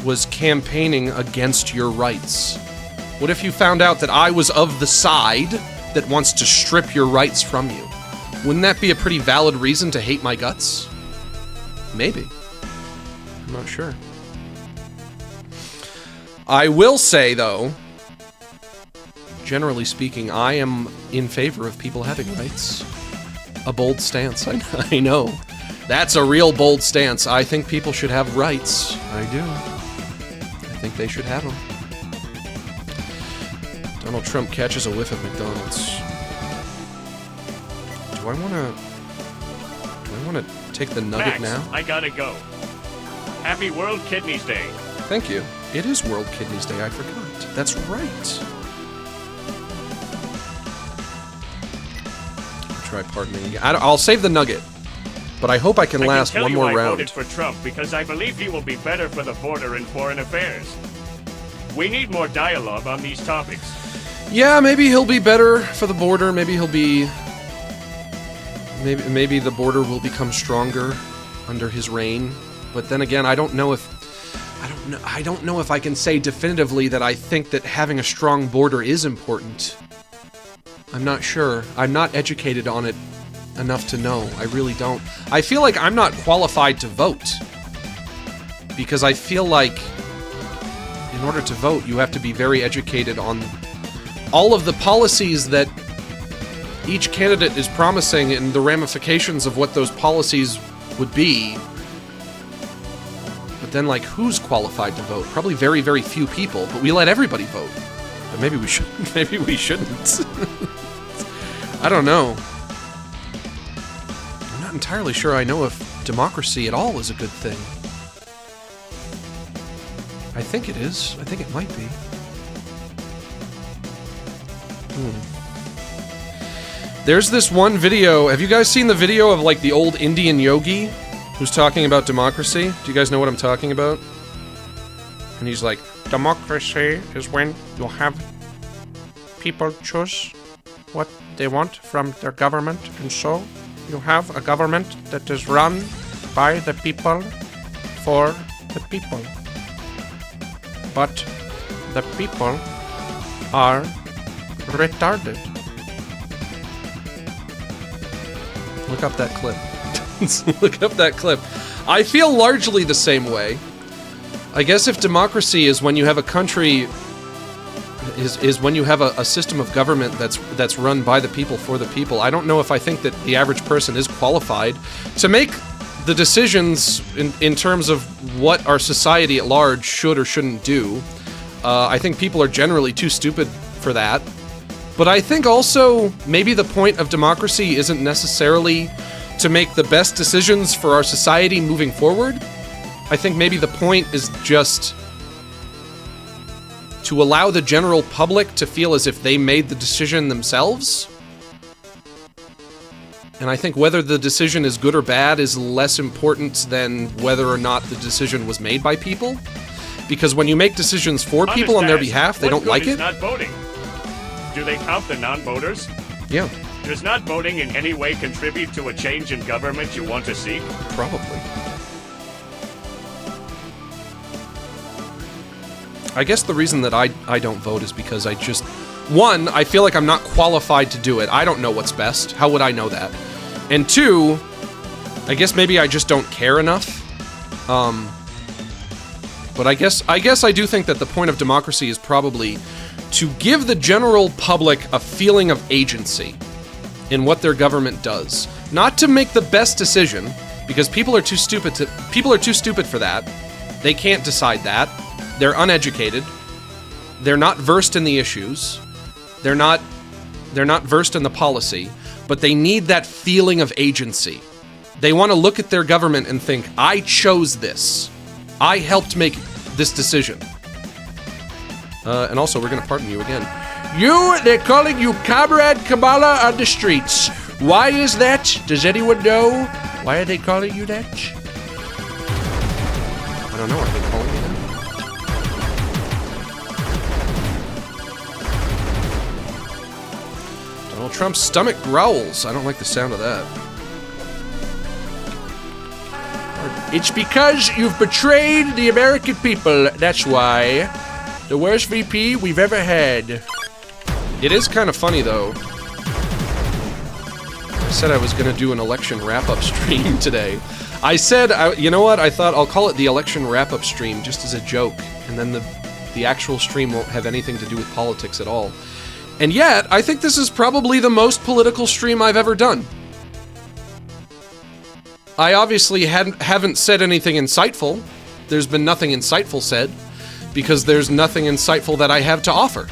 was campaigning against your rights? What if you found out that I was of the side that wants to strip your rights from you? Wouldn't that be a pretty valid reason to hate my guts? Maybe. I'm not sure. I will say, though, generally speaking, I am in favor of people having rights. A bold stance, I know. That's a real bold stance. I think people should have rights. I do. I think they should have them. Donald Trump catches a whiff of McDonald's. Do I want to take the nugget Max, now? I gotta go. Happy World Kidneys Day. Thank you. It is World Kidneys Day. I forgot. That's right. I'll try pardoning again. I'll save the nugget, but I hope I can last one more I round. voted for Trump because I believe he will be better for the border and foreign affairs. We need more dialogue on these topics. Yeah, maybe he'll be better for the border. Maybe he'll be. Maybe the border will become stronger under his reign. But then again, I don't know if I can say definitively that I think that having a strong border is important. I'm not sure. I'm not educated on it enough to know. I really don't. I feel like I'm not qualified to vote. Because I feel like in order to vote, you have to be very educated on all of the policies that each candidate is promising and the ramifications of what those policies would be. But then, like, who's qualified to vote? Probably very, very few people, but we let everybody vote. But maybe we should. Maybe we shouldn't. I don't know. I'm not entirely sure I know if democracy at all is a good thing. I think it is. I think it might be. There's this one video. Have you guys seen the video of, like, the old Indian yogi who's talking about democracy? Do you guys know what I'm talking about? And he's like, Democracy is when you have people choose what they want from their government, and so you have a government that is run by the people for the people. But the people are retarded. look up that clip. Look up that clip. I feel largely the same way. I guess if democracy is when you have a country, is when you have a system of government that's run by the people for the people, I don't know if I think that the average person is qualified to make the decisions in terms of what our society at large should or shouldn't do. I think people are generally too stupid for that. But I think also maybe the point of democracy isn't necessarily to make the best decisions for our society moving forward. I think maybe the point is just to allow the general public to feel as if they made the decision themselves. And I think whether the decision is good or bad is less important than whether or not the decision was made by people. Because when you make decisions for people on their behalf, they don't like it. Not voting. Do they count the non-voters? Yeah. Does not voting in any way contribute to a change in government you want to see? Probably. I guess the reason that I don't vote is because I just... One, I feel like I'm not qualified to do it. I don't know what's best. How would I know that? And two, I guess maybe I just don't care enough. But I guess I do think that the point of democracy is probably to give the general public a feeling of agency in what their government does. Not to make the best decision, because people are too stupid for that. They can't decide that. They're uneducated. They're not versed in the issues. They're not versed in the policy, but they need that feeling of agency. They want to look at their government and think, I chose this. I helped make this decision. And also, we're going to pardon you again. They're calling you Comrade Kamala on the streets. Why is that? Does anyone know? Why are they calling you that? I don't know, are they calling you that? Donald Trump's stomach growls. I don't like the sound of that. It's because you've betrayed the American people. That's why. The worst VP we've ever had. It is kind of funny, though. I said I was going to do an election wrap-up stream today. I said, you know what? I thought I'll call it the election wrap-up stream just as a joke. And then the actual stream won't have anything to do with politics at all. And yet, I think this is probably the most political stream I've ever done. I obviously haven't said anything insightful. There's been nothing insightful said, because there's nothing insightful that I have to offer.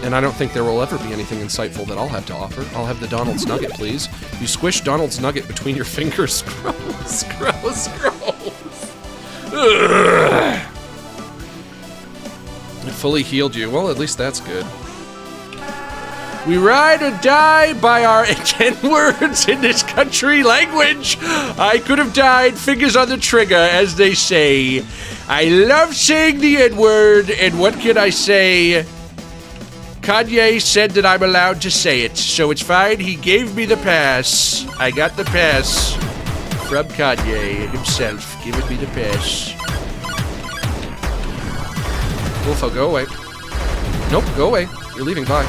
And I don't think there will ever be anything insightful that I'll have to offer. I'll have the Donald's Nugget, please. You squish Donald's Nugget between your fingers. Gross, gross, gross. Ugh. It fully healed you. Well, at least that's good. We ride or die by our 10 words in this country language. I could have died, fingers on the trigger, as they say. I love saying the N-word, and what can I say? Kanye said that I'm allowed to say it, so it's fine. He gave me the pass. I got the pass from Kanye himself, giving me the pass. Wolfo, go away. Nope, go away. You're leaving, bye.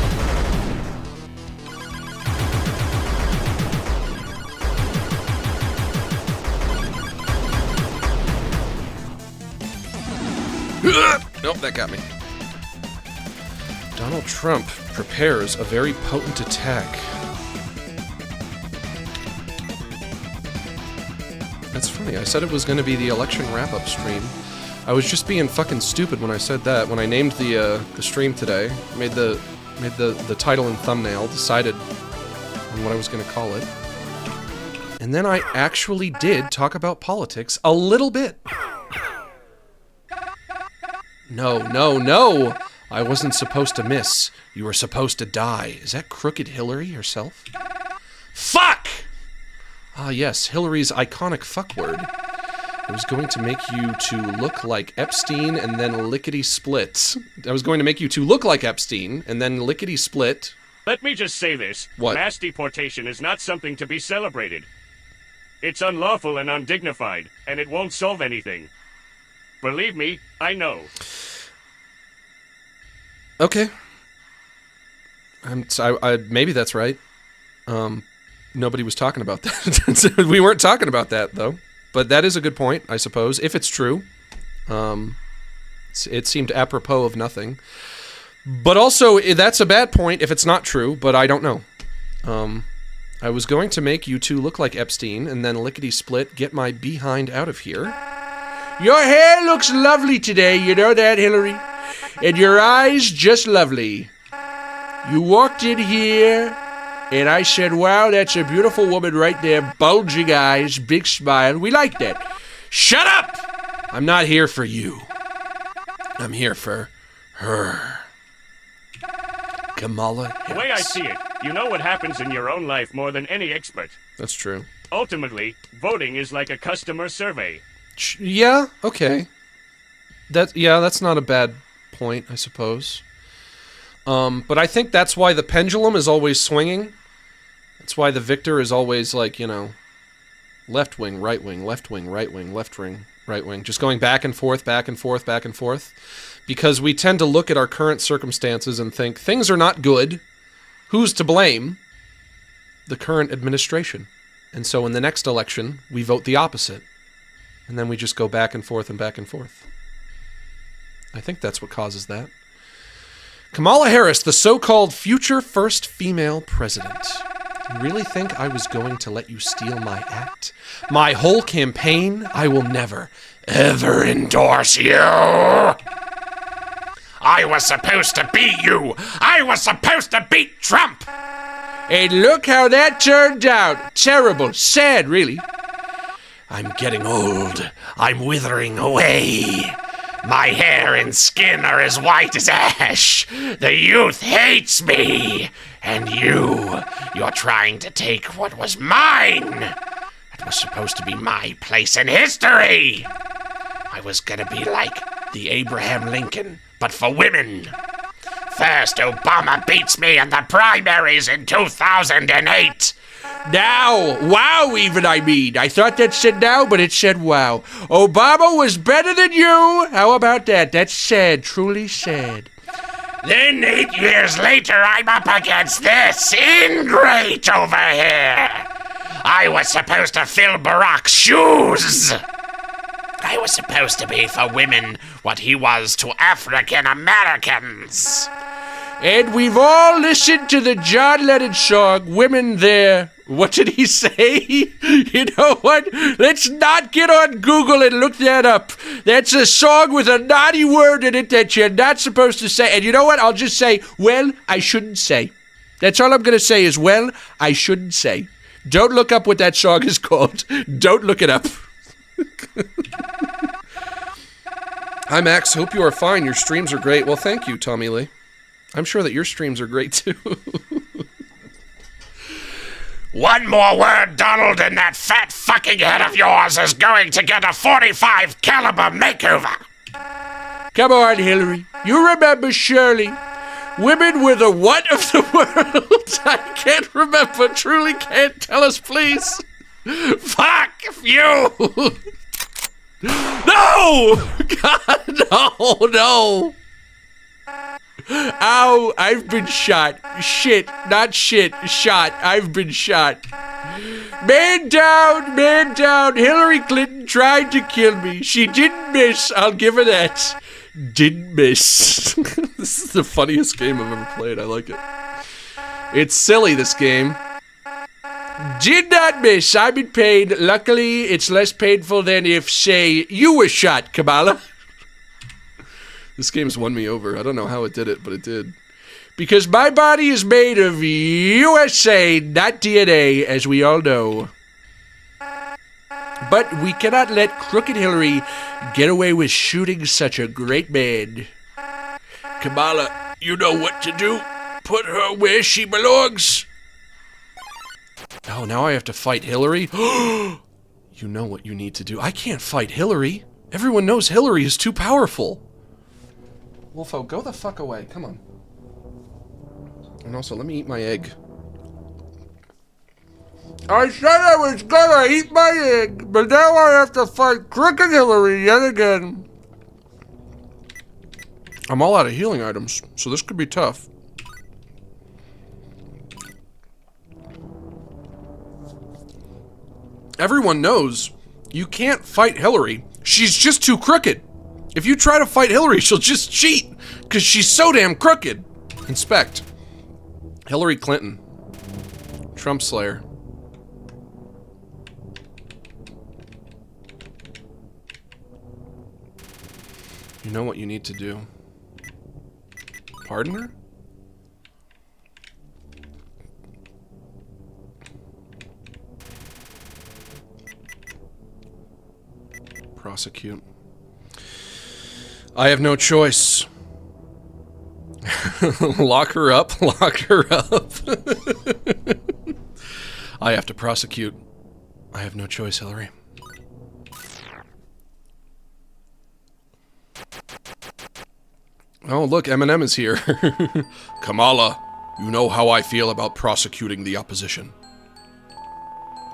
Nope, that got me. Donald Trump prepares a very potent attack. That's funny. I said it was going to be the election wrap-up stream. I was just being fucking stupid when I said that. When I named the stream today, made the title and thumbnail, decided on what I was going to call it, and then I actually did talk about politics a little bit. No, no, no! I wasn't supposed to miss. You were supposed to die. Is that Crooked Hillary herself? Fuck! Ah, yes, Hillary's iconic fuck word. I was going to make you to look like Epstein and then lickety-split. I was going to make you to look like Epstein and then lickety-split. Let me just say this. What? Mass deportation is not something to be celebrated. It's unlawful and undignified, and it won't solve anything. Believe me, I know. Okay. Maybe that's right. Nobody was talking about that. We weren't talking about that, though. But that is a good point, I suppose, if it's true. It seemed apropos of nothing. But also, that's a bad point if it's not true, but I don't know. I was going to make you two look like Epstein, and then lickety-split, get my behind out of here. Your hair looks lovely today, you know that, Hillary? And your eyes just lovely. You walked in here, and I said, wow, that's a beautiful woman right there. Bulging eyes, big smile. We like that. Shut up! I'm not here for you. I'm here for her. Kamala Harris. The way I see it, you know what happens in your own life more than any expert. That's true. Ultimately, voting is like a customer survey. Yeah, okay. That's not a bad point, I suppose. But I think that's why the pendulum is always swinging. That's why the victor is always like, left wing, right wing, left wing, right wing, left wing, right wing. Just going back and forth, back and forth, back and forth. Because we tend to look at our current circumstances and think, things are not good. Who's to blame? The current administration. And so in the next election, we vote the opposite. And then we just go back and forth and back and forth. I think that's what causes that. Kamala Harris, the so-called future first female president. You really think I was going to let you steal my act? My whole campaign? I will never, ever endorse you! I was supposed to beat you! I was supposed to beat Trump! And look how that turned out. Terrible. Sad, really. I'm getting old. I'm withering away. My hair and skin are as white as ash. The youth hates me. And you're trying to take what was mine. It was supposed to be my place in history. I was gonna be like the Abraham Lincoln, but for women. First, Obama beats me in the primaries in 2008. Now, wow, even I mean. I thought that said now, but it said wow. Obama was better than you. How about that? That's sad, truly sad. Then 8 years later, I'm up against this ingrate over here. I was supposed to fill Barack's shoes. I was supposed to be for women what he was to African Americans. And we've all listened to the John Lennon song, Women There. What did he say? You know what? Let's not get on Google and look that up. That's a song with a naughty word in it that you're not supposed to say. And you know what? I'll just say, well, I shouldn't say. That's all I'm going to say is, well, I shouldn't say. Don't look up what that song is called. Don't look it up. Hi, Max. Hope you are fine. Your streams are great. Well, thank you, Tommy Lee. I'm sure that your streams are great, too. One more word, Donald, and that fat fucking head of yours is going to get a 45 caliber makeover. Come on, Hillary. You remember Shirley. Women were the what of the world? I can't remember. Truly can't. Tell us, please. Fuck you! No! God, no. Ow, I've been shot. Shit, not shit, shot. I've been shot. Man down, man down. Hillary Clinton tried to kill me. She didn't miss, I'll give her that. Didn't miss. This is the funniest game I've ever played. I like it. It's silly, this game. Did not miss. I've been paid. Luckily, it's less painful than if, say, you were shot, Kamala. This game's won me over. I don't know how it did it, but it did. Because my body is made of USA, not DNA, as we all know. But we cannot let Crooked Hillary get away with shooting such a great man. Kamala, you know what to do. Put her where she belongs. Oh, now I have to fight Hillary? You know what you need to do. I can't fight Hillary. Everyone knows Hillary is too powerful. Wolfo, go the fuck away. Come on. And also, let me eat my egg. I said I was gonna eat my egg, but now I have to fight Crooked Hillary yet again. I'm all out of healing items, so this could be tough. Everyone knows you can't fight Hillary. She's just too crooked. If you try to fight Hillary, she'll just cheat, because she's so damn crooked. Inspect. Hillary Clinton. Trump Slayer. You know what you need to do. Pardon her? Prosecute. I have no choice. Lock her up, lock her up. I have to prosecute. I have no choice, Hillary. Oh, look, Eminem is here. Kamala, you know how I feel about prosecuting the opposition.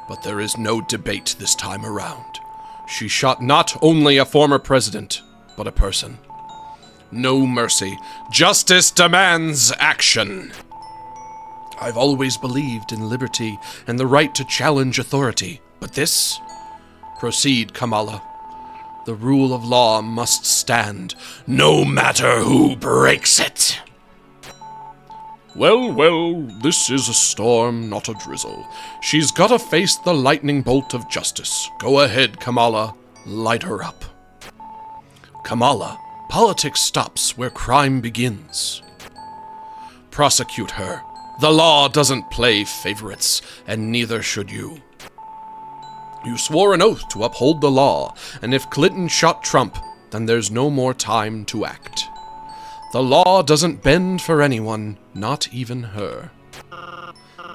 But there is no debate this time around. She shot not only a former president, but a person. No mercy. Justice demands action. I've always believed in liberty and the right to challenge authority, but this? Proceed, Kamala. The rule of law must stand, no matter who breaks it. Well, well, this is a storm, not a drizzle. She's gotta face the lightning bolt of justice. Go ahead, Kamala. Light her up. Kamala, politics stops where crime begins. Prosecute her. The law doesn't play favorites, and neither should you. You swore an oath to uphold the law, and if Clinton shot Trump, then there's no more time to act. The law doesn't bend for anyone, not even her.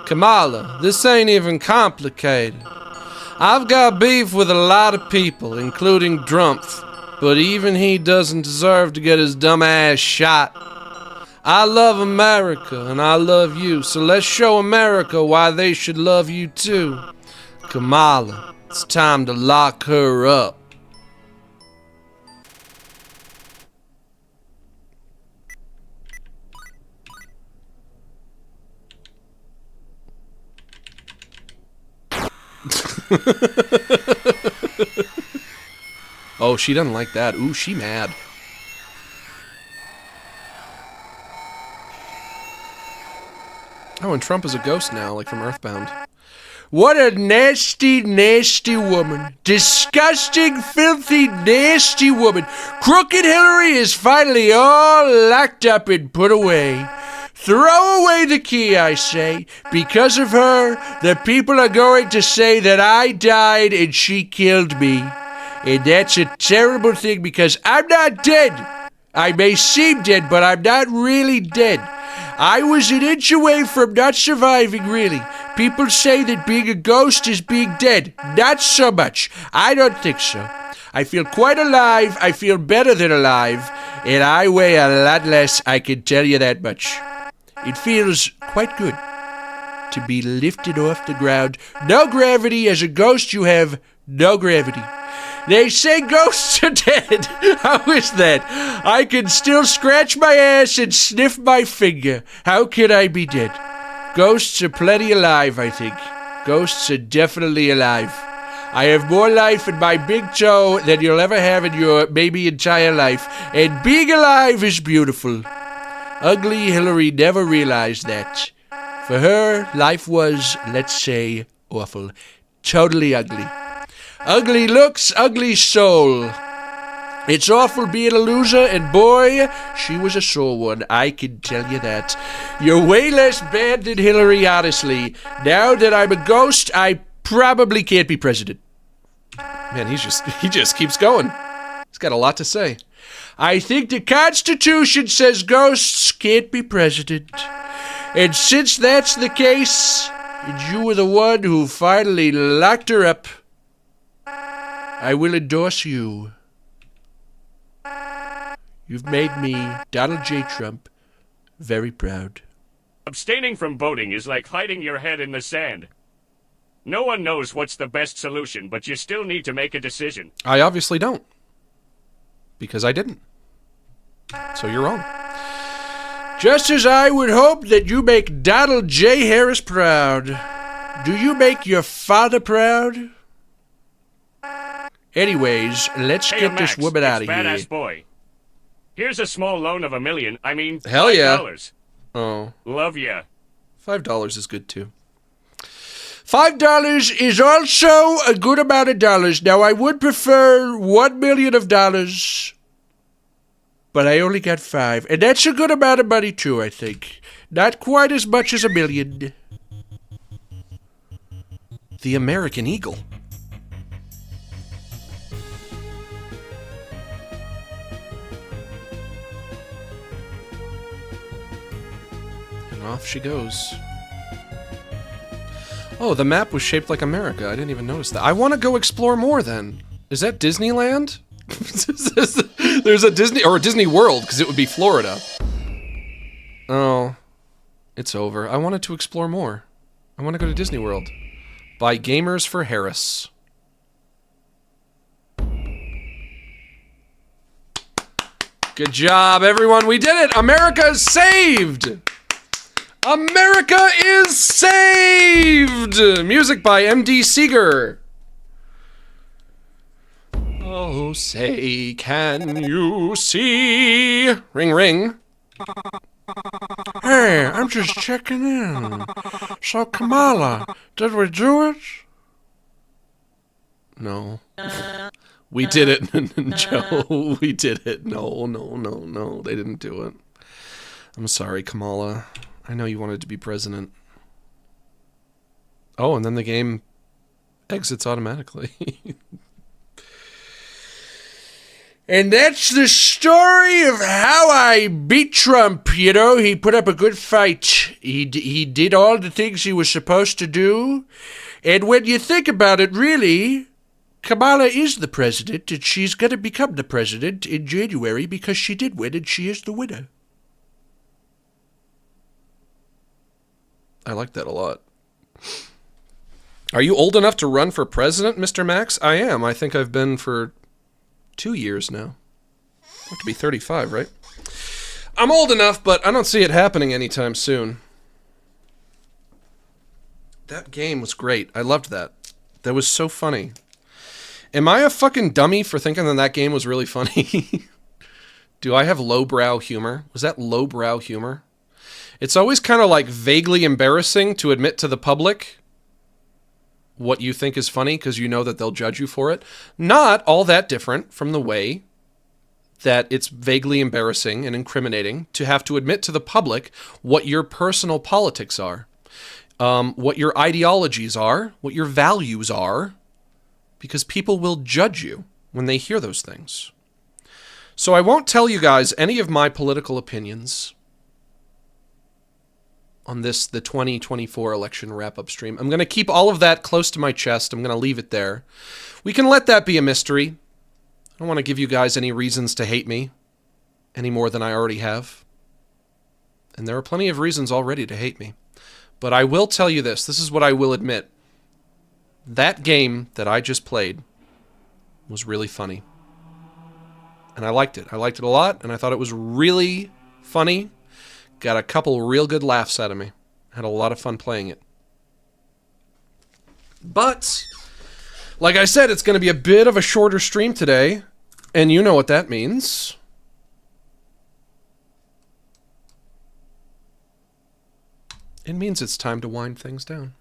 Kamala, this ain't even complicated. I've got beef with a lot of people, including Drumpf, but even he doesn't deserve to get his dumb ass shot. I love America, and I love you, so let's show America why they should love you too. Kamala, it's time to lock her up. Oh, she doesn't like that. Ooh, she mad. Oh, and Trump is a ghost now, like from Earthbound. What a nasty, nasty woman. Disgusting, filthy, nasty woman. Crooked Hillary is finally all locked up and put away. Throw away the key, I say. Because of her, the people are going to say that I died and she killed me. And that's a terrible thing because I'm not dead. I may seem dead, but I'm not really dead. I was an inch away from not surviving, really. People say that being a ghost is being dead. Not so much. I don't think so. I feel quite alive. I feel better than alive. And I weigh a lot less, I can tell you that much. It feels quite good to be lifted off the ground. No gravity. As a ghost, you have no gravity. They say ghosts are dead. How is that? I can still scratch my ass and sniff my finger. How can I be dead? Ghosts are plenty alive, I think. Ghosts are definitely alive. I have more life in my big toe than you'll ever have in your maybe entire life. And being alive is beautiful. Ugly Hillary never realized that. For her, life was, let's say, awful. Totally ugly. Ugly looks, ugly soul. It's awful being a loser, and boy, she was a sore one, I can tell you that. You're way less bad than Hillary, honestly. Now that I'm a ghost, I probably can't be president. Man, he just keeps going. He's got a lot to say. I think the Constitution says ghosts can't be president. And since that's the case, and you were the one who finally locked her up, I will endorse you. You've made me, Donald J. Trump, very proud. Abstaining from voting is like hiding your head in the sand. No one knows what's the best solution, but you still need to make a decision. I obviously don't. Because I didn't. So you're wrong. Just as I would hope that you make Donald J. Harris proud. Do you make your father proud? Anyways, let's Hey, get Max, this woman out of it's here. Badass boy. Here's a small loan of $1 million. I mean, Hell yeah. $5. Oh, Love ya. $5 is good too. $5 is also a good amount of dollars. Now, I would prefer $1 million of dollars, but I only got 5. And that's a good amount of money, too, I think. Not quite as much as $1 million. The American Eagle. And off she goes. Oh, the map was shaped like America. I didn't even notice that. I want to go explore more then. Is that Disneyland? There's a Disney, or a Disney World, because it would be Florida. Oh, it's over. I wanted to explore more. I want to go to Disney World. By Gamers for Harris. Good job, everyone. We did it. America is saved. America is saved! Music by M.D. Seeger. Oh, say, can you see? Ring, ring. Hey, I'm just checking in. So, Kamala, did we do it? No. We did it, Joe. We did it. No. They didn't do it. I'm sorry, Kamala. I know you wanted to be president. Oh, and then the game exits automatically. And that's the story of how I beat Trump. You know, he put up a good fight. He did all the things he was supposed to do. And when you think about it, really, Kamala is the president, and she's going to become the president in January because she did win, and she is the winner. I like that a lot. Are you old enough to run for president, Mr. Max? I am. I think I've been for 2 years now. I have to be 35, right? I'm old enough, but I don't see it happening anytime soon. That game was great. I loved that. That was so funny. Am I a fucking dummy for thinking that that game was really funny? Do I have lowbrow humor? Was that lowbrow humor? It's always kind of like vaguely embarrassing to admit to the public what you think is funny because you know that they'll judge you for it. Not all that different from the way that it's vaguely embarrassing and incriminating to have to admit to the public what your personal politics are, what your ideologies are, what your values are, because people will judge you when they hear those things. So I won't tell you guys any of my political opinions on the 2024 election wrap-up stream. I'm going to keep all of that close to my chest. I'm going to leave it there. We can let that be a mystery. I don't want to give you guys any reasons to hate me any more than I already have. And there are plenty of reasons already to hate me. But I will tell you this. This is what I will admit. That game that I just played was really funny. And I liked it. I liked it a lot, and I thought it was really funny. Got a couple real good laughs out of me. Had a lot of fun playing it. But, like I said, it's going to be a bit of a shorter stream today, and you know what that means. It means it's time to wind things down.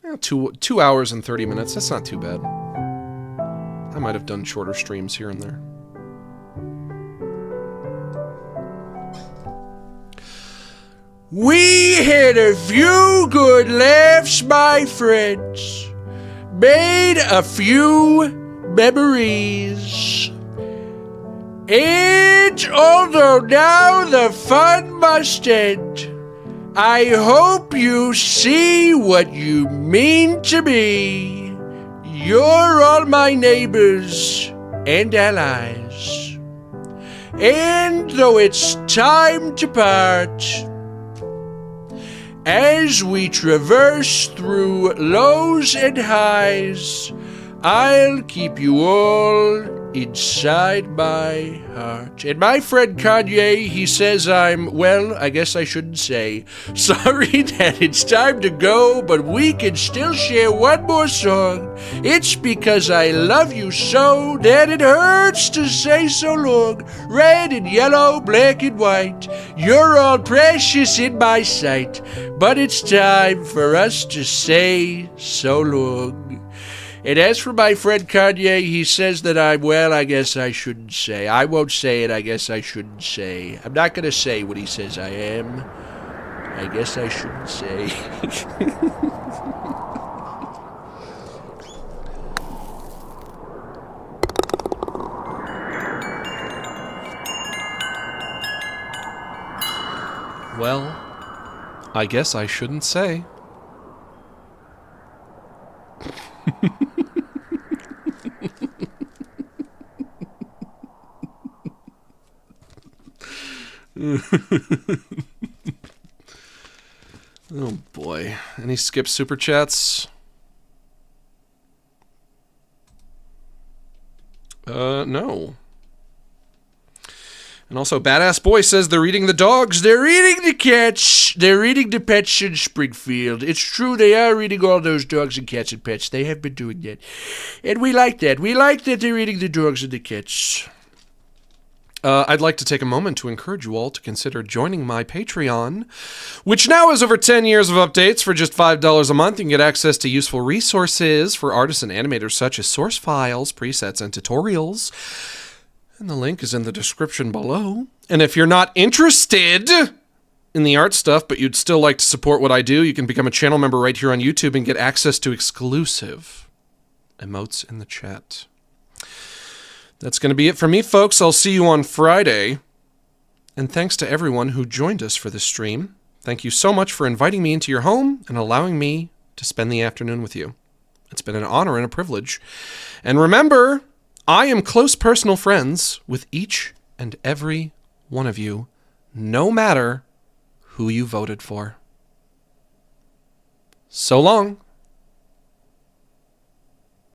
Well, 2 hours and 30 minutes, that's not too bad. I might have done shorter streams here and there. We had a few good laughs, my friends. Made a few memories. And although now the fun must end, I hope you see what you mean to me. You're all my neighbors and allies. And though it's time to part, as we traverse through lows and highs, I'll keep you all inside my heart. And my friend Kanye, he says well, I guess I shouldn't say, sorry that it's time to go, but we can still share one more song. It's because I love you so that it hurts to say so long. Red and yellow, black and white, you're all precious in my sight, but it's time for us to say so long. And as for my friend Kanye, he says that well, I guess I shouldn't say. I won't say it, I guess I shouldn't say. I'm not going to say what he says I am. I guess I shouldn't say. Well, I guess I shouldn't say. Oh boy. Any skip super chats? No. And also, Badass Boy says they're eating the dogs, they're eating the cats, they're eating the pets in Springfield. It's true, they are eating all those dogs and cats and pets. They have been doing that. And we like that. We like that they're eating the dogs and the cats. I'd like to take a moment to encourage you all to consider joining my Patreon, which now has over 10 years of updates for just $5 a month. You can get access to useful resources for artists and animators such as source files, presets, and tutorials. And the link is in the description below. And if you're not interested in the art stuff, but you'd still like to support what I do, you can become a channel member right here on YouTube and get access to exclusive emotes in the chat. That's going to be it for me, folks. I'll see you on Friday. And thanks to everyone who joined us for this stream. Thank you so much for inviting me into your home and allowing me to spend the afternoon with you. It's been an honor and a privilege. And remember, I am close personal friends with each and every one of you, no matter who you voted for. So long.